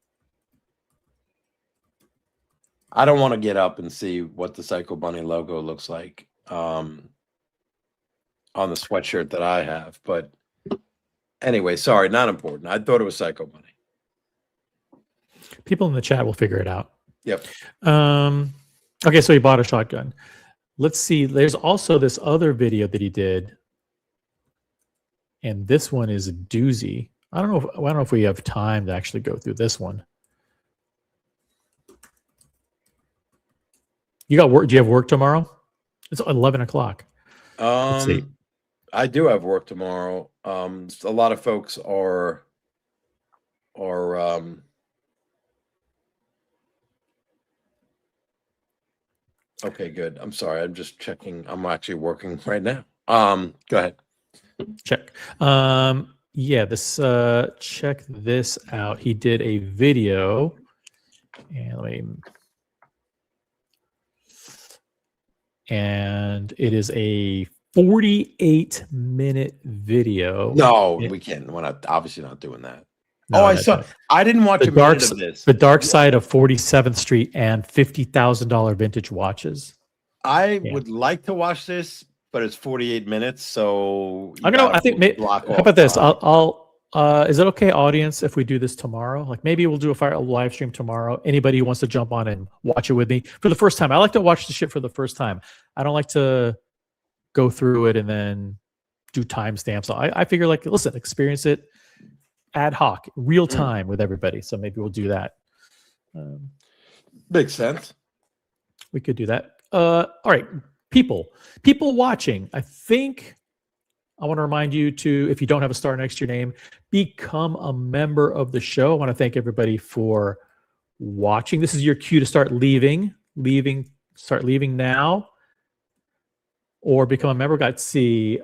I don't want to get up and see what the Psycho Bunny logo looks like on the sweatshirt that I have. But anyway, sorry, not important. I thought it was Psycho Bunny. People in the chat will figure it out. Yep. Okay, so he bought a shotgun. Let's see. There's also this other video that he did, and this one is a doozy. I don't know if we have time to actually go through this one. You got work? Do you have work tomorrow? It's 11 o'clock. Let's see. I do have work tomorrow. A lot of folks are okay, good. I'm sorry. I'm just checking. I'm actually working right now. Go ahead. Check. Yeah, this check this out. He did a video, and and it is a 48-minute video. No, It- we can't. We're not obviously not doing that. No, I no, saw. no. I didn't watch The a minute dark, of this. the dark side of 47th Street and $50,000 vintage watches. I Yeah. would like to watch this, but it's 48 minutes, so I'm gonna. I think. block How off about this? time. Is it okay, audience, if we do this tomorrow? Like maybe we'll do a live stream tomorrow. Anybody who wants to jump on and watch it with me for the first time. I like to watch the shit for the first time. I don't like to go through it and then do timestamps. So I figure like, listen, experience it ad hoc, real time with everybody. So maybe we'll do that. Makes sense. We could do that. All right, people watching. I think I want to remind you to, if you don't have a star next to your name, become a member of the show. I want to thank everybody for watching. This is your cue to start leaving. Start leaving now, or become a member. Got to see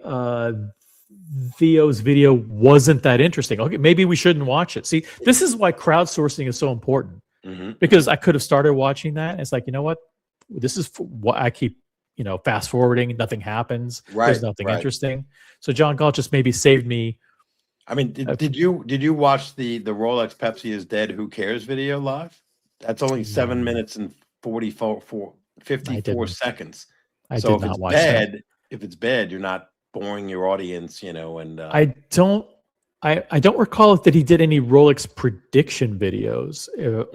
Theo's video wasn't that interesting. Okay, maybe we shouldn't watch it. See, this is why crowdsourcing is so important. Because I could have started watching that. And it's like, you know what? This is what I keep, fast forwarding. Nothing happens. Right, There's nothing right. interesting. So John Galt just maybe saved me. I mean, did you watch the Rolex Pepsi is dead? Who cares video live? That's only 7 minutes and 54 seconds. I So did if not it's watch bad, that. if it's bad, you're not boring your audience, and I don't recall that he did any Rolex prediction videos.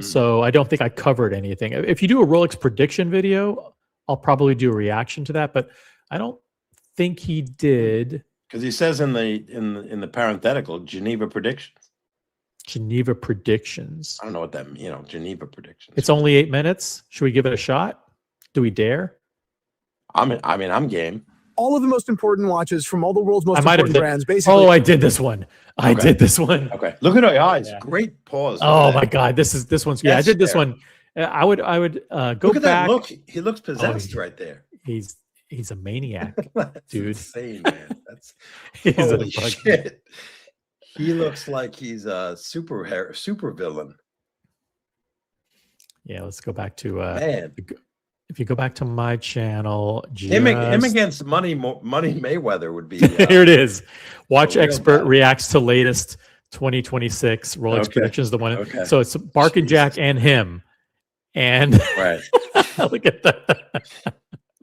So I don't think I covered anything. If you do a Rolex prediction video, I'll probably do a reaction to that, but I don't think he did. because he says in the parenthetical Geneva predictions. Geneva predictions. I don't know what that means. Geneva predictions. It's only 8 minutes. Should we give it a shot? Do we dare? I'm game. All of the most important watches from all the world's most I might have important done- brands. Basically, Oh, I did this one. I Okay. did this one. Okay, look at our eyes. Yeah. Great pause. Oh my God, this one's yeah. I That's did this fair. one. I would go Look at back. that look. He looks possessed yeah. right there. He's a maniac, That's dude. insane, man. That's He's a holy fucking- shit. He looks like he's a super villain. Yeah, let's go back to Man, if you go back to my channel, him just- against Money Mayweather would be. here it is. Watch a real expert battle. reacts to latest 2026 Rolex Okay. predictions. The one, Okay. so it's Bark and Jack Jesus. and him, and Right. look at that.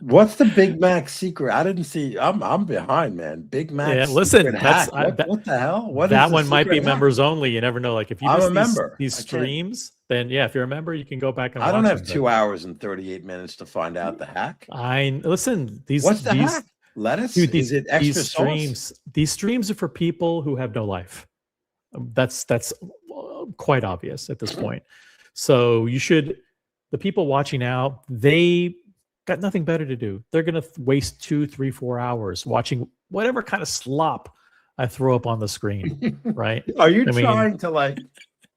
What's the Big Mac secret? I didn't see. I'm behind, man. Big Mac. Yeah, listen, secret that's- hack. What the hell? What is that the one might be secret hack? members only. You never know. Like if you I'm miss a member. these I can't- streams, then yeah, if you're a member, you can go back and I don't watch have them, 2 hours and 38 minutes to find out the hack. but listen. What's the these hack? Lettuce? dude, Is it extra these sauce? streams. These streams are for people who have no life. That's quite obvious at this point. So you should. The people watching now, they got nothing better to do. They're gonna waste 2, 3, 4 hours watching whatever kind of slop I throw up on the screen. Right? Are you I mean- trying to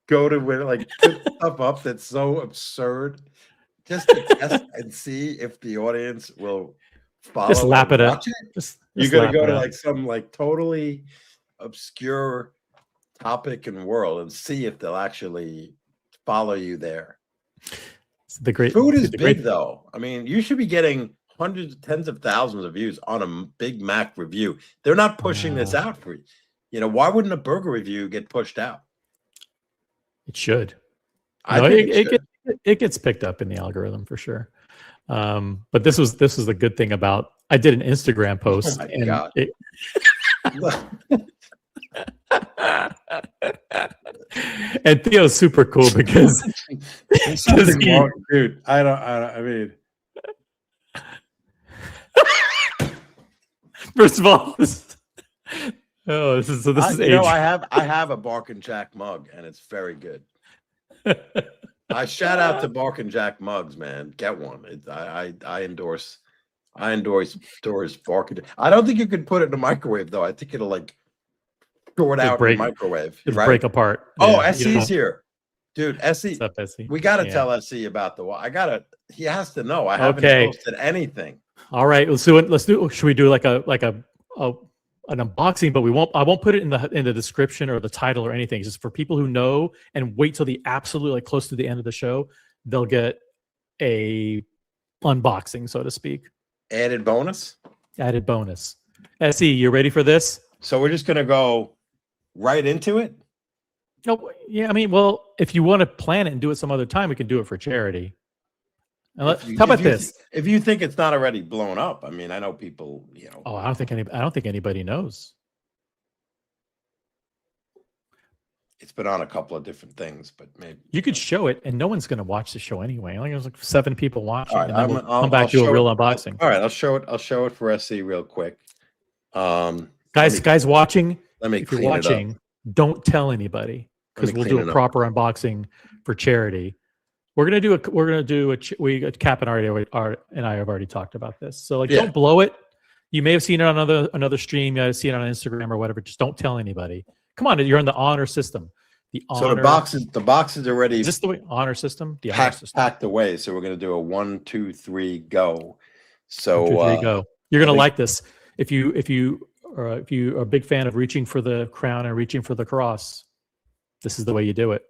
go to where put stuff up that's so absurd just to test and see if the audience will follow? Just lap and it up. watch Just You're gonna lap go it to up. some totally obscure topic and world and see if they'll actually follow you there. The great Food is the big great, though. I mean, you should be getting hundreds, tens of thousands of views on a Big Mac review. They're not pushing this out for you. Why wouldn't a burger review get pushed out? It should. I No, think it gets picked up in the algorithm for sure. But this was the good thing about I did an Instagram post my and God. it, and Theo's super cool because There's something he- wrong, dude. I mean, first of all, this is age. I have a Bark and Jack mug, and it's very good. I shout out to Bark and Jack mugs, man. Get one. I endorse Bark and Jack. I don't think you could put it in the microwave though. I think it'll throw it out break- in the microwave. It'll Right? break apart. Oh, Yeah, you know. SC's here, dude. SC, What's up, Essie? we got to Yeah. tell SC about he has to know. I haven't Okay. posted anything. All right, let's do it. Should we do an unboxing? But I won't put it in the description or the title or anything. It's just for people who know and wait till the absolute close to the end of the show. They'll get a unboxing, so to speak. Added bonus. Added bonus. SE, you ready for this? So we're just gonna go right into it. No, yeah. I mean, well, if you want to plan it and do it some other time, we can do it for charity. How about this? If you think it's not already blown up, I mean, I know people, you know. Oh, I don't think anybody knows. It's been on a couple of different things, but maybe You could show it, and no one's going to watch the show anyway. Only there's like 7 people watching, All right, and then we'll come back to a real unboxing. All right, I'll show it for SC real quick. Guys watching, Let me if you're clean it up. watching, don't tell anybody because we'll do a proper unboxing for charity. We're gonna do a Cap and I have already talked about this. So like, don't blow it. You may have seen it on another stream. You might have seen it on Instagram or whatever. Just don't tell anybody. Come on, you're in the honor system. So the boxes already. Is this the way honor system? The honor system packed away. So we're gonna do a 1, 2, 3 go. So 1, 2, 3 go. You're gonna like this. If you are a big fan of reaching for the crown and reaching for the cross, this is the way you do it.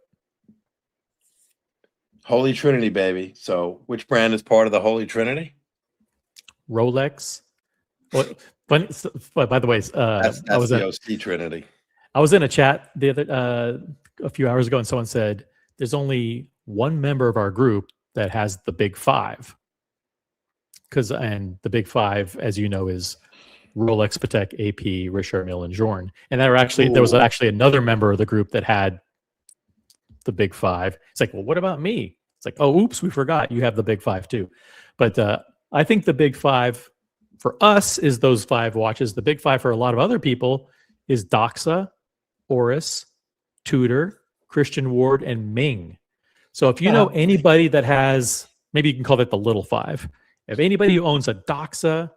Holy Trinity, baby. So which brand is part of the Holy Trinity? Rolex. What? By the way, that's the OC Trinity. I was in a chat the other a few hours ago, and someone said there's only one member of our group that has the big 5. And the big 5, as you know, is Rolex, Patek, AP, Richard Mille, and Journe. And there was actually another member of the group that had the big 5. It's like, well, what about me? It's like, oh, oops, we forgot you have the big 5 too. But I think the big 5 for us is those 5 watches. The big 5 for a lot of other people is Doxa, Oris, Tudor, Christian Ward, and Ming. So if you know anybody that has, maybe you can call that the little 5. If anybody who owns a Doxa,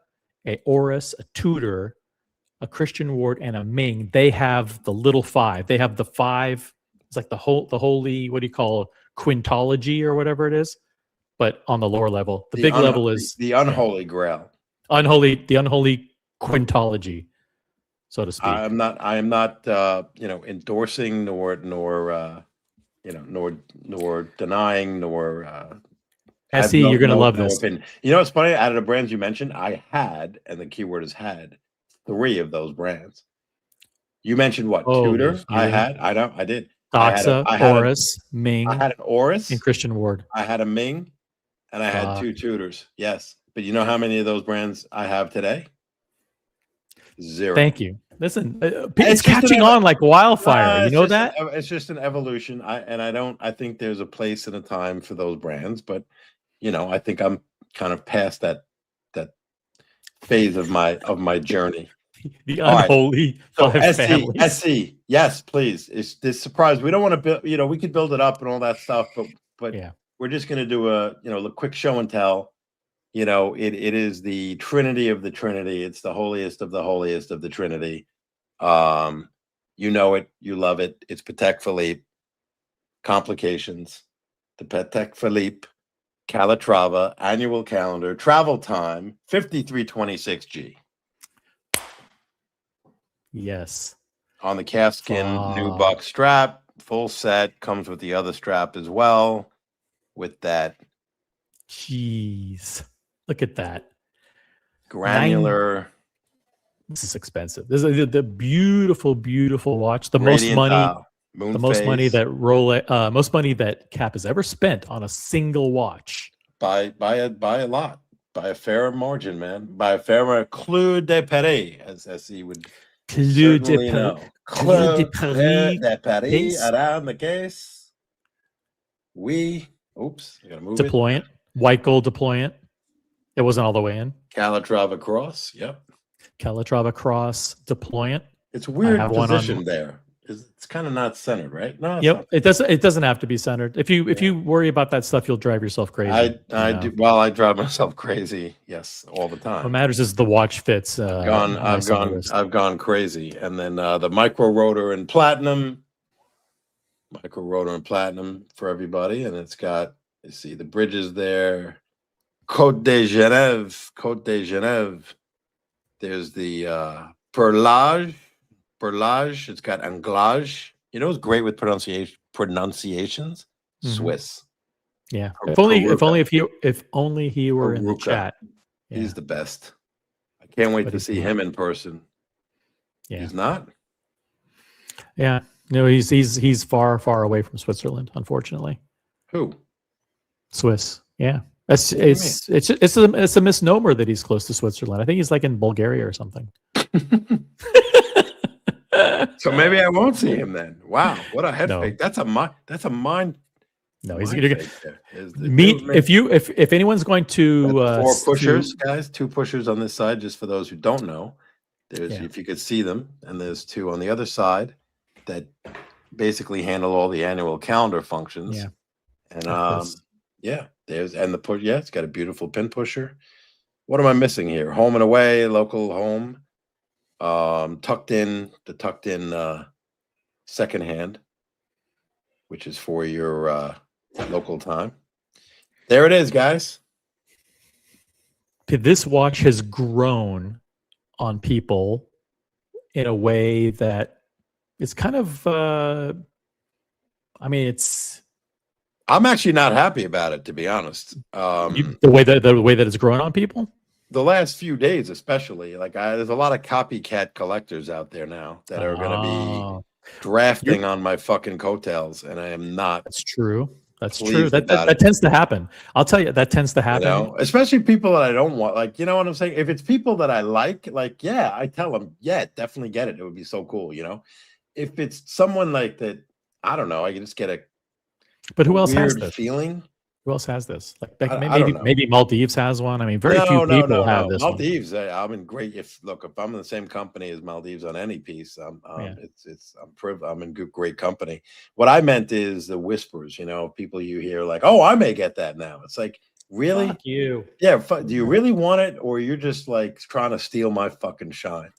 a Oris, a Tudor, a Christian Ward, and a Ming, they have the little 5. They have the 5. It's like the holy, what do you call it? Quintology or whatever it is, but on the lower level. The big level is the unholy grail. The unholy quintology, so to speak. I am not endorsing nor denying nor SE, you're gonna love this. Opinion. You know what's funny? Out of the brands you mentioned, I had, and the keyword is had, 3 of those brands. You mentioned what? Tudor? Yeah. I did. Doxa, Oris, Ming. I had an Oris and Christian Ward. I had a Ming, and I had 2 Tudors. Yes, but you know how many of those brands I have today? 0. Thank you. Listen, it's catching on like wildfire. You know that? It's just an evolution. I think there's a place and a time for those brands, but I think I'm kind of past that phase of my journey. The unholy SC, yes, please. It's this surprise. We don't want to build, we could build it up and all that stuff, but yeah, we're just going to do a quick show and tell. It is the Trinity of the Trinity. It's the holiest of the Trinity. You know it, you love it. It's Patek Philippe. Complications. The Patek Philippe Calatrava annual calendar, travel time 5326G. Yes. On the calfskin nubuck strap, full set, comes with the other strap as well. With that, jeez, look at that granular. This is expensive. This is the beautiful, beautiful watch. The most money, most money that Cap has ever spent on a single watch. By a lot, by a fair margin, man. By a fair Clou de Paris, as he would. Clou de Paris. Clou de Paris around the case. Oops, I gotta move deployant, white gold deployant. It wasn't all the way in. Calatrava cross, yep. Calatrava cross deployant. It's a weird position there. It's kind of not centered, right? No. Yep. It doesn't have to be centered. If you worry about that stuff, you'll drive yourself crazy. I do. Well, I drive myself crazy. Yes, all the time. What matters is the watch fits. I've gone crazy. And then the micro rotor in platinum. Micro rotor in platinum for everybody, and it's got, you see the bridges there. Côte de Genève. There's the perlage. It's got anglage. It's great with pronunciations. Mm-hmm. Swiss. Yeah. If only he were in the chat. Yeah. He's the best. I can't wait But to he's see not. him in person. Yeah. He's not? Yeah. No, he's far, far away from Switzerland, unfortunately. Who? Swiss. Yeah. That's What do you mean? it's a misnomer that he's close to Switzerland. I think he's like in Bulgaria or something. So maybe I won't see him then. Wow, what a head No. fake. That's a mind. No, he's mind gonna fake there. meet if anyone's going to Four pushers, guys, 2 pushers on this side, just for those who don't know. There's Yeah. if you could see them, and there's 2 on the other side that basically handle all the annual calendar functions. Yeah. And yeah, there's and the push, yeah, it's got a beautiful pin pusher. What am I missing here? Home and away, local home. Tucked in second hand, which is for your local time. There it is, guys. This watch has grown on people in a way that it's kind of I mean, it's I'm actually not happy about it, to be honest. the way that it's grown on people. The last few days, especially, like there's a lot of copycat collectors out there now that are going to be drafting on my fucking coattails, and I am not. That's true. That's pleased true. That about it. tends to happen. I'll tell you, that tends to happen. You know, especially people that I don't want. Like, you know what I'm saying? If it's people that I like, yeah, I tell them, yeah, definitely get it. It would be so cool, you know. If it's someone like that, I don't know. I can just get a But who else has weird this? feeling. Who else has this? Like I don't know. maybe Maldives has one. I mean, very few people have this. Maldives. I'm in great. If I'm in the same company as Maldives on any piece, I'm in great company. What I meant is the whispers. You know, people you hear like, "Oh, I may get that now." It's like, really? Fuck you. Yeah. Do you really want it, or you're just like trying to steal my fucking shine?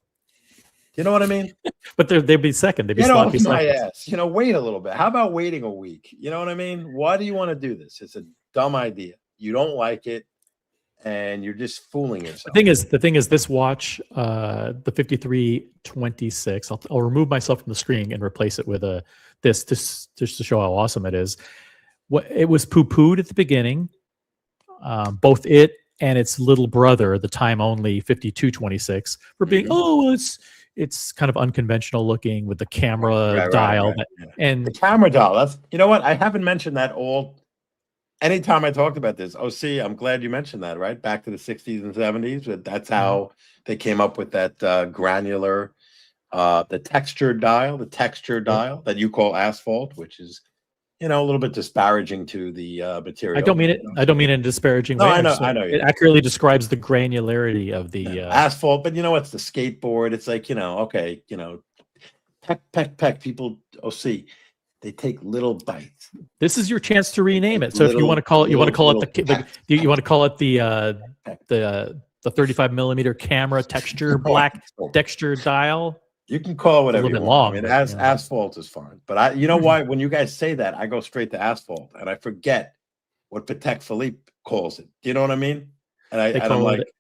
You know what I mean? But they'd be second. They'd be Get off sloppy my seconds. ass. You know, wait a little bit. How about waiting a week? You know what I mean? Why do you want to do this? It's a dumb idea. You don't like it, and you're just fooling yourself. The thing is, this watch, the 5326. I'll remove myself from the screen and replace it with this just to show how awesome it is. It was poo-pooed at the beginning. Both it and its little brother, the time only 5226, for being it's kind of unconventional looking with the camera dial. Right. And the camera dial. That's, you know what? I haven't mentioned that anytime I talked about this. Oh, see, I'm glad you mentioned that, right? Back to the 60s and 70s. But that's how they came up with that granular, the textured dial that you call asphalt, which is, you know, a little bit disparaging to the material. I don't mean it in a disparaging way. I know. It accurately describes the granularity of the asphalt, but you know, it's the skateboard. It's like, you know, okay, you know, peck. People, see, they take little bites. This is your chance to rename it. So if you want to call it, you want to call it the 35 millimeter camera texture black texture dial. You can call it whatever you want. Long, I mean, asphalt is fine. But you know why? When you guys say that, I go straight to asphalt, and I forget what Patek Philippe calls it. Do you know what I mean? And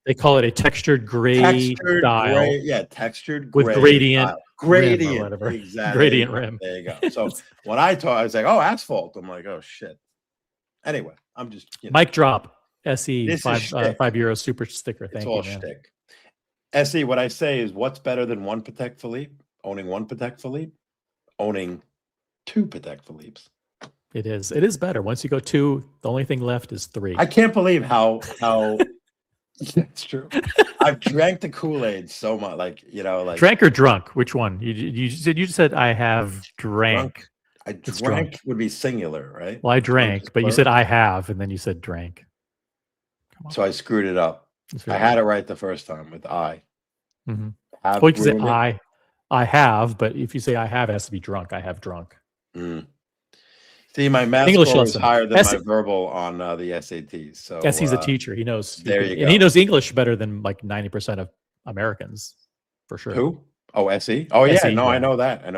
they call it a textured gray dial. Textured with gray gradient. Dial. Gradient, rim exactly. Gradient rim. There you go. So when I was like, "Oh, asphalt," I'm like, "Oh shit." Anyway, I'm just mic drop. SE this €5 super sticker. Thank you, man. Shtick. SE, what I say is, what's better than one Patek Philippe? Owning one Patek Philippe, owning 2 Patek Philippes. It is better. Once you go 2, the only thing left is 3. I can't believe how that's true. I've drank the Kool-Aid so much, like, you know, like drank or drunk. Which one? You said I have drank. I drank would be singular, right? Well, I drank, but you said I have, and then you said drank. Come on. So I screwed it up. I had it right the first time with I. Mm-hmm. Well, you can say I have, but if you say I have, it has to be drunk. I have drunk. Mm. See, my math score is higher than my verbal on the SATs. So yes, he's a teacher. He knows. There you go. And he knows English better than like 90% of Americans, for sure. Who? Oh, SE. Oh, yeah. SE, No, yeah. I know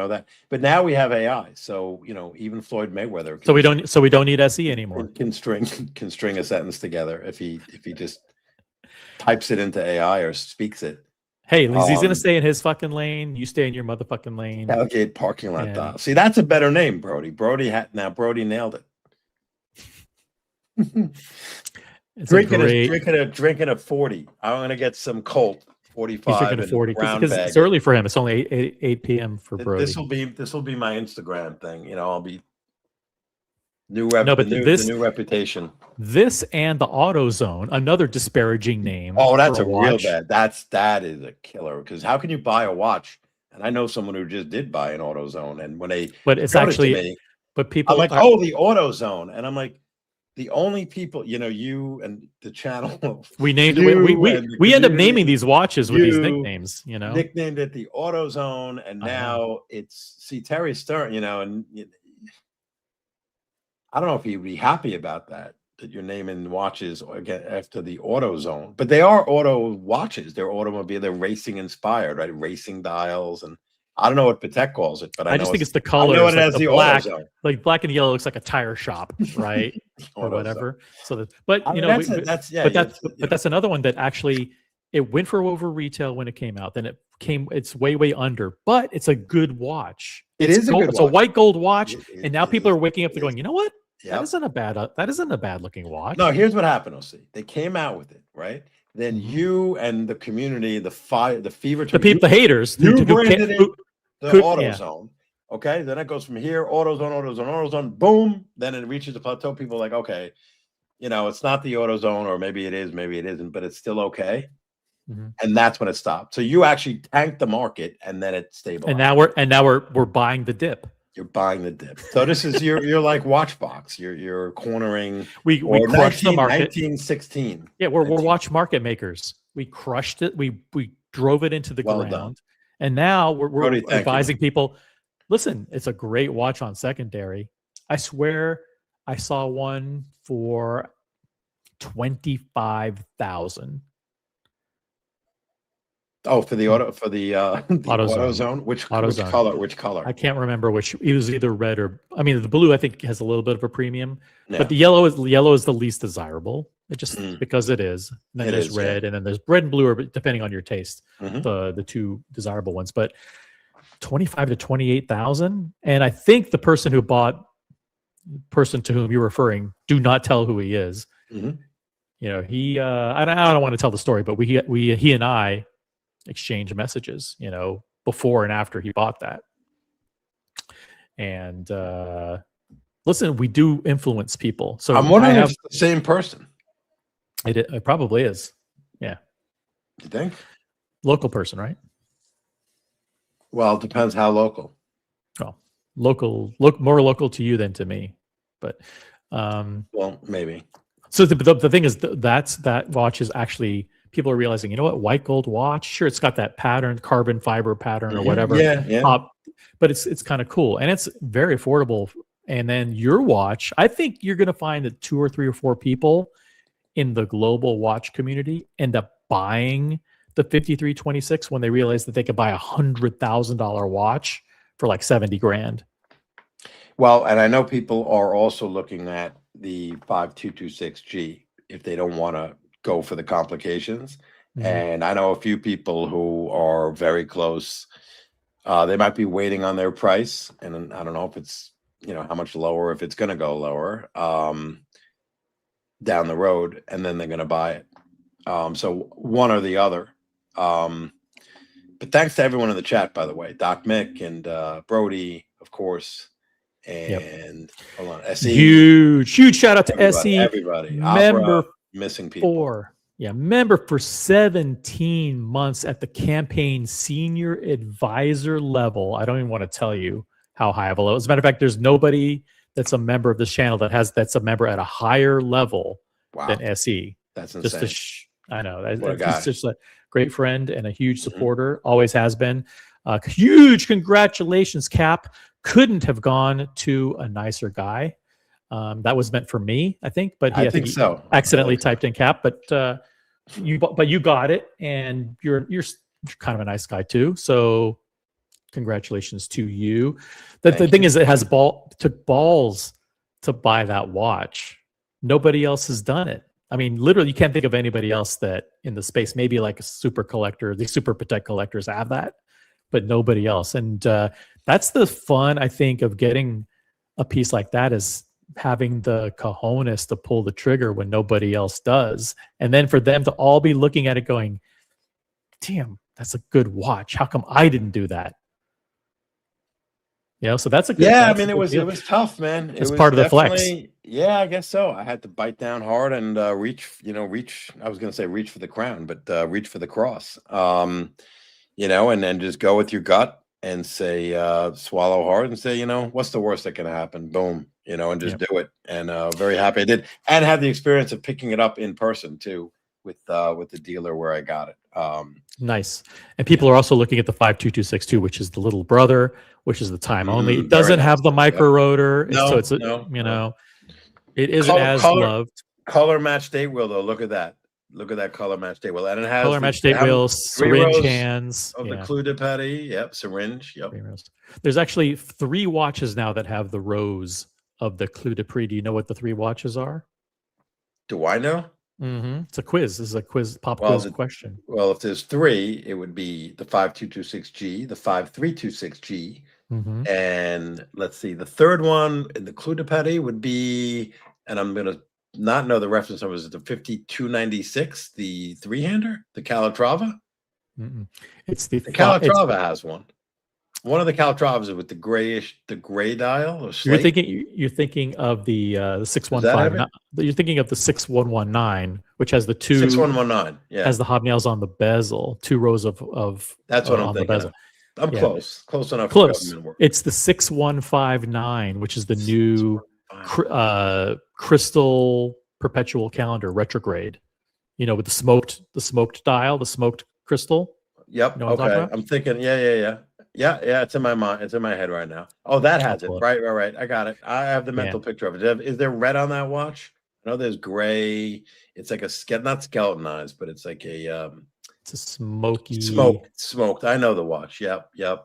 that. But now we have AI. So, you know, even Floyd Mayweather. So we don't need SE anymore. Can string a sentence together if he just types it into AI or speaks it. Hey, he's gonna stay in his fucking lane. You stay in your motherfucking lane. Tailgate parking lot dial. See, that's a better name, Brody. Brody nailed it. It's drinking a 40. I'm gonna get some Colt He's 45 drinking a and 40 brown because bag. it's early for him. It's only 8 p.m. for Brody. This will be my Instagram thing. You know, I'll be No, but the new reputation. This and the AutoZone, another disparaging name. Oh, that's for a real watch. bad. That is a killer. Because how can you buy a watch? And I know someone who just did buy an AutoZone, and when they But it's showed it actually to me, but people I'm like, are, oh, the AutoZone, and I'm like, the only people, you know, you and the channel, we named you we and the end up community, naming these watches with these you nicknames, you know. nicknamed it the AutoZone, and I know. now it's Terry Stern, you know, and I don't know if he'd be happy about that you're naming watches again after the AutoZone, but they are auto watches. They're automobile. They're racing inspired, right? Racing dials, and I don't know what Patek calls it, but I just think it's the color. I know it like has the black, AutoZone. like black and yellow looks like a tire shop, right? Or whatever. So that, but you know, that's another one that actually it went for over retail when it came out. Then it's way under, but it's a good watch. It's a white gold watch, and now people are waking up and going, you know what? Yep. That isn't a bad looking watch. No, here's what happened, OC. They came out with it, right? Then you and the community, the fever, the haters, you branded it the AutoZone. Yeah. Okay, then it goes from here, AutoZone, boom. Then it reaches the plateau. People are like, okay, you know, it's not the AutoZone, or maybe it is, maybe it isn't, but it's still okay. And that's when it stopped. So you actually tanked the market, and then it stabilized. And now we're buying the dip. You're buying the dip. So this is you're like Watchbox. You're cornering. We crushed the market. 1916. Yeah, we're watch market makers. We crushed it. We drove it into the ground, done. And now we're advising people. Listen, it's a great watch on secondary. I swear, I saw one for $25,000. Oh, for the AutoZone. Which color? I can't remember which. It was either red or, I mean, the blue I think has a little bit of a premium, but the yellow is the least desirable. It just because it is. And then there's red, and then there's red and blue, or depending on your taste, the two desirable ones. But 25 to 28,000, and I think the person to whom you're referring, do not tell who he is. You know, he I don't want to tell the story, but he and I exchange messages, you know, before and after he bought that. And listen, we do influence people. So I'm wondering if it's the same person. It probably is. Yeah. You think? Local person, right? Well, it depends how local. Oh, more local to you than to me. But well, maybe. So the thing is that watch is actually, people are realizing, you know what, white gold watch, sure, it's got that pattern, carbon fiber pattern or whatever. Yeah. But it's kind of cool, and it's very affordable. And then your watch, I think you're going to find that 2 or 3 or 4 people in the global watch community end up buying the 5326 when they realize that they could buy $100,000 watch for like 70 grand. Well, and I know people are also looking at the 5226G if they don't want to go for the complications. And I know a few people who are very close. They might be waiting on their price, and I don't know if it's, you know, how much lower, if it's going to go lower down the road, and then they're going to buy it. So one or the other. But thanks to everyone in the chat, by the way, Doc Mick and Brody, of course. And hold on, SE. Huge shout out to SE. Everybody. Member Opera, missing people. Member for 17 months at the campaign senior advisor level. I don't even want to tell you how high of a level. As a matter of fact, there's nobody that's a member of this channel that's a member at a higher level than SE. That's insane. I know. He's just a great friend and a huge supporter. Always has been. Huge congratulations, Cap. Couldn't have gone to a nicer guy. That was meant for me, I think. But I think so. Accidentally typed in Cap, but you got it, and you're kind of a nice guy too. So congratulations to you. The thing is, it took balls to buy that watch. Nobody else has done it. I mean, literally, you can't think of anybody else that in the space. Maybe like a super collector. The super Patek collectors have that, but nobody else. And that's the fun, I think, of getting a piece like that, is having the cojones to pull the trigger when nobody else does, and then for them to all be looking at it going, damn, that's a good watch, how come I didn't do that? So that's a good, Yeah, I that's a mean, it good was deal. tough, man. It's was part of the flex. definitely- Yeah, I guess so. I had to bite down hard and reach. I was going to say reach for the crown, but reach for the cross. And then just go with your gut and say, swallow hard and say, what's the worst that can happen? Boom, and just do it. And very happy I did, and had the experience of picking it up in person too with the dealer where I got it. Nice. And people are also looking at the 52262, which is the little brother, which is the time only. It very doesn't nice. have the micro rotor, No, so it's no. It isn't as loved. Color match date wheel though. Look at that. Look at that color match date wheel, and it has Color match date wheel, syringe hands of the clou de petit. Yep, syringe. Yep. There's actually 3 watches now that have the rows of the clou de petit. Do you know what the 3 watches are? Do I know? It's a quiz. This is a quiz, quiz question. Well, if there's 3, it would be the 5226G, the 5326G, and let's see, the third one in the clou de petit would be, and I'm gonna not know the reference number, is it the 5296, the 3-hander, the Calatrava? It's the Calatrava has one. One of the Calatravas is with the gray dial or slate. You're thinking of the 6159. You're thinking of the 6119, which has the 6119. Yeah, has the hobnails on the bezel, 2 rows of. That's what I'm on thinking. The bezel. I'm close enough. Close. It's the 6159, which is the new crystal perpetual calendar retrograde. With the smoked dial, the smoked crystal. Yep. Okay. I'm thinking. Yeah. It's in my mind. It's in my head right now. Oh, that has it. Right. I got it. I have the mental picture of it. Is there red on that watch? I know there's gray. It's like not skeletonized, but it's like a it's a smoky smoked. I know the watch. Yep. Yeah,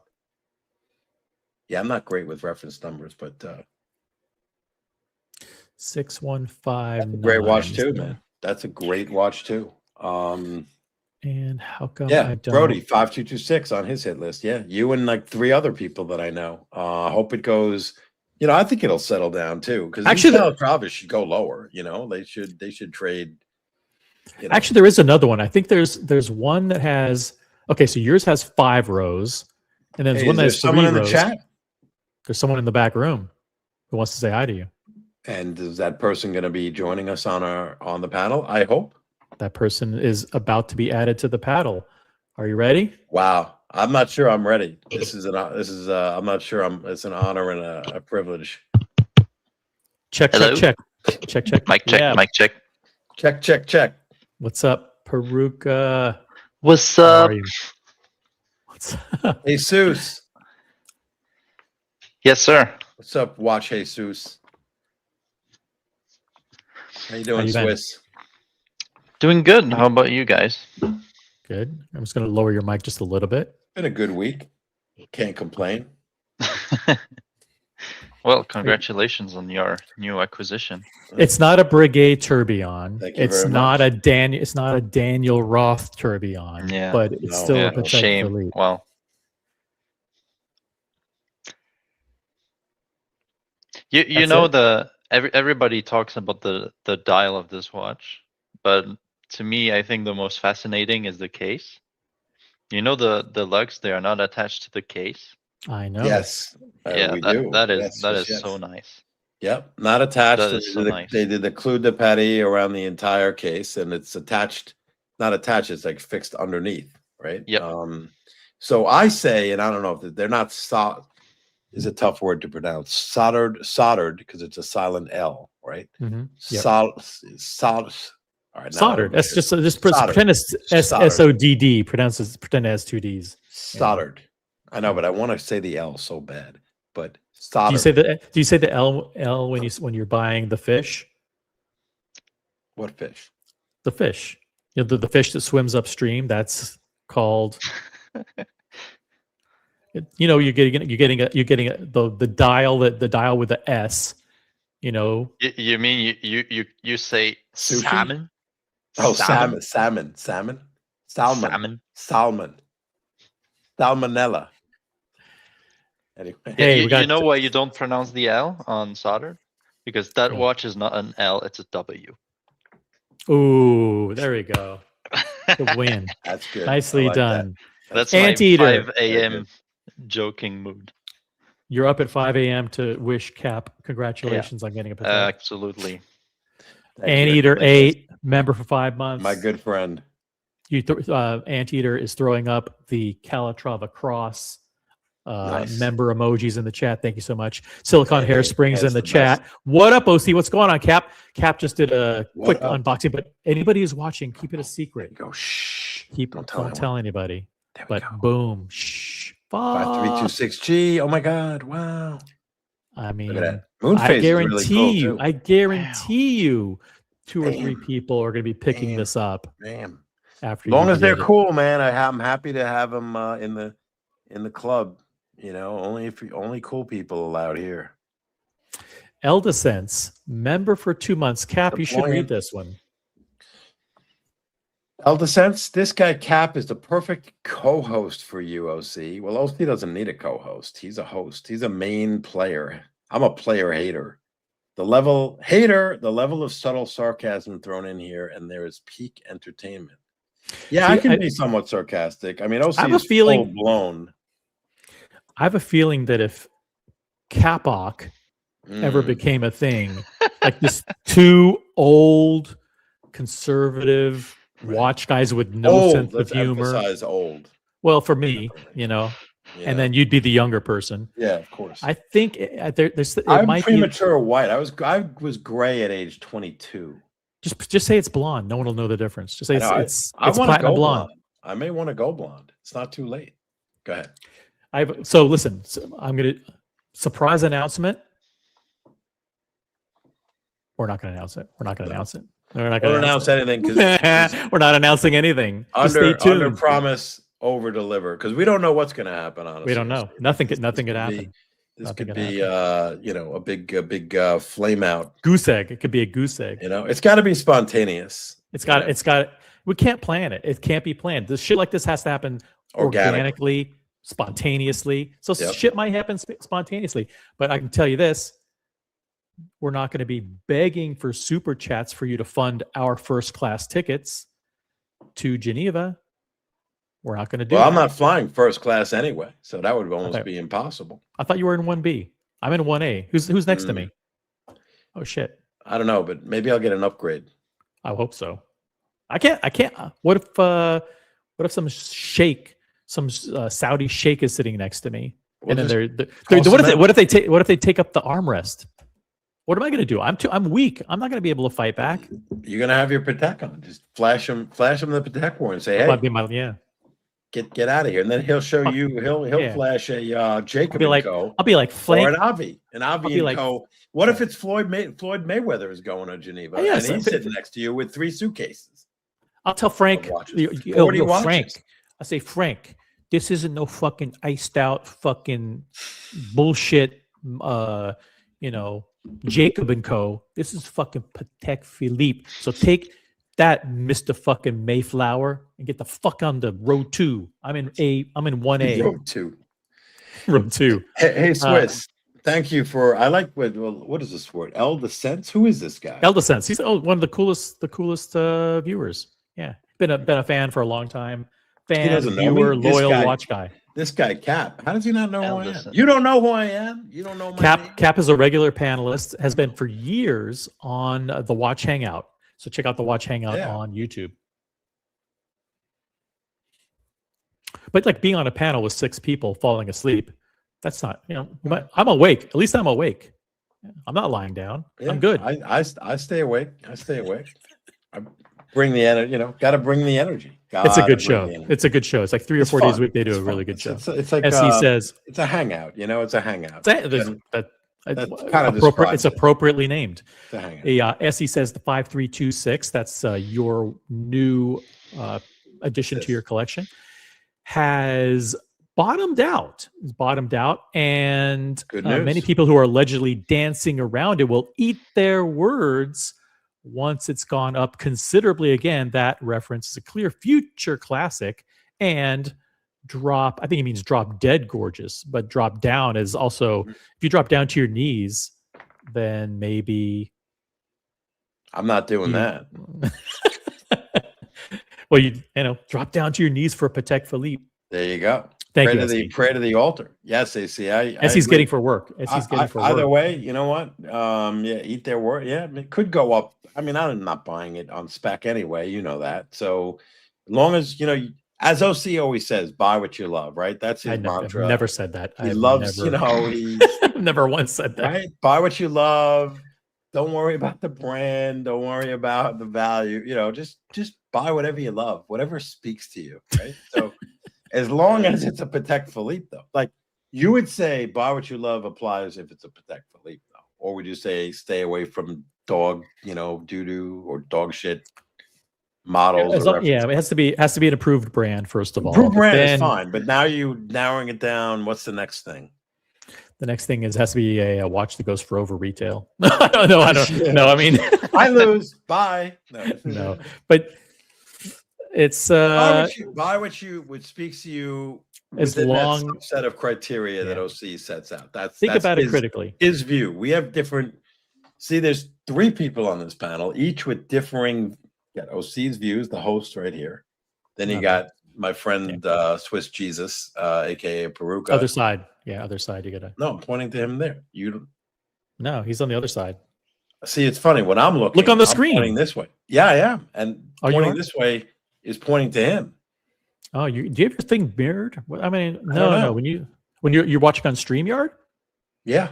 I'm not great with reference numbers, but 6159. Great watch too, man. That's a great watch too. And how come? Yeah, Brody 5226 on his hit list. Yeah, you and like 3 other people that I know. Hope it goes. I think it'll settle down too, because actually, Calatrava should go lower. They should trade. Actually, there is another one. I think there's one that has. Okay, so yours has 5 rows, and then there's one that has 3 rows. In the chat? There's someone in the back room who wants to say hi to you. And is that person going to be joining us on the panel? I hope. That person is about to be added to the paddle. Are you ready? Wow. I'm not sure I'm ready. I'm not sure it's an honor and a privilege. Check. Mic check, yeah. mic check. Check. What's up, Peruka? What's up? What's up? Jesus. Yes, sir. What's up, Watch Jesus? How you doing, Swiss? Doing good. How about you guys? Good. I'm just going to lower your mic just a little bit. Been a good week. Can't complain. Well, congratulations on your new acquisition. It's not a Brigade tourbillon. Thank you It's very not much. It's not a Daniel Roth tourbillon. Yeah. But it's still a Patek shame. Philippe. Well, you know everybody talks about the dial of this watch, but to me, I think the most fascinating is the case. The lugs, they are not attached to the case. I know. Yes. Yeah, we do. that is Yes. so nice. Yep. Not attached. That is so nice. They did the clou de petit around the entire case, and it's attached. Not attached. It's like fixed underneath, right? Yep. So I say, and I don't know if they're not soldered. Is a tough word to pronounce. Soldered because it's a silent L, right? Mm-hmm. Yep. Soldered. All right, soldered. That's just soldered. Pretend it's SODD. Pretend it has 2 Ds. Soldered. I know, but I want to say the L so bad. But soldered. Do you say the L when you're buying the fish? What fish? The fish. The fish that swims upstream. That's called. You're getting the dial with the S. You mean you say Sushi? salmon? Oh, salmon. Salmonella. Anyway. Hey, you know why you don't pronounce the L on soldered? because that Yeah. watch is not an L, it's a W. Ooh, there we go. The win. That's good. Nicely I like that. done. That's Anteater. my 5 Very a.m. good. joking mood. You're up at 5 a.m. to wish Cap congratulations on getting a Patek. Absolutely. Thank you. Anteater Thank you. 8, member for 5 months. My good friend. Anteater is throwing up the Calatrava cross. Nice. Member emojis in the chat. Thank you so much. Silicon Hey, Hairsprings hey, in the it's the chat. What up, OC? What's going on, Cap? Cap just did a What quick up? unboxing, but anybody who's watching, keep it a secret. Go shh. Don't tell anybody. There we But go. boom, shh. Fuck. 5326G. Oh my God! Wow. I mean, Look at that. Moonface I is guarantee really cool you, too. I guarantee you, 2 or 3 Damn. people are going to be picking Damn. this up Damn. after. As long you as they're get it. cool, man. I'm happy to have them in the club. You know, only cool people allowed here. Eldesense, member for 2 months. Cap, you should Deploying. read this one. Eldesense, this guy Cap is the perfect co-host for you, OC. Well, OC doesn't need a co-host. He's a host. He's a main player. I'm a player hater. The level of subtle sarcasm thrown in here, and there is peak entertainment. Yeah, See, I can be somewhat sarcastic. I mean, OC I have a is feeling- full blown. I have a feeling that if Capoc ever became a thing, like this 2 old conservative watch guys with no sense of let's humor. emphasize old. Well, for me, you know, Yeah. and then you'd be the younger person. Yeah, of course. I think it I'm might premature white. I was gray at age 22. be just say it's blonde. No one will know the difference. Just say I know, it's I want to platinum go blonde. blonde. I may want to go blonde. It's not too late. Go ahead. So listen, I'm gonna surprise announcement. We're not gonna announce it. We're not gonna announce it. We're not Don't gonna announce anything because We're not announcing anything. Just stay under tuned. promise, over deliver. Because we don't know what's going to happen. Honestly, We don't know. Nothing could happen. This Nothing could could be, a big flame out. Goose egg. It could be a goose egg. You know, it's got to be spontaneous. It's got. We can't plan it. It can't be planned. This shit like this has to happen organically, spontaneously. So shit might happen spontaneously. But I can tell you this: we're not going to be begging for super chats for you to fund our first class tickets to Geneva. We're not going to do Well, that. I'm not flying first class anyway, so that would almost Okay. be impossible. I thought you were in 1B. I'm in 1A. Who's next to me? Oh shit. I don't know, but maybe I'll get an upgrade. I hope so. I can't. What if some Saudi sheikh is sitting next to me, We'll and then just what if they take up the armrest? What am I going to do? I'm weak. I'm not going to be able to fight back. You're gonna have your Patek on. Just flash him the Patek war and say, "Hey, That'd be my, get out of here." And then he'll show you. He'll flash a Jacob and Co. I'll be like Or flank. an Avi and Co. What if it's Floyd Mayweather is going to Geneva and he's sitting next to you with 3 suitcases? I'll tell Frank. 40 watches. Frank. I say, Frank, this isn't no fucking iced out fucking bullshit. Jacob and Co. This is fucking Patek Philippe. So take that, Mr. fucking Mayflower, and get the fuck on the road 2. I'm in 1A. Road 2. Road 2. Hey, Swiss. Thank you for. I like what is this word? Eldesense. Who is this guy? Eldesense. He's one of the coolest viewers. Yeah, been a fan for a long time. Fan, viewer, loyal watch guy. This guy Cap. How does he not know who I am? You don't know who I am. You don't know my name? Cap is a regular panelist. Has been for years on the Watch Hangout. So check out the Watch Hangout on YouTube. But like being on a panel with 6 people falling asleep, that's not, I'm awake. At least I'm awake. I'm not lying down. Yeah, I'm good. I stay awake. I bring the energy, got to bring the energy. It's a good show. It's a good show. It's like 3 or 4 days a week. They do a really good show. It's like, as he says, it's a hangout. It's a hangout. It's appropriately named. It's a hangout. As he says, the 5326. That's your new addition to your collection. Has bottomed out, and many people who are allegedly dancing around it will eat their words once it's gone up considerably. Again, that reference is a clear future classic, and drop, I think he means drop dead gorgeous, but drop down is also, if you drop down to your knees, then maybe I'm not doing that. Well, you know, drop down to your knees for Patek Philippe. There you go. Thank pray you, to the SE. pray to the altar. Yes, AC. As he's agree. getting for work. As he's getting for Either work. way, you know what? Yeah, eat their word. Yeah, it could go up. I mean, I'm not buying it on spec anyway. You know that. So, as long as you know, as OC always says, buy what you love. Right? That's his I've mantra. never said that. He I've loves. never, You know, he never once said that. right. Buy what you love. Don't worry about the brand. Don't worry about the value. You know, just buy whatever you love, whatever speaks to you. Right. So, as long as it's a Patek Philippe, though, like you would say, buy what you love applies if it's a Patek Philippe, though, or would you say stay away from dog, you know, doo doo or dog shit models? Yeah, it has to be an approved brand first of all. Approved brand is Then fine, but now you narrowing it down. What's the next thing? the next thing is has to be a watch that goes for over retail. I don't know. I mean, I lose. Bye. no, but it's buy what speaks to you. As Within long- that set of criteria that Yeah. OC sets out. That's about his, it critically. His view. We have different. See, there's 3 people on this panel, each with differing. You got OC's views, the host right here. Then you Okay. got my friend Swiss Jesus, aka Peruka. Other side. Yeah, other side. You gotta. No, I'm pointing to him there. No, he's on the other side. See, it's funny when I'm looking. Look on the I'm screen. pointing this way. Yeah, I am, and Oh, you pointing are? this way is pointing to him. Oh, do you have your thing mirrored? I mean, don't know. no. When you're watching on StreamYard. Yeah.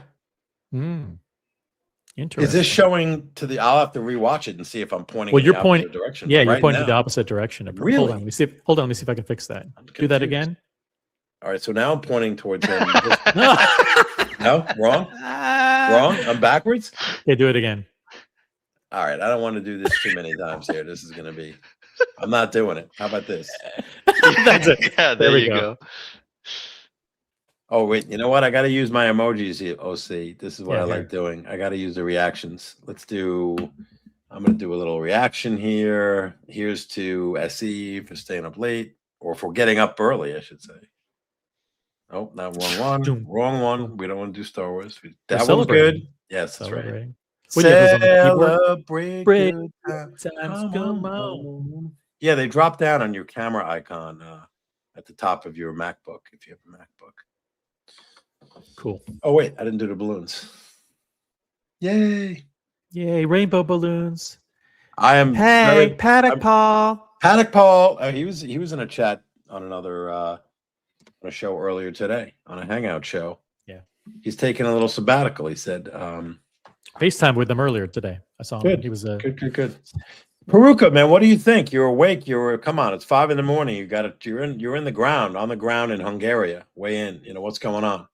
Interesting. Is this showing to the? I'll have to rewatch it and see if I'm pointing. Well, in you're the pointing. opposite direction. Yeah, you're right pointing now. the opposite direction. Really? Hold on. Let me see. Let me see if I can fix that. Do that confused. again. All right, so now I'm pointing towards him. No, wrong. I'm backwards. Okay, do it again. All right, I don't want to do this too many times here. This is going to be. I'm not doing it. How about this? That's it. Yeah, there we you go. go. Oh wait, you know what? I got to use my emojis here. OC. This is what Yeah, I here. like doing. I got to use the reactions. Let's do. I'm going to do a little reaction here. Here's to SE for staying up late or for getting up early, I should say. Oh, not wrong one. Doom. Wrong one. We don't want to do Star Wars. That one's celebrating. good. Yes, that's right. Celebrating. What do you have those on the keyboard? Celebrate Break good times. times come on. Yeah, they drop down on your camera icon at the top of your MacBook if you have a MacBook. Cool. Oh wait, I didn't do the balloons. Yay! Yay, rainbow balloons. I am Hey, Patek I'm- Paul. Patek Paul. He was in a chat on another on a show earlier today on a Hangout show. Yeah, he's taking a little sabbatical. He said, FaceTime with them earlier today. I saw him. Good. He was "Good." Peruka, man, what do you think? You're awake. Come on. It's 5 a.m. You got it. You're in the ground on the ground in Hungary. Way in. You know what's going on?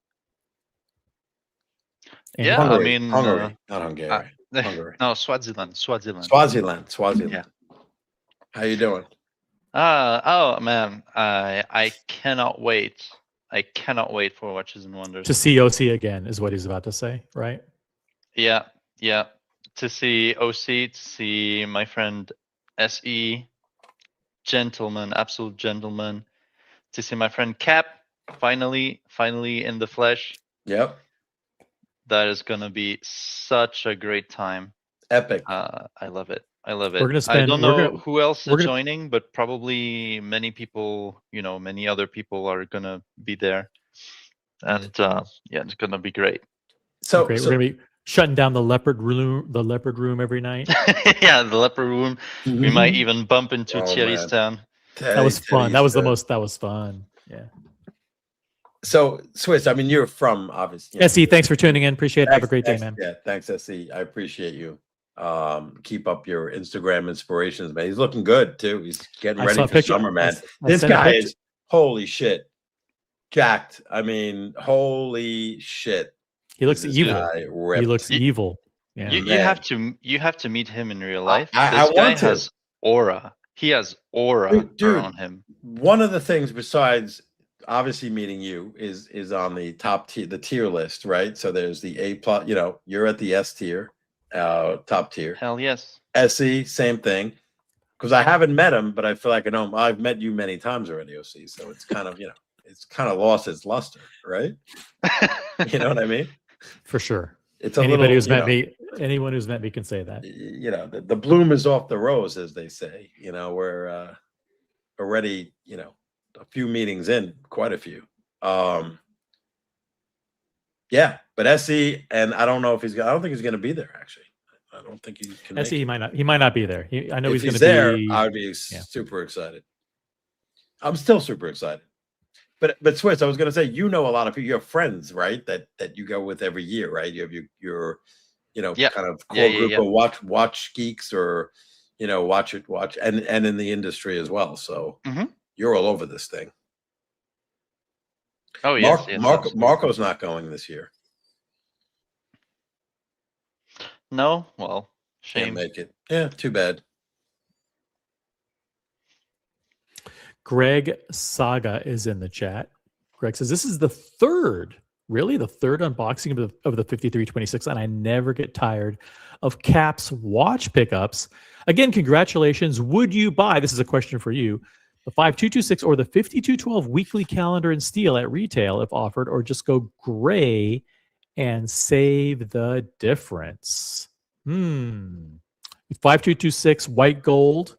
Yeah, Hungary, I mean, Hungary, not Hungary. Hungary. No, Swaziland. Swaziland. Yeah. How you doing? Oh man, I cannot wait. I cannot wait for Watches and Wonders. to see OC again, is what he's about to say, right? Yeah. To see OC, to see my friend SE, gentleman, absolute gentleman. To see my friend Cap, finally in the flesh. Yep. That is gonna be such a great time. Epic. I love it. We're gonna I spend- don't we're know gonna- who else we're is gonna- joining, but probably many people, many other people are gonna be there, and it's gonna be great. So, Great. We're gonna be shutting down the leopard room every night. Yeah, the leper room. We might even bump into Oh, Thierry's man. town. That was fun. That was fun. Yeah. So, Swiss, I mean, you're from obviously. SE, thanks for tuning in. Appreciate it. Have a great day, man. Yeah, thanks, SE. I appreciate you. Keep up your Instagram inspirations, man. He's looking good too. He's getting I ready saw a for picture. summer, man. I This sent a guy picture. is holy shit, jacked. I mean, holy shit. He looks This evil. guy He ripped. looks evil. Yeah. You man. have to meet him in real life. I This guy want to. has aura. He has aura Dude. around him. One of the things besides obviously meeting you is on the top tier, the tier list, right? So there's the A plus, you're at the S tier, top tier. Hell yes. SE, same thing. Because I haven't met him, but I feel like I know him. I've met you many times already, OC. So it's kind of, it's kind of lost its luster, right? You know what I mean? For sure. it's a Anybody little, who's met me, anyone who's met me can say that. The bloom is off the rose, as they say. We're already, a few meetings in, quite a few. Yeah, but SE, and I don't know if I don't think he's going to be there. Actually, I don't think he can. SE, he might not be there. I know If he's going to there, be. I would be super excited. I'm still super excited. But Swiss, I was going to say, a lot of people. You have friends, right? That you go with every year, right? You have your kind of core group of watch geeks, or watch, and in the industry as well. So you're all over this thing. Oh yes, Marco's not going this year. No, well, shame. Can't make it. Yeah, too bad. Greg Saga is in the chat. Greg says, this is the third unboxing of the 5326, and I never get tired of Cap's watch pickups. Again, congratulations. Would you buy, this is a question for you, the 5226 or the 5212 weekly calendar in steel at retail if offered, or just go gray and save the difference? 5226 white gold,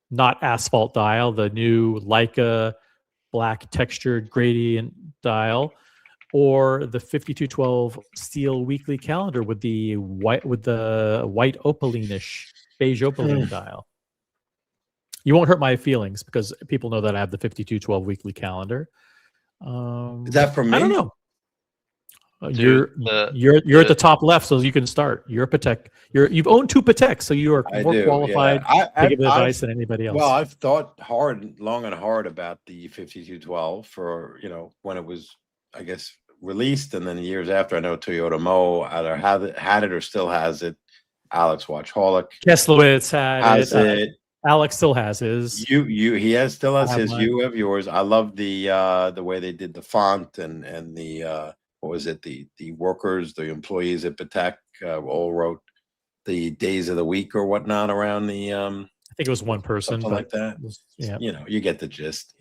not asphalt dial, the new Leica black textured gradient dial, or the 5212 steel weekly calendar with the white opaline-ish beige opaline dial. You won't hurt my feelings because people know that I have the 5212 weekly calendar. Is that from me? I don't know. Dude, you're at the top left, so you can start. You're a Patek. You've owned two Pateks, so you are more qualified to give advice than anybody else. Well, I've thought long and hard about the 5212 for when it was, I guess, released, and then years after. I know Toyota Mo either had it or still has it. Alex Watchholic Keslowitz has it. Alex still has his. Still has his. You have yours. I love the way they did the font and the what was it? The workers, the employees at Patek all wrote the days of the week or whatnot around the. I think it was one person, something like that. Yeah, you get the gist.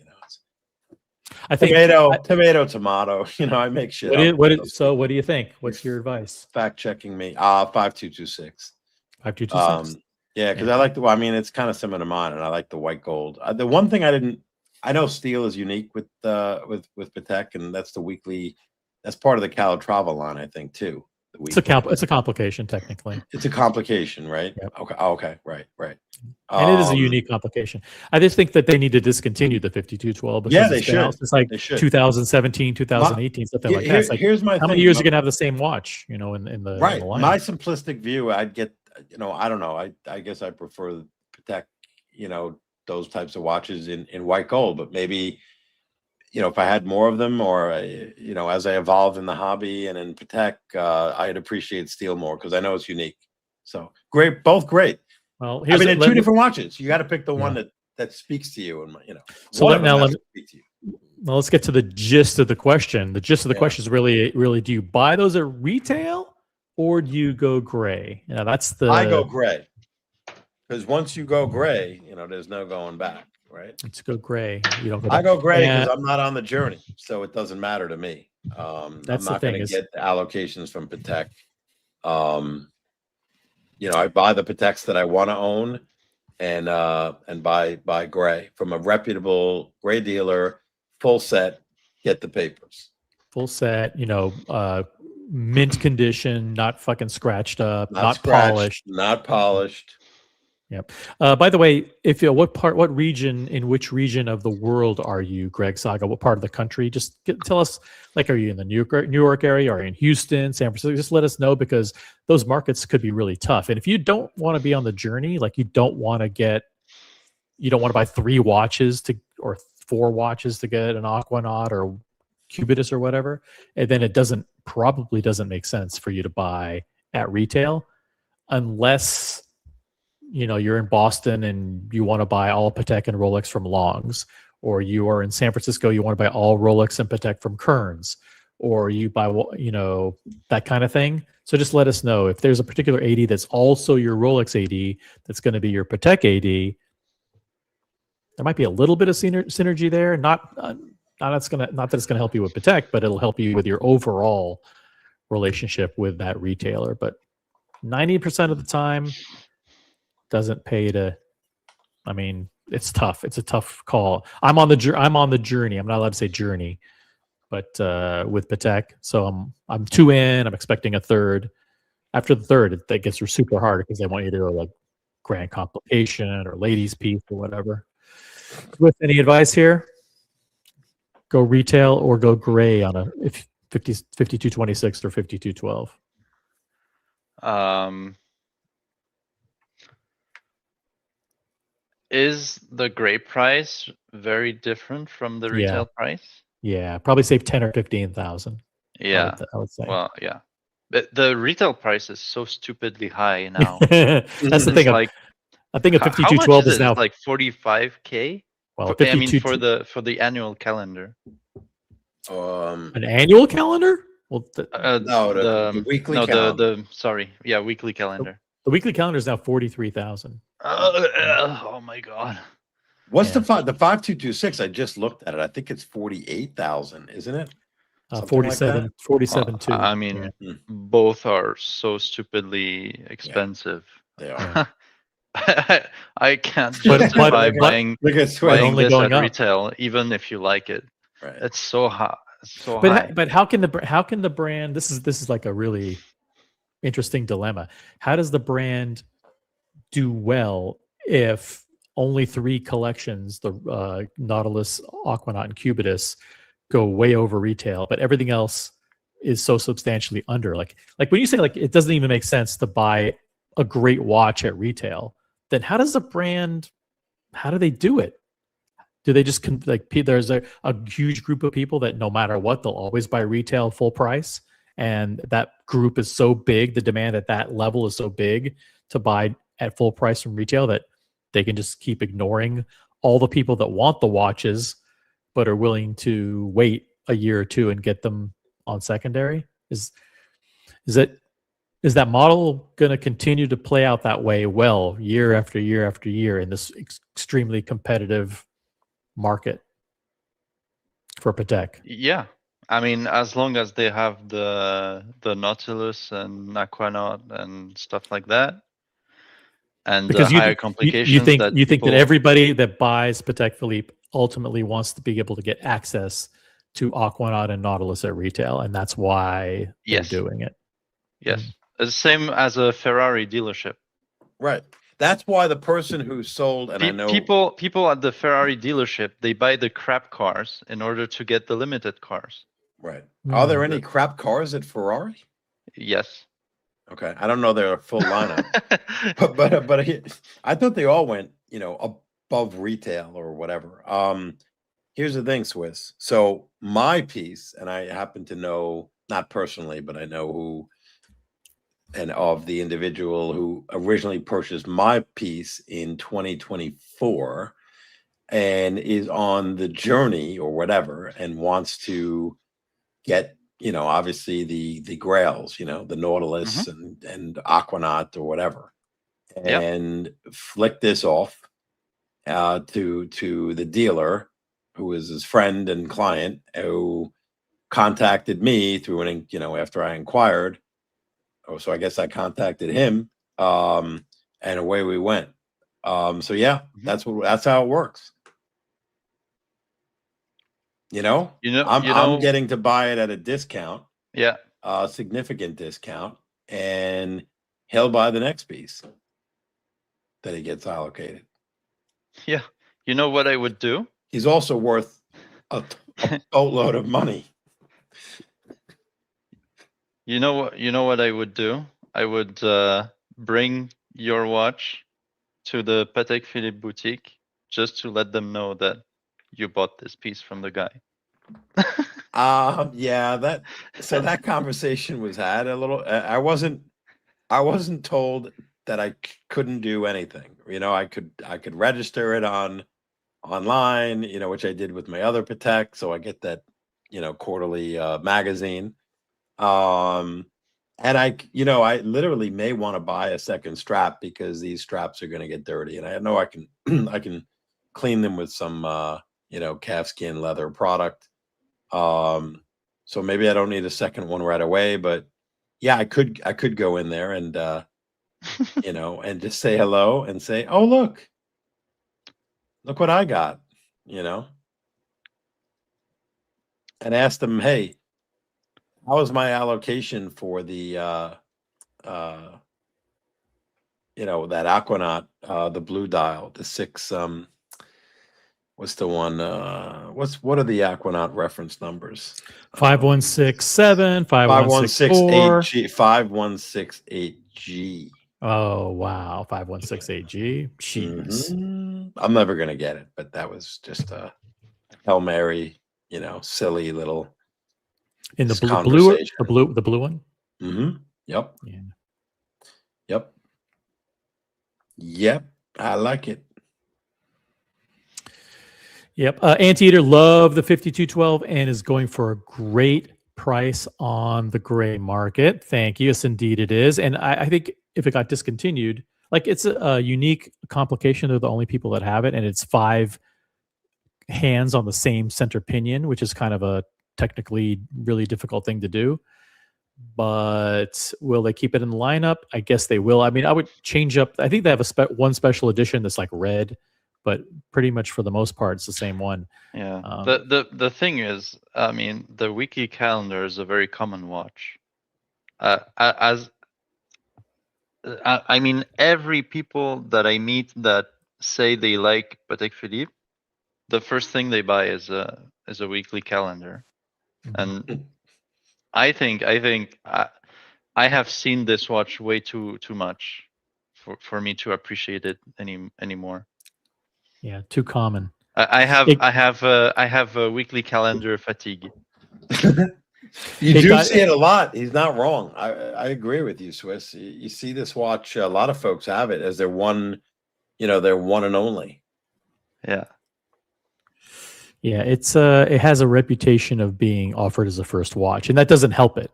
I think tomato. I make shit. So what do you think? What's your advice? Fact checking me. 5226. 5226. Yeah, because I like it's kind of similar to mine, and I like the white gold. The one thing I know steel is unique with Patek, and that's the weekly. That's part of the Calatrava line, I think, too. It's a complication, technically. It's a complication, right? Yep. Okay, right. And it is a unique complication. I just think that they need to discontinue the 5212 because they should. It's like 2017, 2018, something like that. Like, here's my how many years are you gonna have the same watch? In the right. In the line? My simplistic view, I'd get. I don't know. I guess I prefer Patek. Those types of watches in white gold, but maybe. If I had more of them, or as I evolve in the hobby and in Patek, I'd appreciate steel more because I know it's unique. So great, both great. Well, they're two different watches. You got to pick the one that speaks to you, and So let's get to the gist of the question. The gist of the question is really: do you buy those at retail or do you go gray? I go gray because once you go gray, there's no going back. Right. Let's go gray. You don't. I go gray because I'm not on the journey, so it doesn't matter to me. I'm not going to get the allocations from Patek. I buy the Pateks that I want to own, and buy gray from a reputable gray dealer, full set. Get the papers. Full set. Mint condition, not fucking scratched up, not polished. Yep. By the way, if in which region of the world are you, Greg Saga? What part of the country? Just tell us. Like, are you in the New York area? Are you in Houston, San Francisco? Just let us know because those markets could be really tough. And if you don't want to be on the journey, like you don't want to buy 3 watches or 4 watches to get an Aquanaut or Cubitus or whatever, and then it probably doesn't make sense for you to buy at retail unless. You're in Boston and you want to buy all Patek and Rolex from Longs, or you are in San Francisco, you want to buy all Rolex and Patek from Kearns, or you buy, that kind of thing. So just let us know if there's a particular AD that's also your Rolex AD that's going to be your Patek AD. There might be a little bit of synergy there. Not that it's going to help you with Patek, but it'll help you with your overall relationship with that retailer, but 90% of the time doesn't pay to. I mean, it's tough. It's a tough call. I'm on the journey. I'm not allowed to say journey, but with Patek, so I'm 2 in. I'm expecting a third. After the third, that gets super hard because they want you to do like grand complication or ladies piece or whatever. With any advice here? Go retail or go gray on a 5226 or 5212. Is the gray price very different from the retail price? Yeah, probably save 10 or 15,000. Yeah, I would say. well, yeah, but the retail price is so stupidly high now. That's the thing. Like, I think a how 5212 much is now like 45K. well. I mean, for the annual calendar. An annual calendar? Well, No, the weekly calendar. Weekly calendar. The weekly calendar is now 43,000. Oh my god. What's the 5226? I just looked at it. I think it's 48,000, isn't it? 47, like 47 too. I mean, both are so stupidly expensive. They are. I can't justify buying this at retail, even if you like it. Right. It's so high. So high. But how can the brand? This is like a really interesting dilemma. How does the brand do well if only 3 collections, the Nautilus, Aquanaut, and Cubitus, go way over retail, but everything else is so substantially under? Like when you say like it doesn't even make sense to buy a great watch at retail, then how does the brand? How do they do it? Do they just there's a huge group of people that no matter what they'll always buy retail full price, and that group is so big, the demand at that level is so big to buy at full price from retail that they can just keep ignoring all the people that want the watches but are willing to wait a year or two and get them on secondary? Is that model going to continue to play out that way well year after year after year in this extremely competitive market for Patek? Yeah, I mean, as long as they have the Nautilus and Aquanaut and stuff like that, and because higher complications. You think that everybody that buys Patek Philippe ultimately wants to be able to get access to Aquanaut and Nautilus at retail, and that's why they're doing it. Yes, it's the same as a Ferrari dealership. Right. That's why the person who sold, and I know people at the Ferrari dealership, they buy the crap cars in order to get the limited cars. Right. Are there any crap cars at Ferrari? Yes. Okay. I don't know their full lineup, but I thought they all went, above retail or whatever. Here's the thing, Swiss. So my piece, and I happen to know, not personally, but I know who, and of the individual who originally purchased my piece in 2024 and is on the journey or whatever and wants to get, obviously the grails, the Nautilus and Aquanaut or whatever, and flick this off to the dealer who is his friend and client, who contacted me through after I inquired. So I guess I contacted him, and away we went. So yeah, that's how it works. I'm getting to buy it at a discount. Yeah, a significant discount, and he'll buy the next piece that he gets allocated. Yeah, you know what I would do? He's also worth a boatload of money. You know what I would do? I would bring your watch to the Patek Philippe boutique just to let them know that you bought this piece from the guy. So that conversation was had a little. I wasn't told that I couldn't do anything. I could register it online, which I did with my other Patek. So I get that, quarterly magazine. And I literally may want to buy a second strap because these straps are going to get dirty, and I know I can clean them with some calfskin leather product. So maybe I don't need a second one right away, but yeah, I could go in there and you know, and just say hello and say, "Oh, look what I got," you know, and ask them, "Hey, how was my allocation for the you know, that Aquanaut, the blue dial, the 6 what's the one what are the Aquanaut reference numbers? 5167, 5164. 5168G 5168G. Oh wow, 5168G. Jeez. I'm never gonna get it, but that was just a Hail Mary, you know, silly little In the blue, conversation. the blue one. Yep. Yeah. Yep. Yep. I like it. Yep. Anteater love the 5212 and is going for a great price on the gray market. Thank you. Yes, indeed it is. And I think if it got discontinued, like it's a unique complication. They're the only people that have it, and it's 5 hands on the same center pinion, which is kind of a technically really difficult thing to do. But will they keep it in the lineup? I guess they will. I mean, I would change up. I think they have a one special edition that's like red, but pretty much for the most part, it's the same one. Yeah. The thing is, I mean, the weekly calendar is a very common watch. I mean, every people that I meet that say they like Patek Philippe, the first thing they buy is a weekly calendar, and I think I have seen this watch way too much for me to appreciate it anymore. Yeah, too common. I have a weekly calendar fatigue. You do see it a lot. He's not wrong. I agree with you, Swiss. You see this watch. A lot of folks have it as their one, you know, their one and only. Yeah. Yeah, it has a reputation of being offered as a first watch, and that doesn't help it.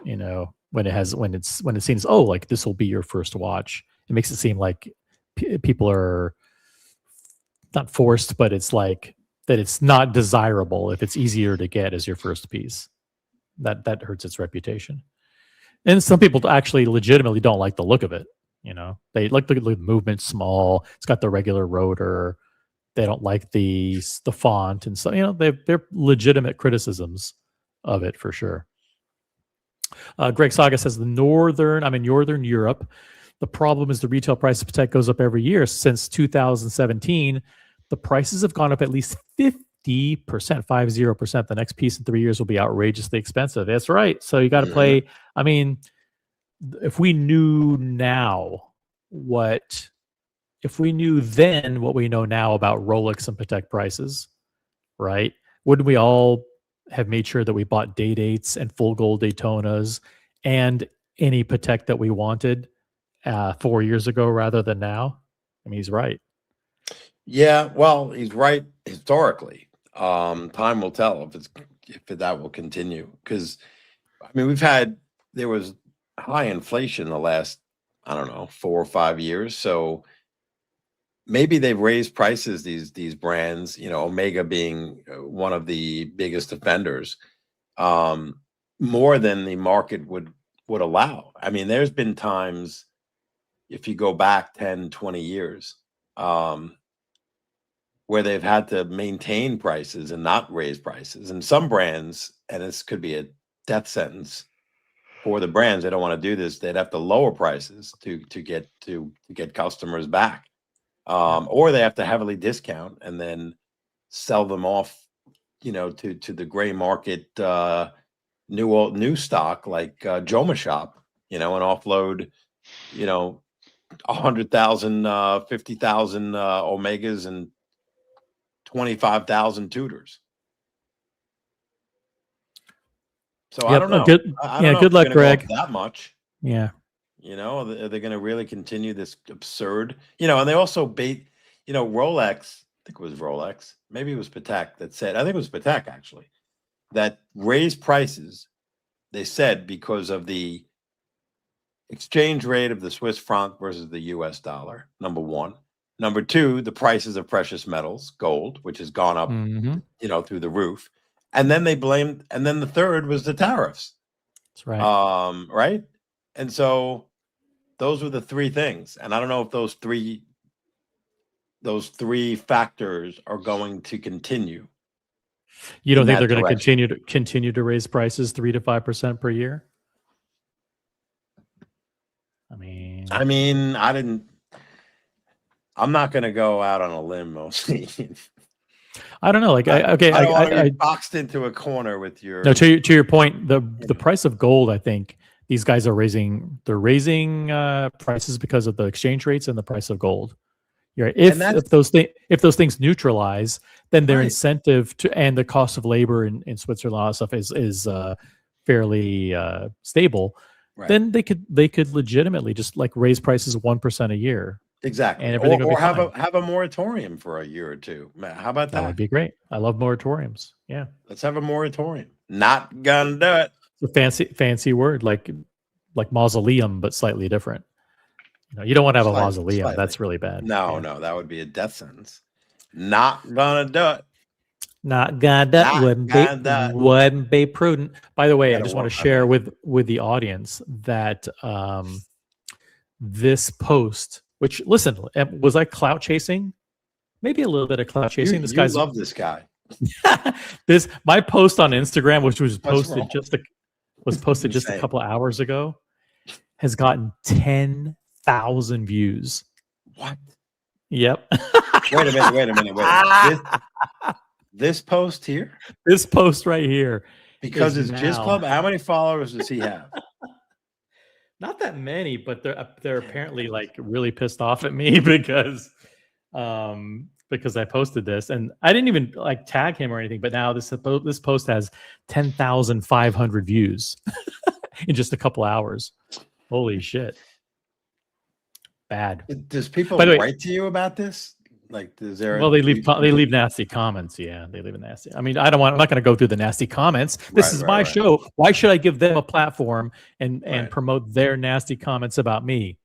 You know, when it seems, oh, like this will be your first watch, it makes it seem like people are not forced, but it's like that it's not desirable if it's easier to get as your first piece. That hurts its reputation. And some people actually legitimately don't like the look of it. You know, they like the movement small. It's got the regular rotor. They don't like the font, and so you know they're legitimate criticisms of it for sure. Greg Saga says I'm in Northern Europe. The problem is the retail price of Patek goes up every year. Since 2017, the prices have gone up at least 50%, 50%. The next piece in 3 years will be outrageously expensive. That's right. So you got to play. I mean, if we knew then what we know now about Rolex and Patek prices, right? Wouldn't we all have made sure that we bought day-dates and full gold Daytonas and any Patek that we wanted 4 years ago rather than now? I mean, he's right. Yeah, well, he's right historically. Time will tell if that will continue. Because I mean, there was high inflation the last, I don't know, 4 or 5 years. So maybe they've raised prices, these brands, you know, Omega being one of the biggest offenders, more than the market would allow. I mean, there's been times, if you go back 10, 20 years, where they've had to maintain prices and not raise prices. And some brands, and this could be a death sentence for the brands, they don't want to do this. They'd have to lower prices to get customers back. Or they have to heavily discount and then sell them off, you know, to the gray market, new stock like Joma Shop, you know, and offload, you know, 100,000, 50,000 Omegas and 25,000 Tudors. So I don't know. Good luck, Greg. That much. Yeah. You know, are they going to really continue this absurd? You know, and they also bait, you know, Rolex, I think it was Rolex, maybe it was Patek that said, I think it was Patek actually, that raised prices, they said, because of the exchange rate of the Swiss franc versus the US dollar, number one. Number two, the prices of precious metals, gold, which has gone up, you know, through the roof. And then they blamed, and then the third was the tariffs. That's right. Right. And so those were the three things. And I don't know if those three factors are going to continue. You don't in think that they're going direction. to continue to raise prices 3 to 5% per year? I mean, I'm not going to go out on a limb mostly. I don't know. Like, I don't want to be boxed into a corner with your. No, to your point, the price of gold. I think these guys are raising. They're raising prices because of the exchange rates and the price of gold. You're right. If those things neutralize, then their incentive to and the cost of labor in Switzerland, all that stuff is fairly stable. Right. Then they could legitimately just like raise prices 1% a year. Exactly. And everything or have a moratorium for a year or two. How about that? That would be great. I love moratoriums. Yeah. Let's have a moratorium. Not gonna do it. It's a fancy word, like mausoleum, but slightly different. You know, you don't want to have a mausoleum. Slightly. That's really bad. No, that would be a death sentence. Not gonna do it. Not gonna do it. Wouldn't be prudent. By the way, I just want to share with the audience that this post, which listen, was I clout chasing? Maybe a little bit of clout chasing. You love this guy. My post on Instagram, which was posted just a couple of hours ago, has gotten 10,000 views. What? Yep. Wait a minute. This post here? This post right here. Because it's Jizz Club. How many followers does he have? Not that many, but they're apparently like really pissed off at me because I posted this and I didn't even like tag him or anything. But now this post has 10,500 views in just a couple hours. Holy shit! Bad. Does people write to you about this? Like, is there? Well, they leave nasty comments. Yeah, they leave a nasty. I mean, I'm not going to go through the nasty comments. This is my show. Why should I give them a platform and promote their nasty comments about me?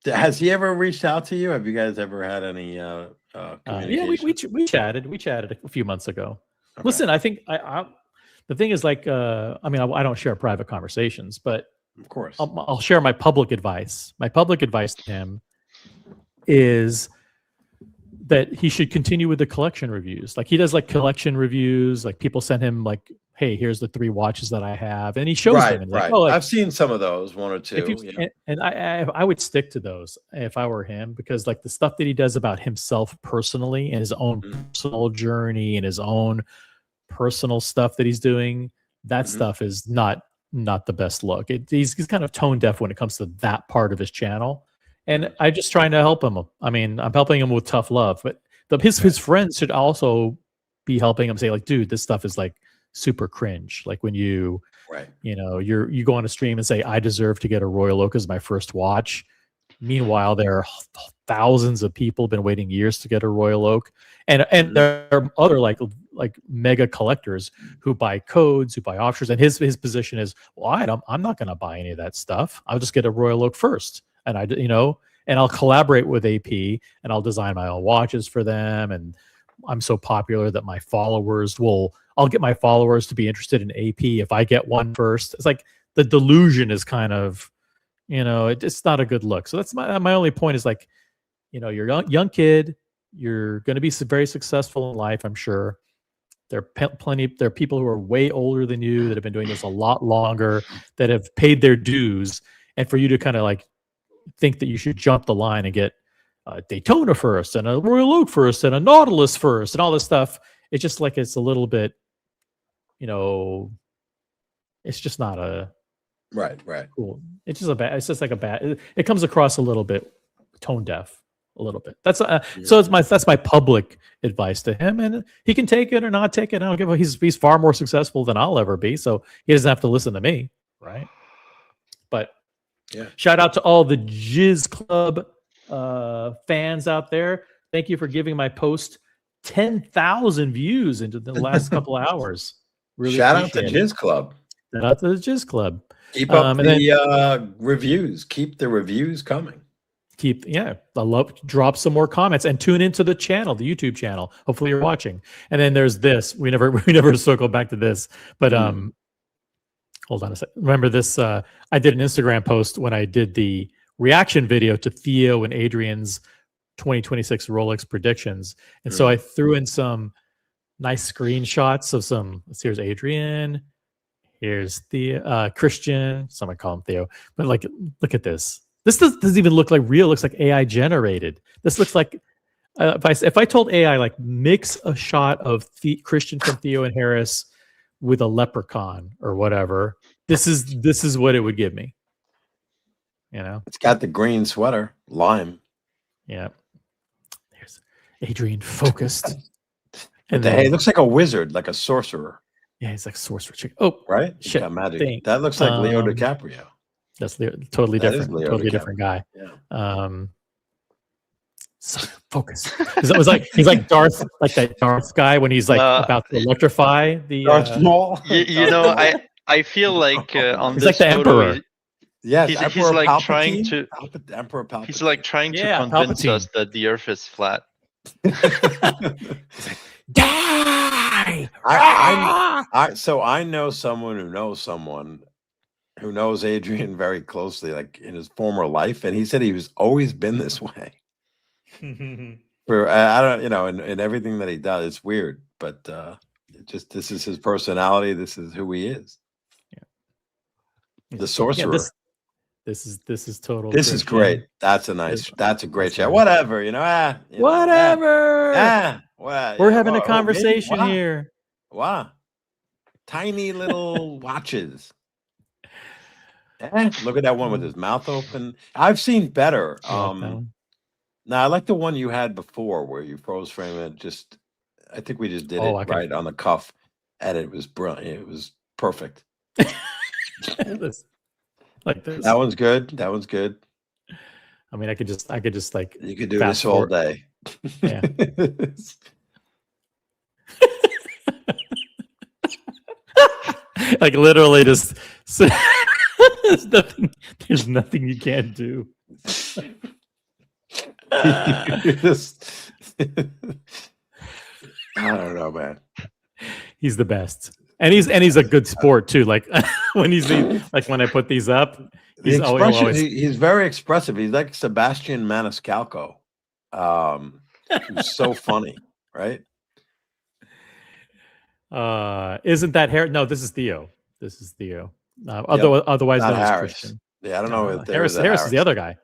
Has he ever reached out to you? Have you guys ever had any? Yeah, we chatted. We chatted a few months ago. Okay. Listen, I think the thing is like, I don't share private conversations, but of course, I'll share my public advice. My public advice to him is that he should continue with the collection reviews. Like he does like collection reviews, like people send him like, hey, here's the 3 watches that I have. And he shows them. And right. Like, I've seen some of those, 1 or 2. And I would stick to those if I were him, because like the stuff that he does about himself personally and his own personal journey and his own personal stuff that he's doing, that stuff is not the best look. He's kind of tone deaf when it comes to that part of his channel. And I'm just trying to help him. I mean, I'm helping him with tough love, but his friends should also be helping him say like, dude, this stuff is like super cringe. Like when you go on a stream and say, I deserve to get a Royal Oak as my first watch. Meanwhile, there are thousands of people been waiting years to get a Royal Oak. And there are other like mega collectors who buy codes, who buy offshores. And his position is, well, I'm not going to buy any of that stuff. I'll just get a Royal Oak first. And and I'll collaborate with AP and I'll design my own watches for them. And I'm so popular that I'll get my followers to be interested in AP if I get one first. It's like the delusion is kind of, it's not a good look. So that's my only point is like, you're a young kid, you're going to be very successful in life, I'm sure. There are people who are way older than you that have been doing this a lot longer, that have paid their dues. And for you to kind of like think that you should jump the line and get a Daytona first and a Royal Oak first and a Nautilus first and all this stuff, it's just like it's a little bit, it's just not a right cool. It's just like a bad. It comes across a little bit tone deaf, a little bit. That's so that's my public advice to him, and he can take it or not take it. I don't give a. He's far more successful than I'll ever be, so he doesn't have to listen to me, right? But shout out to all the Jizz Club fans out there. Thank you for giving my post 10,000 views into the last couple of hours. Really shout out to Jizz Club. Shout out to the Jizz Club. Keep up the reviews. Keep the reviews coming. Drop some more comments and tune into the channel, the YouTube channel. Hopefully you're watching. And then there's this. We never circle back to this, but Hold on a second. Remember this? I did an Instagram post when I did the reaction video to Theo and Adrian's 2026 Rolex predictions, and so I threw in some nice screenshots of some. Here's Adrian. Here's the Christian. Some might call him Theo, but like, look at this. This doesn't even look like real. It looks like AI generated. This looks like if I told AI like mix a shot of Christian from Theo and Harris with a leprechaun or whatever, this is what it would give me. You know, It's got the green sweater, lime. yeah. There's Adrian focused, And hey, it looks like a wizard, like a sorcerer. Yeah, he's like sorcerer chick. Oh, right? He's shit. got magic. Thing. That looks like Leo DiCaprio. That's totally That is different. Leo Totally DiCaprio. different guy. Yeah. So focus. It was like he's like Darth, like that Darth guy when he's like about to electrify the. Darth Maul. You know, I feel like on he's this like the photo, Emperor. Yes, he's like Palpatine. trying to. Emperor Palpatine. He's like trying to Yeah, convince Palpatine. us that the Earth is flat. Die! So I know someone who knows Adrian very closely, like in his former life, and he said he was always been this way. I don't, in everything that he does, it's weird, but this is his personality. This is who he is. Yeah. The sorcerer. Yeah, this is total. This is great. That's a great chat. Whatever, whatever. Well, We're having a conversation here. Wow. Tiny little watches. Look at that one with his mouth open. I've seen better. Now I like the one you had before where you froze frame it. I think we just did it right on the cuff, and it was brilliant. It was perfect. Like this. That one's good. I mean, I could just like you could do this all day. Yeah. Like literally just there's nothing you can't do. I don't know, man. He's the best. And he's a good sport too. Like when when I put these up, he's very expressive. He's like Sebastian Maniscalco. He's so funny, right? Isn't that Harris? No, this is Theo. Otherwise known as Harris. Christian. Yeah, I don't know if Harris is the other guy.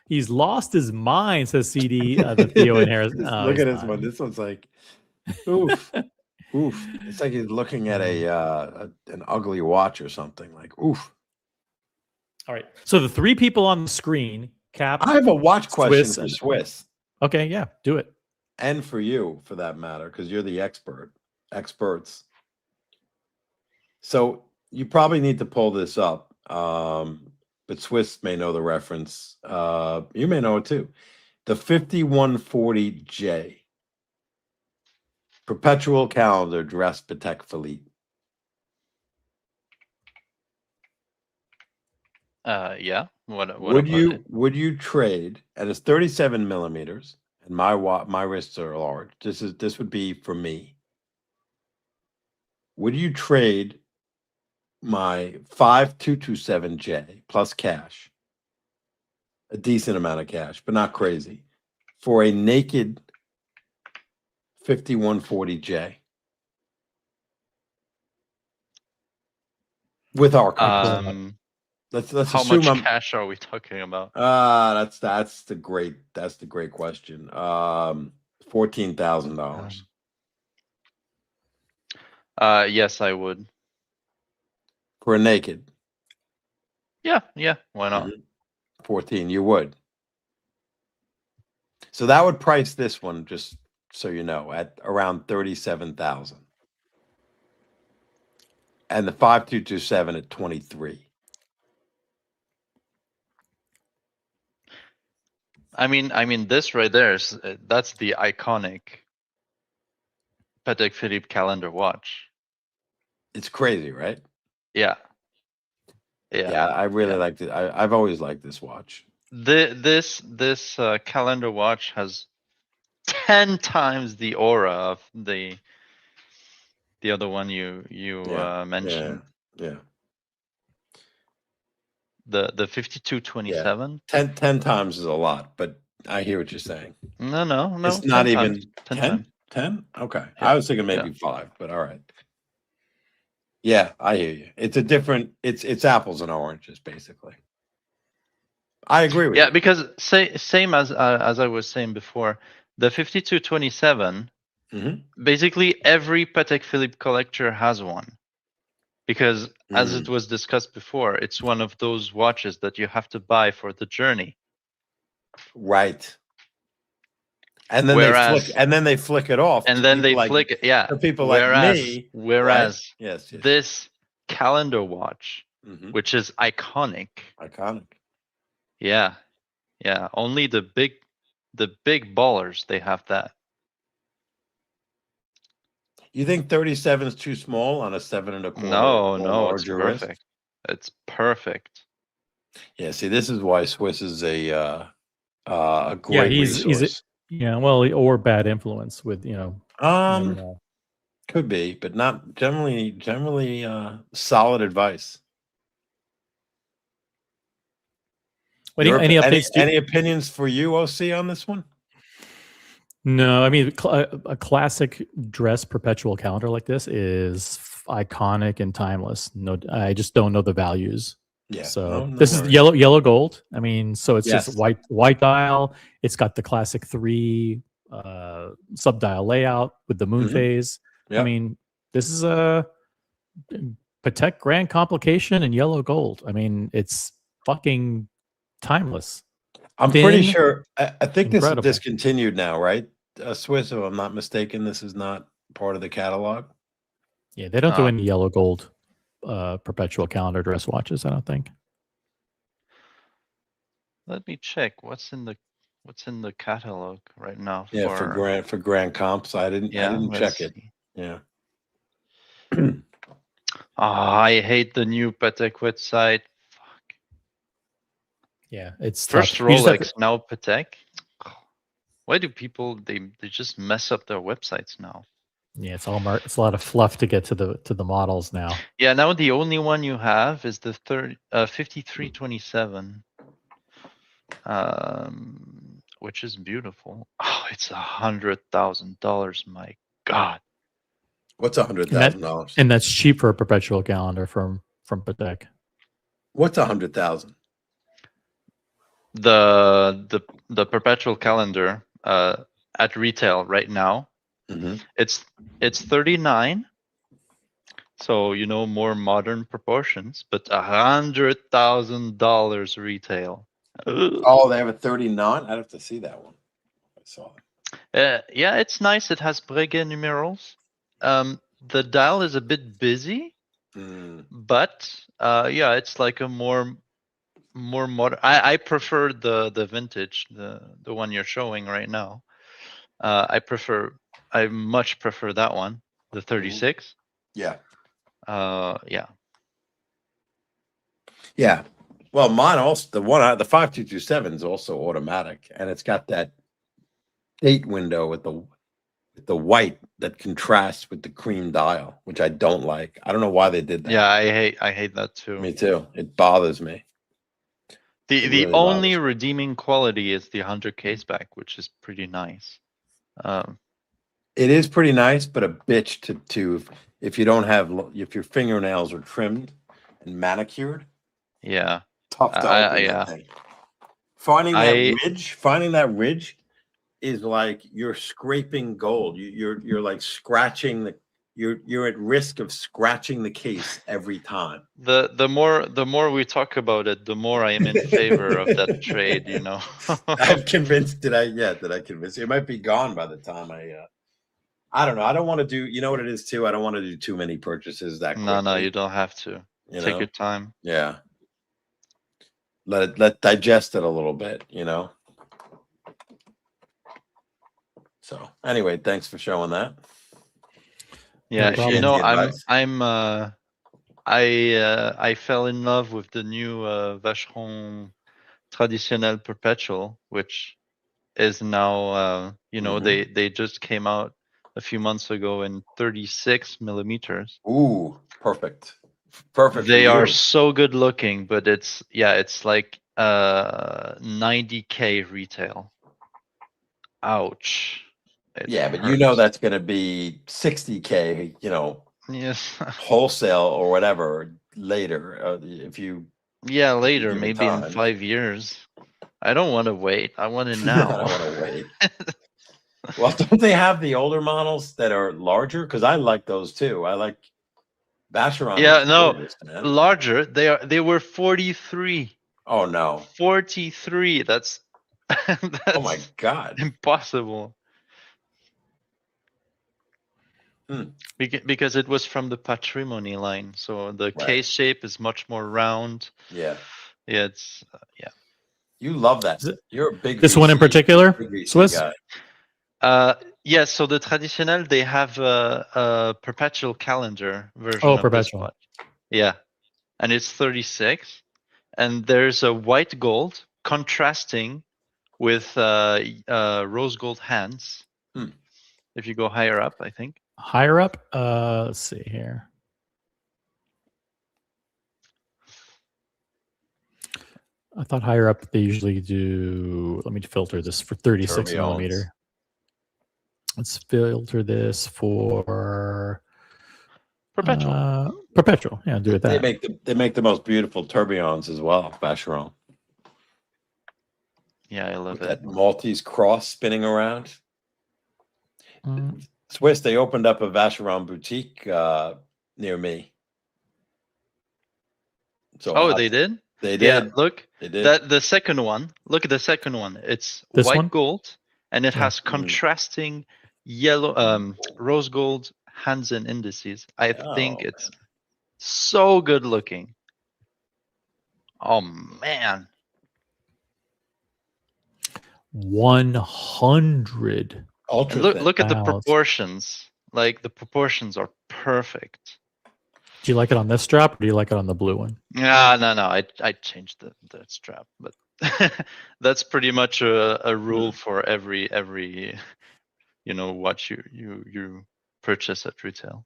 He's lost his mind, says CD. The Theo and Harris. Look at this one. This one's like, oof. Oof. It's like he's looking at an ugly watch or something. Like, oof. All right. So the three people on the screen, Cap. I have a watch question for Swiss. Okay, yeah, do it. And for you, for that matter, because you're the experts. So you probably need to pull this up. But Swiss may know the reference. You may know it too. The 5140J. Perpetual calendar dress Patek Philippe. Yeah. What would you trade? And it's 37 millimeters, and my wrists are large. This would be for me. Would you trade my 5227J plus cash, a decent amount of cash, but not crazy, for a naked 5140J with our let's how assume much cash are we talking about? That's the great question. $14,000. Yes, I would. For a naked. Yeah, why not? 14, you would. So that would price this one, just so you know, at around 37,000. And the 5227 at 23. I mean, this right there that's the iconic Patek Philippe calendar watch. It's crazy, right? Yeah. I really liked it. I've always liked this watch. This calendar watch has 10 times the aura of the other one you mentioned. Yeah. The 5227. 10 times is a lot, but I hear what you're saying. No. It's not 10 even times, 10? times. 10? Okay. Yeah, I was thinking maybe 5, but all right. Yeah, I hear you. It's a different, it's apples and oranges, basically. I agree with Yeah, you. because same as I was saying before, the 5227, basically every Patek Philippe collector has one. Because as it was discussed before, it's one of those watches that you have to buy for the journey. Right. And then they flick it off. And then they flick it, yeah. For people like me. Whereas yes. this calendar watch, which is iconic. Yeah. Only the big ballers, they have that. You think 37 is too small on a 7 1/4? No, it's perfect. Wrist? It's perfect. Yeah, see, this is why Swiss is a great resource. Or bad influence with could be, but not generally solid advice. Any updates? Any opinions for you, OC, on this one? No, I mean a classic dress perpetual calendar like this is iconic and timeless. No, I just don't know the values. Yeah. So this is yellow gold. I mean, so it's just white dial. It's got the classic 3 sub-dial layout with the moon phase. Yep. I mean, this is a Patek Grand Complication in yellow gold. I mean, it's fucking timeless. I'm pretty sure. I think this is discontinued now, right? Swiss, if I'm not mistaken, this is not part of the catalog. Yeah, they don't do any yellow gold perpetual calendar dress watches, I don't think. Let me check what's in the catalog right now. Yeah, for Grand Comps, I didn't check it. Yeah. I hate the new Patek website. Fuck. Yeah, it's first tough. Rolex, now Patek. Why do people they just mess up their websites now? Yeah, it's a lot of fluff to get to the models now. Yeah, now the only one you have is the 5327, which is beautiful. Oh, it's $100,000. My God. What's $100,000? And that's cheap for a perpetual calendar from Patek. What's 100,000? The perpetual calendar at retail right now, it's 39. So more modern proportions, but $100,000 retail. Oh, they have a 39. I'd have to see that one. I saw it. Yeah, it's nice. It has Breguet numerals. The dial is a bit busy, but yeah, it's like a more modern. I prefer the vintage, the one you're showing right now. I much prefer that one, the 36. Yeah. Yeah. Well, mine also the 5227 is also automatic, and it's got that date window with the white that contrasts with the cream dial, which I don't like. I don't know why they did that. Yeah, I hate that too. Me too. It bothers me. The really only redeeming quality is the 100 case back, which is pretty nice. It is pretty nice, but a bitch to if you don't have if your fingernails are trimmed and manicured. Yeah. Tough to open that thing. Finding that ridge is like you're scraping gold. You're like scratching you're at risk of scratching the case every time. The more we talk about it, the more I am in favor of that trade, I'm convinced. Did I convince you? It might be gone by the time I don't know. I don't want to do, you know what it is too? I don't want to do too many purchases that quickly. No, you don't have to. Take your time. Yeah. Let digest it a little bit, So anyway, thanks for showing that. Yeah, I fell in love with the new Vacheron Traditionnel Perpetual, which is now they just came out a few months ago in 36 millimeters. Ooh, perfect. Perfect. They for are you. so good looking, but it's like 90K retail. Ouch. It Yeah, but you know hurts. that's going to be 60K, Yes. wholesale or whatever later. If you Yeah, later, give it maybe in time. 5 years. I don't want to wait. I want it I now. don't want to wait. Well, don't they have the older models that are larger? Because I like those too. I like Vacheron. Yeah, Was no, gorgeous, man. larger. They were 43. Oh no! 43. That's Oh my God! impossible. Hmm. Because it was from the Patrimony line, so the Right. case shape is much more round. Yeah, Yeah, it's yeah. you love that. Is it- You're a big This one in VC particular, big VC Swiss. guy. Yes, so the traditional, they have a perpetual calendar version Oh, of this perpetual. watch. Yeah, and it's 36, and there's a white gold contrasting with rose gold hands. Hmm. If you go higher up, I think. Higher up. Let's see here. I thought higher up they usually do. Let me filter this for 36 Tourbillons. millimeter. Let's filter this for Perpetual. perpetual. Yeah, do it They that. make the most beautiful tourbillons as well, Vacheron. Yeah, I love With it. that Maltese cross spinning around. Mm, Swiss, they opened up a Vacheron boutique near me. So Oh, they did? They Yeah, did. look. They did. That the second one. Look at the second one. It's This white one? gold, and it Yeah. has contrasting yellow, rose gold hands and indices. I think Oh, it's so good looking. Oh man. 100. ultra And look thin. look at the Wow. proportions. Like the proportions are perfect. Do you like it on this strap or do you like it on the blue one? No. I changed the strap, but that's pretty much a rule for every watch you purchase at retail.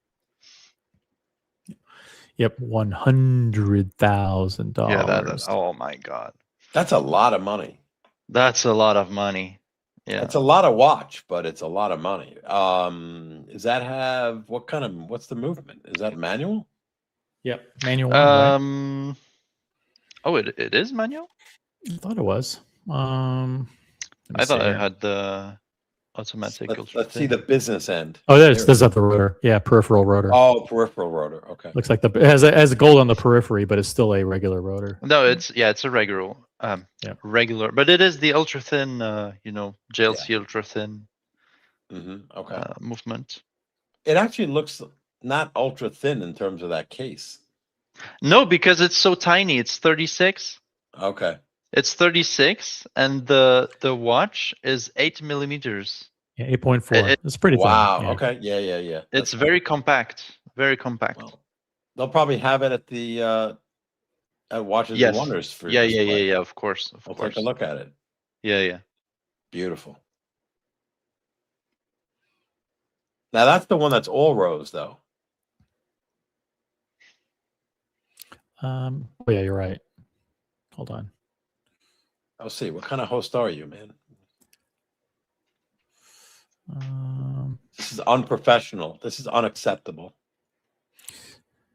Yep, $100,000. Yeah, that. Oh my god, That's a lot of money. that's a lot of money. Yeah. It's a lot of watch, but it's a lot of money. Does that have what's the movement? Is that manual? Yep, manual one, right? Oh, it is manual. I thought it was. I thought I had the automatic. Let's see the business end. Oh, this is at the rotor. Yeah, peripheral rotor. Oh, peripheral rotor. Okay. Looks like it has gold on the periphery, but it's still a regular rotor. No, it's a regular, regular, but it is the ultra thin, JLC ultra thin Okay. movement. It actually looks not ultra thin in terms of that case. No, because it's so tiny. It's 36. Okay. It's 36, and the watch is 8 millimeters. Yeah, 8.4. It's pretty thin. Wow. Yeah. Okay. Yeah. It's very compact. Very compact. Well, they'll probably have it at the at Watches Yes. and Wonders for Yeah. display. Of course. We'll take a look at it. Yeah. Beautiful. Now that's the one that's all rose, though. Oh yeah, you're right. Hold on. I'll see. What kind of host are you, man? This is unprofessional. This is unacceptable.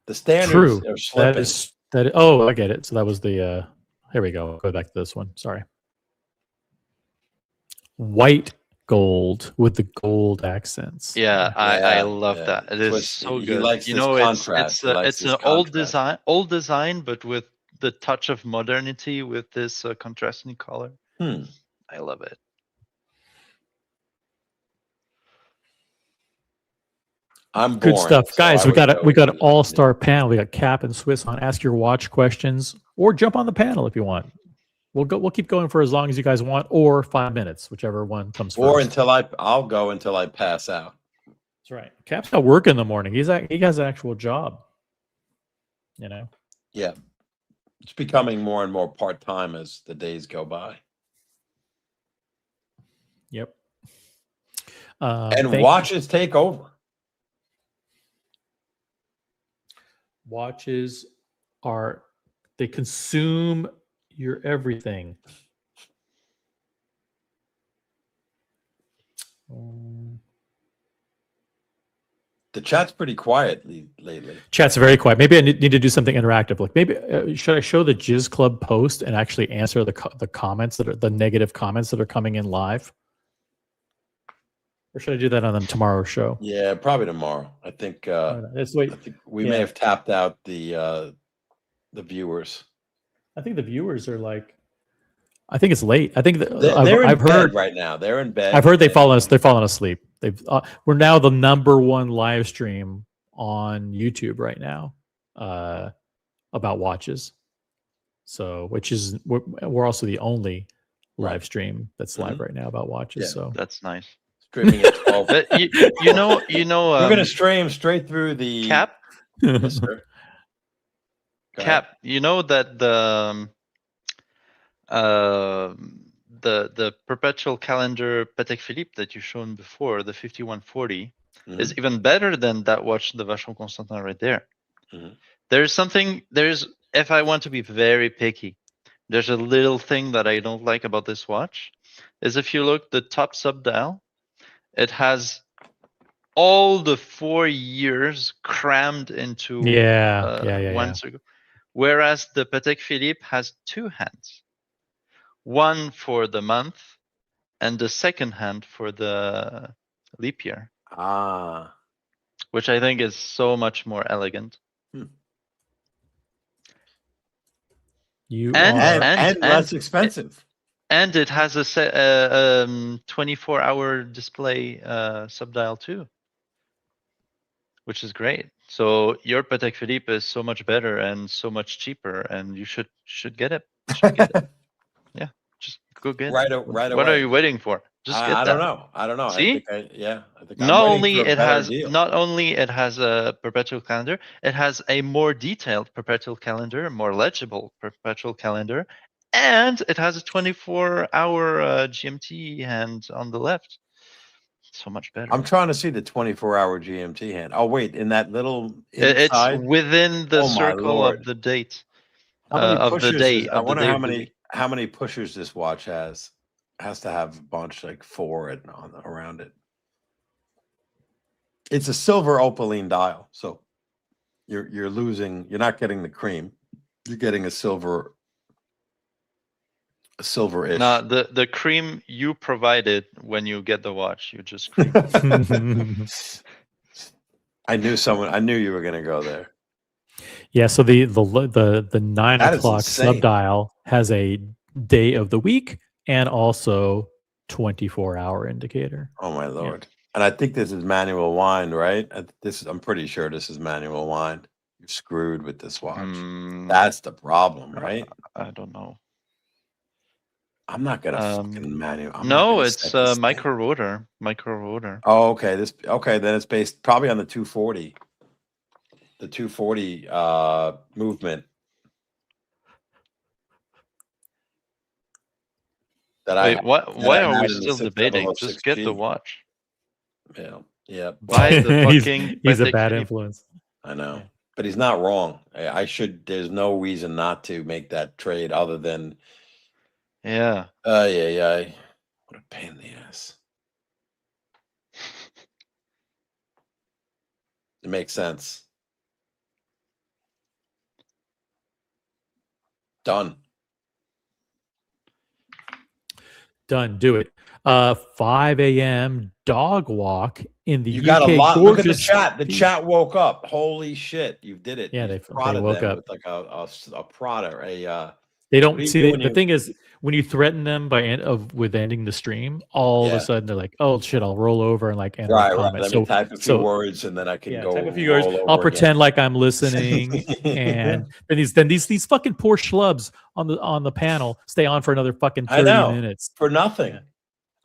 The standards True. are slipping. Oh, I get it. So that was the here we go. Go back to this one. Sorry. White gold with the gold accents. Yeah, I love that. It is Swiss, so he good. likes You this know, contrast. He likes it's this an old contrast. design, but with the touch of modernity with this contrasting color. I love it. I'm good boring, stuff, so guys. I We would got go we got an with- all-star panel. We got Cap and Swiss on. Ask your watch questions or jump on the panel if you want. We'll keep going for as long as you guys want, or 5 minutes, whichever one comes or first. until I'll go until I pass out. That's right. Cap's got work in the morning. He has an actual job. You know. Yeah, it's becoming more and more part-time as the days go by. Yep. And watches take over. Watches they consume your everything. The chat's pretty quiet lately. Chat's very quiet. Maybe I need to do something interactive. Like maybe should I show the Jizz Club post and actually answer the comments that are the negative comments that are coming in live? Or should I do that on the tomorrow show? Yeah, probably tomorrow. I think. Let's wait. I think we may have tapped out the viewers. I think the viewers are like. I think it's late. I think they're I've in heard bed right now. They're in bed. I've heard they're falling asleep. We're now the #1 live stream on YouTube right now about watches. So, which is we're also the only live stream that's live right now about watches. Yeah. So That's nice. Streaming at 12. But you know. We're gonna stream straight through the Cap. Yes, sir. Go ahead. Cap. You know that the perpetual calendar Patek Philippe that you shown before, the 5140, is even better than that watch, the Vacheron Constantin, right there. If I want to be very picky, there's a little thing that I don't like about this watch. Is if you look the top subdial, it has all the 4 years crammed into one circle, whereas the Patek Philippe has 2 hands. One for the month, and the second hand for the leap year. Which I think is so much more elegant. And less expensive. And it has a 24-hour display subdial too, which is great. So your Patek Philippe is so much better and so much cheaper, and you should get it. Yeah, just go get it. Right away. What are you waiting for? Just get that. I don't know. See? I think not only it has a perpetual calendar, it has a more detailed perpetual calendar, more legible perpetual calendar, and it has a 24-hour GMT hand on the left. So much better. I'm trying to see the 24-hour GMT hand. Oh wait, in that little inside? It's within the circle of the date. Of the day. I wonder how many pushers this watch has. Has to have a bunch, like 4 around it. It's a silver opaline dial, so you're losing. You're not getting the cream. You're getting a silver. A silver-ish. No, the cream you provided when you get the watch. You just cream. I knew you were going to go there. Yeah. So the 9 o'clock subdial has a day of the week and also 24-hour indicator. Oh my Lord! Yeah. And I think this is manual wind, right? I'm pretty sure this is manual wind. You're screwed with this watch. That's the problem, right? I don't know. I'm not gonna fucking manual. No, it's micro rotor. Micro rotor. Oh, okay. Then it's based probably on the 240. The 240 movement. Wait, why are we still debating? Just get the watch. Yeah. Buy the fucking. he's a bad influence. I know, but he's not wrong. I should. There's no reason not to make that trade other than. Yeah. Yeah. What a pain in the ass. It makes sense. Done. Do it. 5 a.m. dog walk in the You UK. got a lot. Look at the chat. The chat woke up. Holy shit, you did it. Yeah, they woke up with like a Prada. They don't see the thing is when you threaten them with ending the stream, all of a sudden they're like, "Oh shit, I'll roll over and like end the comment." Let me type a few words and then I can go. Type a few words. I'll pretend like I'm listening, and then these fucking poor schlubs on the panel stay on for another fucking 30 minutes for nothing. Yeah.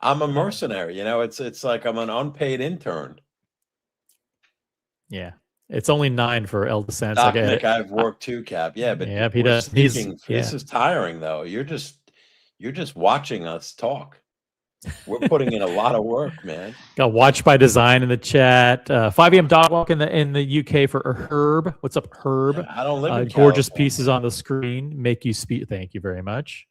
I'm a mercenary, It's like I'm an unpaid intern. Yeah. It's only 9 for El Descent. Nick, I've worked too, Cap. Yeah, but he does. This is tiring, though. You're just watching us talk. We're putting in a lot of work, man. Got Watch by Design in the chat. 5 a.m. dog walk in the UK for Herb. What's up, Herb? I don't live in gorgeous California. pieces on the screen. Make you speak. Thank you very much.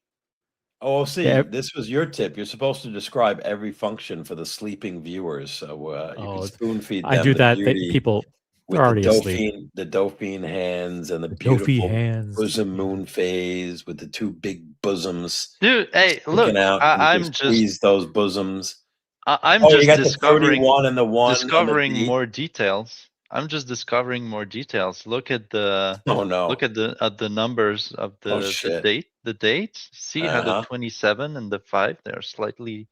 Oh, see, Yeah. this was your tip. You're supposed to describe every function for the sleeping viewers, so you can spoon feed them. I do the that. beauty People with are already the asleep. Dauphine hands and the Dauphine beautiful hands. bosom moon phase with the two big bosoms. Dude, hey, look, Out, and I'm just just squeeze those bosoms. I'm You just got the discovering 31 and the 1 and the discovering D. more details. I'm just discovering more details. Look at the Oh no! look at the numbers of shit. the dates. See how the 27 and the 5, they're slightly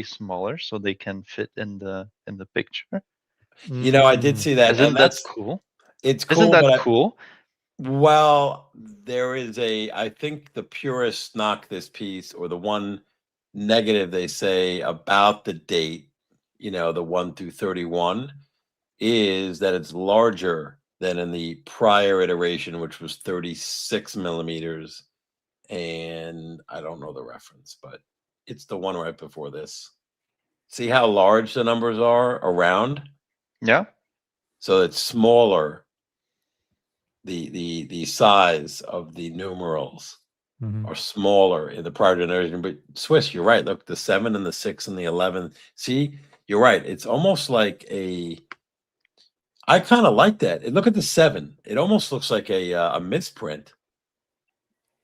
smaller, so they can fit in the picture. You know, I did see that. Isn't that cool? It's cool. Isn't that cool? Well, there is I think the purists knock this piece, or the one negative they say about the date, you know, the 1 through 31, is that it's larger than in the prior iteration, which was 36 millimeters. And I don't know the reference, but it's the one right before this. See how large the numbers are around? Yeah. So it's smaller. The size of the numerals are smaller in the prior generation. But Swiss, you're right. Look, the 7 and the 6 and the 11. See, you're right. It's almost like I kind of like that. Look at the 7. It almost looks like a misprint.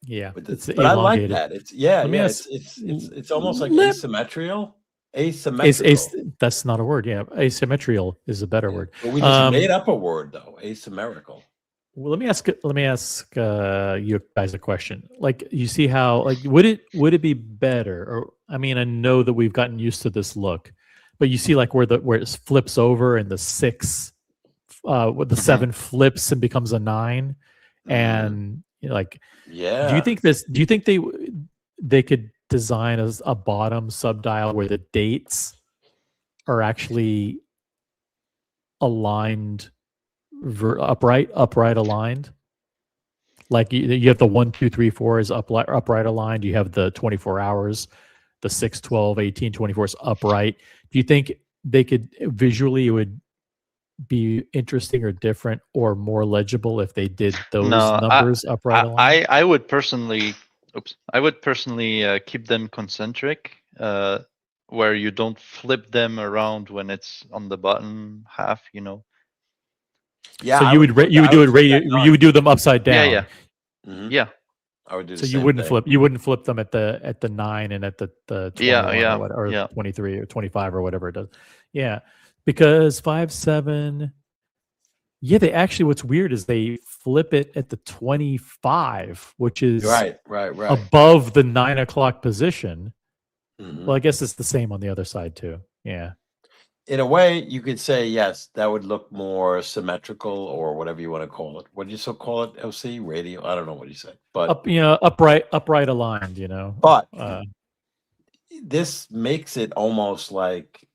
Yeah, but I like that. It's almost like asymmetrical. That's not a word. Yeah, asymmetrical is a better word. But we just made up a word though. Asymmetrical. Well, let me ask you guys a question. Like, you see how, like, would it be better? Or, I mean, I know that we've gotten used to this look, but you see, like, where it flips over and the 6, with the 7 flips and becomes a 9, and like, yeah. Do you think they could design a bottom subdial where the dates are actually aligned? Upright aligned, like you have the 1 2 3 4 is upright aligned. You have the 24 hours, the 6 12 18 24 is upright. Do you think they could visually, it would be interesting or different or more legible if they did those numbers upright aligned? I would personally keep them concentric, where you don't flip them around when it's on the bottom half, you know. Yeah. So you would do them upside down. Yeah. Yeah. I would do. So you wouldn't flip them at the 9 and at the 21 or 23 or 25 or whatever it does. Yeah, because 5 7. Yeah, they actually. What's weird is they flip it at the 25, which is right above the 9 o'clock position. Well, I guess it's the same on the other side too. Yeah. In a way, you could say, yes, that would look more symmetrical, or whatever you want to call it. What did you call it? LC radio? I don't know what you said, but upright aligned. You know, but this makes it almost like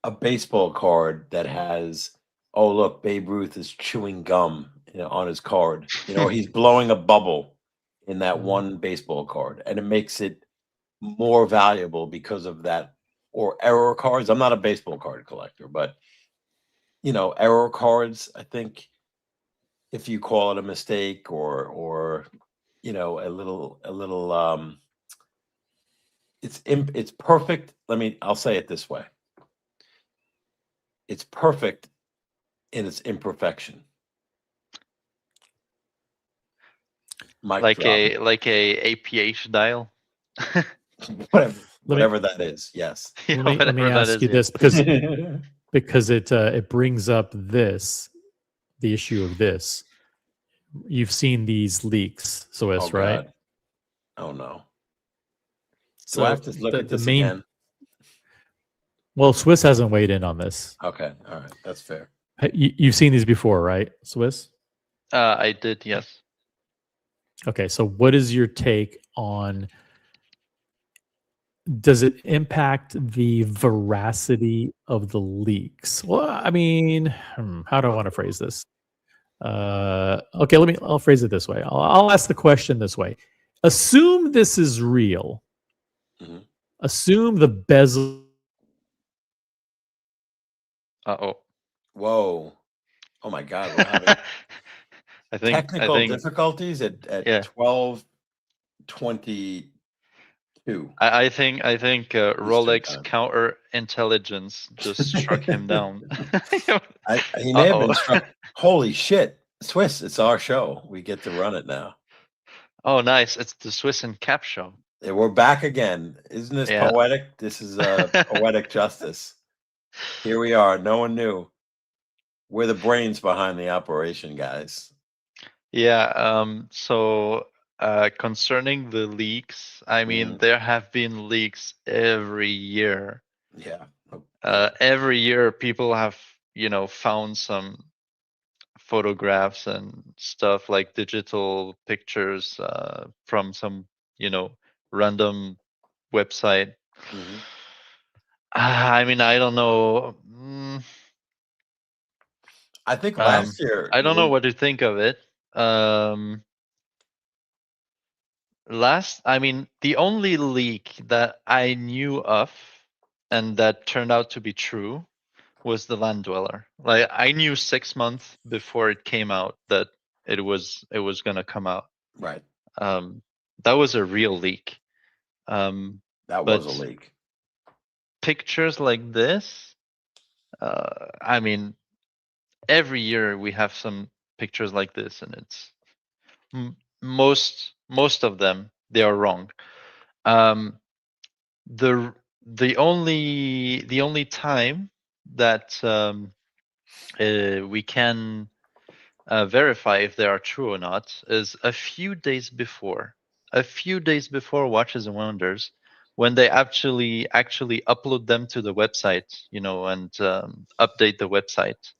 a baseball card that has, oh look, Babe Ruth is chewing gum, on his card. He's blowing a bubble in that one baseball card, and it makes it more valuable because of that. Or error cards. I'm not a baseball card collector, but error cards, I think, if you call it a mistake or a little it's perfect. I'll say it this way. It's perfect in its imperfection. Like a APH dial. Whatever that is, yes. Let me ask you this, because it brings up the issue of this. You've seen these leaks, right? Oh no. So do I have to look at this again? Well, Swiss hasn't weighed in on this. Okay, all right, that's fair. You've seen these before, right, Swiss? I did, yes. Okay, so what is your take on? Does it impact the veracity of the leaks? Well, I mean, how do I want to phrase this? Okay, I'll phrase it this way. I'll ask the question this way. Assume this is real. Assume the bezel. Uh-oh. Whoa. Oh my God, we're having I think technical difficulties at yeah. 12:22. I think Eastern Rolex time. counterintelligence just struck him down. He may have Uh-oh. been struck. Holy shit. Swiss, it's our show. We get to run it now. Oh, nice. It's the Swiss and Cap show. Yeah, we're back again. Isn't this Yeah. poetic? This is poetic justice. Here we are. No one knew. We're the brains behind the operation, guys. Yeah. So concerning the leaks, I mean, there have been leaks every year. Yeah. Every year, people have, found some photographs and stuff like digital pictures from some, random website. I mean, I don't know. I think last year. I don't know what to think of it. I mean, the only leak that I knew of and that turned out to be true was the Land Dweller. Like, I knew 6 months before it came out that it was gonna come out. Right. That was a real leak. That was a leak. Pictures like this, I mean, every year we have some pictures like this, and it's most of them, they are wrong. The only time that we can verify if they are true or not is a few days before Watches and Wonders, when they actually upload them to the website, and update the website.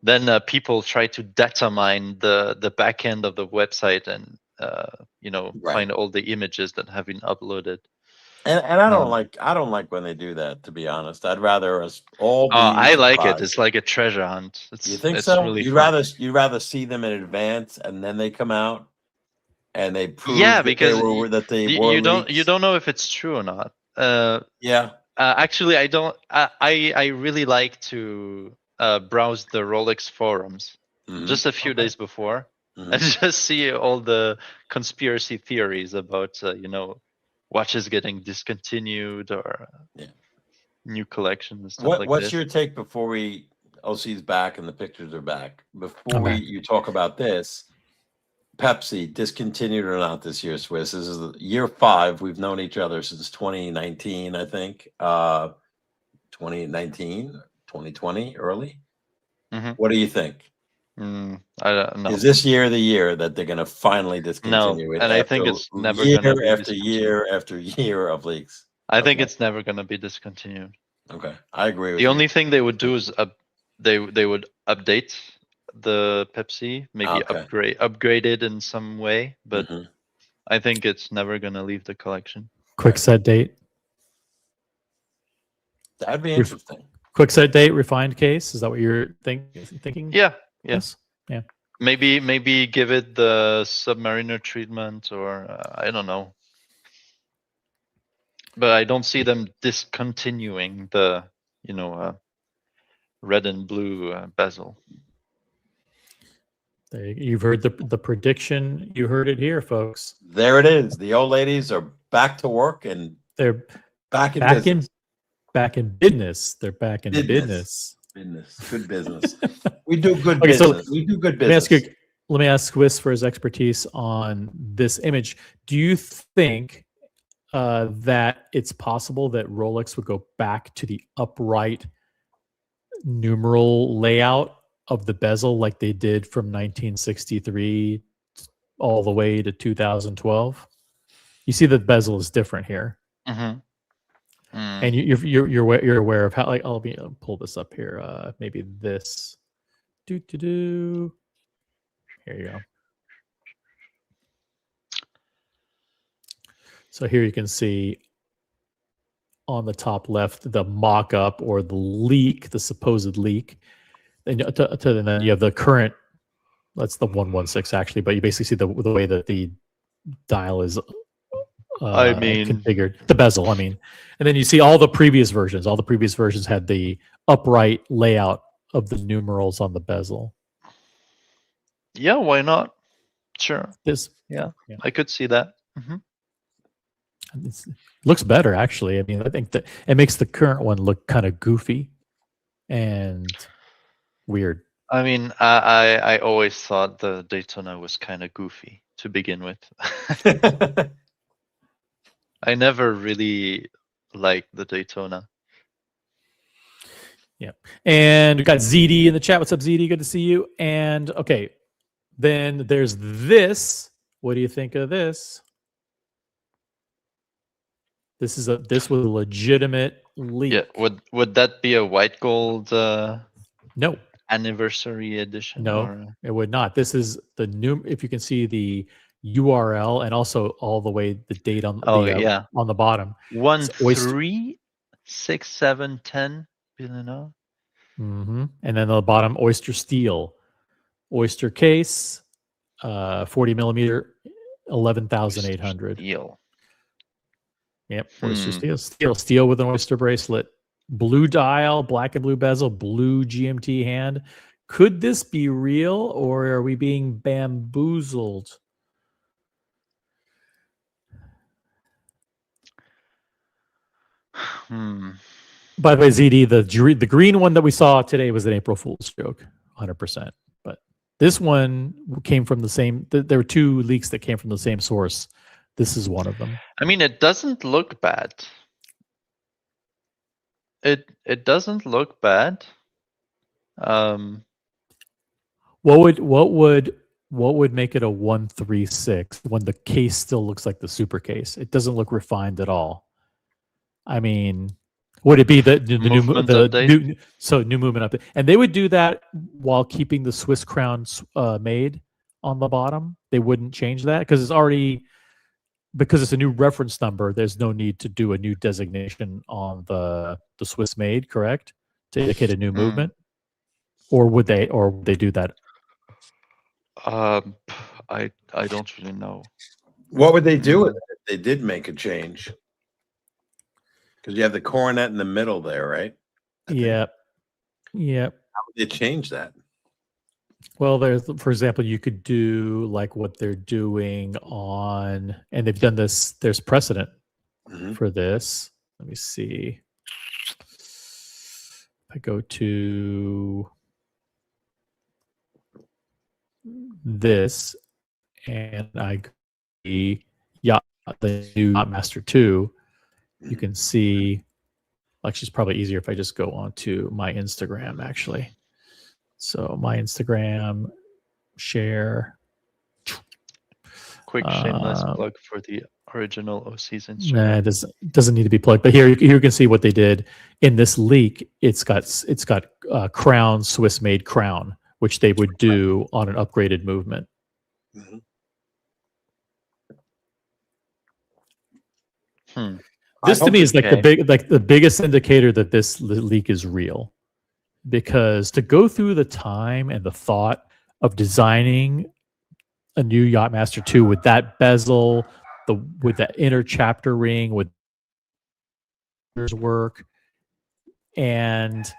Then people try to data mine the back end of the website and find all the images that have been uploaded. And I don't like when they do that, to be honest. I'd rather us all be I like it. surprised. It's like a treasure hunt. You think it's so? Really you'd fun. rather see them in advance and then they come out and they prove because you don't know if it's true or not. Actually, I don't. I really like to browse the Rolex forums just a few days before and just see all the conspiracy theories about watches getting discontinued or new collections and stuff like what's this. your take before OC's back and the pictures are back? Before you talk about this, Pepsi discontinued or not this year, Swiss? This is year 5. We've known each other since 2019, I think. 2019, 2020, early. What do you think? I don't know. Is this year the year that they're going to finally discontinue it? And I think it's never year going to be after year after year of leaks. I think it's never going to be discontinued. Okay, I agree with the you. only thing they would do is they would update the Pepsi, maybe upgrade it in some way, but I think it's never going to leave the collection. Quick set date. That'd be interesting. Quick set date, refined case. Is that what you're thinking? Yeah. Yes. Yeah. Maybe give it the Submariner treatment, or I don't know. But I don't see them discontinuing the red and blue bezel. You've heard the prediction. You heard it here, folks. There it is. The old ladies are back to work, and they're back in business. Back in business. They're back in business. Good business. We do good business. We do good business. Let me ask Swiss for his expertise on this image. Do you think that it's possible that Rolex would go back to the upright numeral layout of the bezel like they did from 1963 all the way to 2012? You see the bezel is different here. And you're aware of how, like, I'll pull this up here. Maybe this. Here you go. So here you can see on the top left the mock-up or the leak, the supposed leak. And then you have the current. That's the 116 actually, but you basically see the way that the dial is I mean, configured. The bezel, I mean. And then you see all the previous versions. All the previous versions had the upright layout of the numerals on the bezel. yeah, why not? Sure. This Yeah, Yeah. I could see that. looks better, actually. I mean, I think that it makes the current one look kind of goofy and weird. I mean, I always thought the Daytona was kind of goofy to begin with. I never really liked the Daytona. And we got ZD in the chat. What's up, ZD? Good to see you. And okay, then there's this. What do you think of this? This was a legitimate leak. Yeah, would that be a white gold No, anniversary edition? no, Or... it would not. This is the new. If you can see the URL and also all the way the date on yeah, on the bottom. 1367110 Villanova. And then on the bottom, Oyster Steel, Oyster case, 40 millimeter, 11,800. Steel. Yep, Oyster steel with an oyster bracelet, blue dial, black and blue bezel, blue GMT hand. Could this be real, or are we being bamboozled? By the way, ZD, the green one that we saw today was an April Fool's joke, 100%. But this one came from the same. There were two leaks that came from the same source. This is one of them. I mean, it doesn't look bad. It doesn't look bad. What would make it a 136 when the case still looks like the super case? It doesn't look refined at all. I mean, would it be the new new movement update? And they would do that while keeping the Swiss crown made on the bottom. They wouldn't change that because it's already, because it's a new reference number. There's no need to do a new designation on the Swiss made, correct? To indicate a new movement, or would they do that? I don't really know. What would they do with it if they did make a change? Because you have the coronet in the middle there, right? Yep. How would they change that? Well, for example, you could do like what they're doing on, and they've done this. There's precedent for this. Let me see. I go to this, and I go to the new Yacht Master 2. You can see, actually, it's probably easier if I just go on to my Instagram, actually. So my Instagram, share. Quick shameless plug for the original OC's Instagram. Nah, it doesn't need to be plugged. But here you can see what they did in this leak. It's got crown, Swiss made crown, which they would do on an upgraded movement. This to me is like the biggest indicator that this leak is real, because to go through the time and the thought of designing a new Yachtmaster 2 with that bezel, with that inner chapter ring, with work, and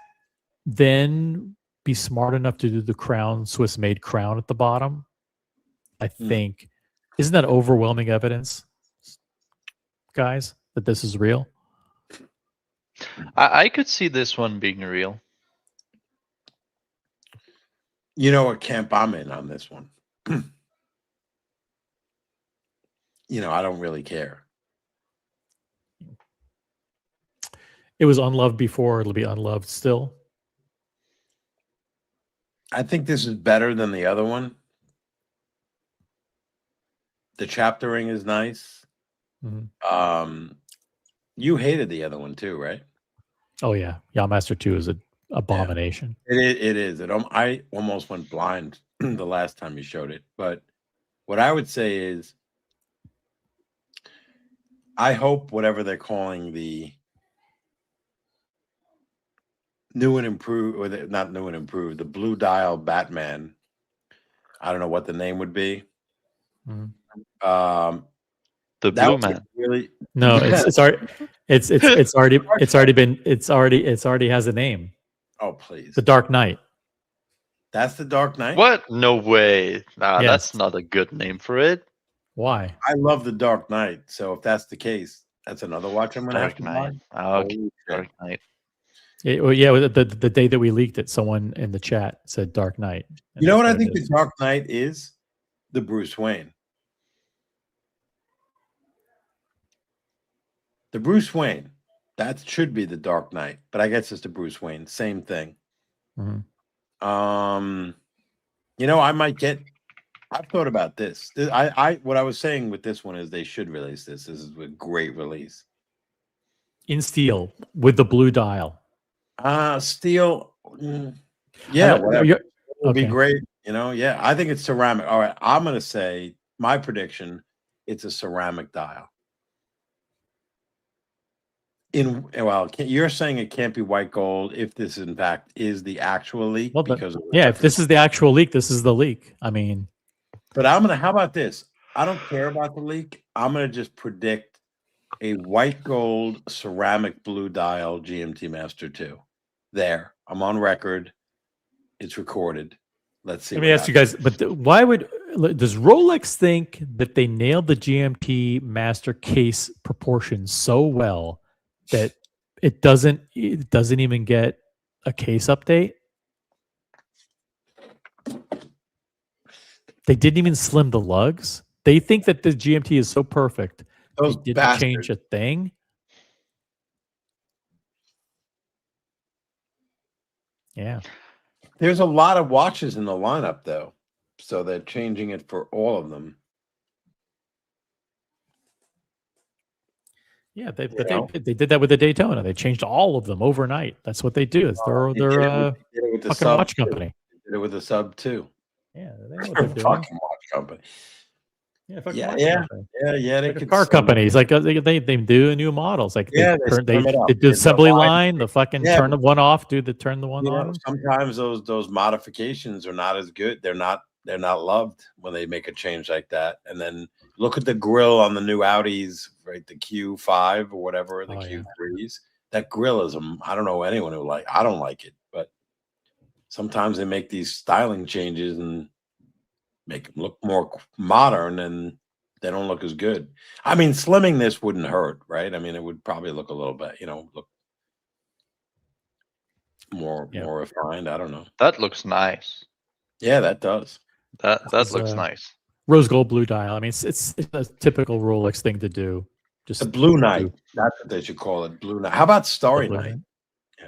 then be smart enough to do the crown, Swiss made crown at the bottom, I think, isn't that overwhelming evidence, guys, that this is real? I could see this one being real. You know what camp I'm in on this one? I don't really care. It was unloved before. It'll be unloved still. I think this is better than the other one. The chapter ring is nice. You hated the other one too, right? Oh yeah, Yachtmaster 2 is an abomination. Yeah. It is. I almost went blind the last time you showed it. But what I would say is, I hope whatever they're calling the new and improved, or not new and improved, the blue dial Batman, I don't know what the name would be. The That blue would be man. really No, it's already it's already has a name. Oh, please. The Dark Knight. That's the Dark Knight? What? No way. Nah, Yes. that's not a good name for it. Why? I love the Dark Knight. So if that's the case, that's another watch I'm gonna have Dark to Knight. buy. Okay. Holy shit. Dark Knight. Well, yeah, the day that we leaked it, someone in the chat said Dark Knight. And You know that's what I it think the is. Dark Knight is? The Bruce Wayne. The Bruce Wayne. That should be the Dark Knight, but I guess it's the Bruce Wayne. Same thing. Mhm. You know, I might get. I've thought about this. What I was saying with this one is they should release this. This is a great release. In steel with the blue dial. Steel. Yeah, whatever. You're- It would be okay. great. You know, yeah. I think it's ceramic. All right, I'm gonna say my prediction. It's a ceramic dial. You're saying it can't be white gold if this in fact is the actual leak Well, because of yeah, if this is the actual leak, this is the leak. I mean, but I'm gonna how about this? I don't care about the leak. I'm gonna just predict a white gold ceramic blue dial GMT Master 2. There. I'm on record. It's recorded. Let's see. let me ask you guys, but why does Rolex think that they nailed the GMT Master case proportions so well that it doesn't even get a case update? They didn't even slim the lugs. They think that the GMT is so perfect. Those They didn't bastards. change a thing. Yeah. There's a lot of watches in the lineup though. So they're changing it for all of them. Yeah, they did that with the Daytona. They changed all of them overnight. That's what they do. It's they're They did a it with the fucking sub watch too. company. They did it with the sub too. Yeah, they know what They're they're doing. fucking watch company. Yeah, fucking Yeah, watch yeah. company. Yeah, they Like a could car slim company. it. It's like they do new models. Like Yeah, they slim it up. do the It's a assembly line. line, the fucking Yeah, turn the one off, turn the one You know, on. sometimes those modifications are not as good. They're not loved when they make a change like that. And then look at the grill on the new Audis, right? The Q5 or whatever, the Oh, yeah. Q3s. That grill is I don't know anyone who I don't like it, but sometimes they make these styling changes and make them look more modern and they don't look as good. I mean, slimming this wouldn't hurt, right? I mean, it would probably look a little bit, look more refined. I don't know. That looks nice. Yeah, that does. That is, looks nice. Rose gold blue dial. I mean, it's a typical Rolex thing to do. Just The Blue Night. That's what they should call it. Blue Night. How about Starry Blue Night? Night. Yeah.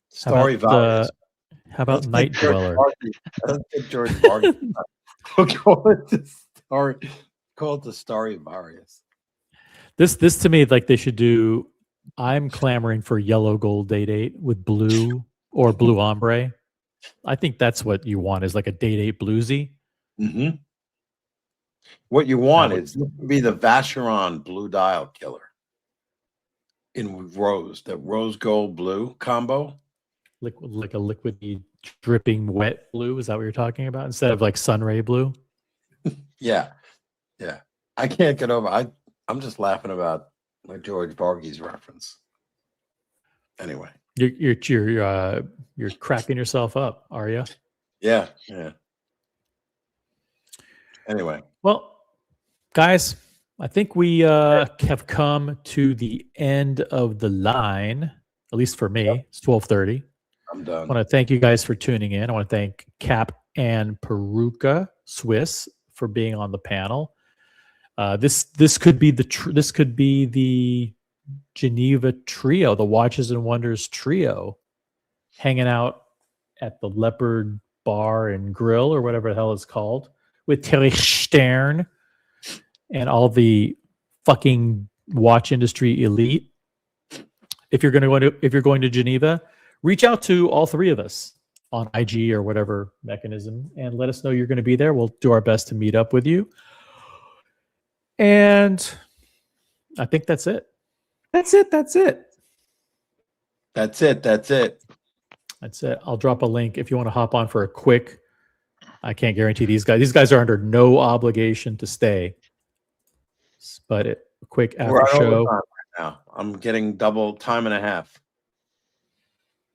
Starry Valley. How about Night Dweller? I don't think George Vargas. We'll call it the Starry Various. This to me, like they should do. I'm clamoring for yellow gold date 8 with blue or blue ombre. I think that's what you want is like a date 8 bluesy. Mm-hmm. What you want is to be the Vacheron blue dial killer in rose, the rose gold blue combo. Like a liquidy dripping wet blue. Is that what you're talking about? Instead of like sunray blue? Yeah. Yeah. I can't get over. I'm just laughing about my George Vargas reference. Anyway. You're cracking yourself up, are you? Yeah. Yeah. Anyway. Well, guys, I think we have come to the end of the line, at least for me. It's 12:30. I'm done. I want to thank you guys for tuning in. I want to thank Cap and Peruka Swiss for being on the panel. This could be the Geneva trio, the Watches and Wonders trio, hanging out at the Leopard Bar and Grill or whatever the hell it's called with Terry Stern and all the fucking watch industry elite. If you're going to Geneva, reach out to all three of us on IG or whatever mechanism and let us know you're going to be there. We'll do our best to meet up with you. And I think that's it. That's it. I'll drop a link if you want to hop on for a quick. I can't guarantee these guys. These guys are under no obligation to stay. But a quick We're after on show. overtime right now. I'm getting double time and a half.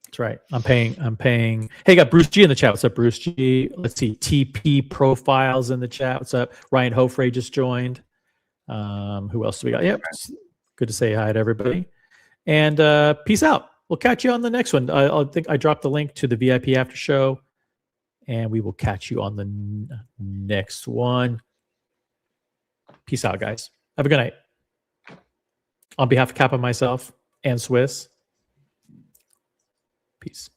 That's right. I'm paying. Hey, got Bruce G in the chat. What's up, Bruce G? Let's see. TP Profiles in the chat. What's up? Ryan Hofrey just joined. Who else do we got? Yep. Good to say hi to everybody. And peace out. We'll catch you on the next one. I think I dropped the link to the VIP after show, and we will catch you on the next one. Peace out, guys. Have a good night. On behalf of Kappa, myself, and Swiss, peace.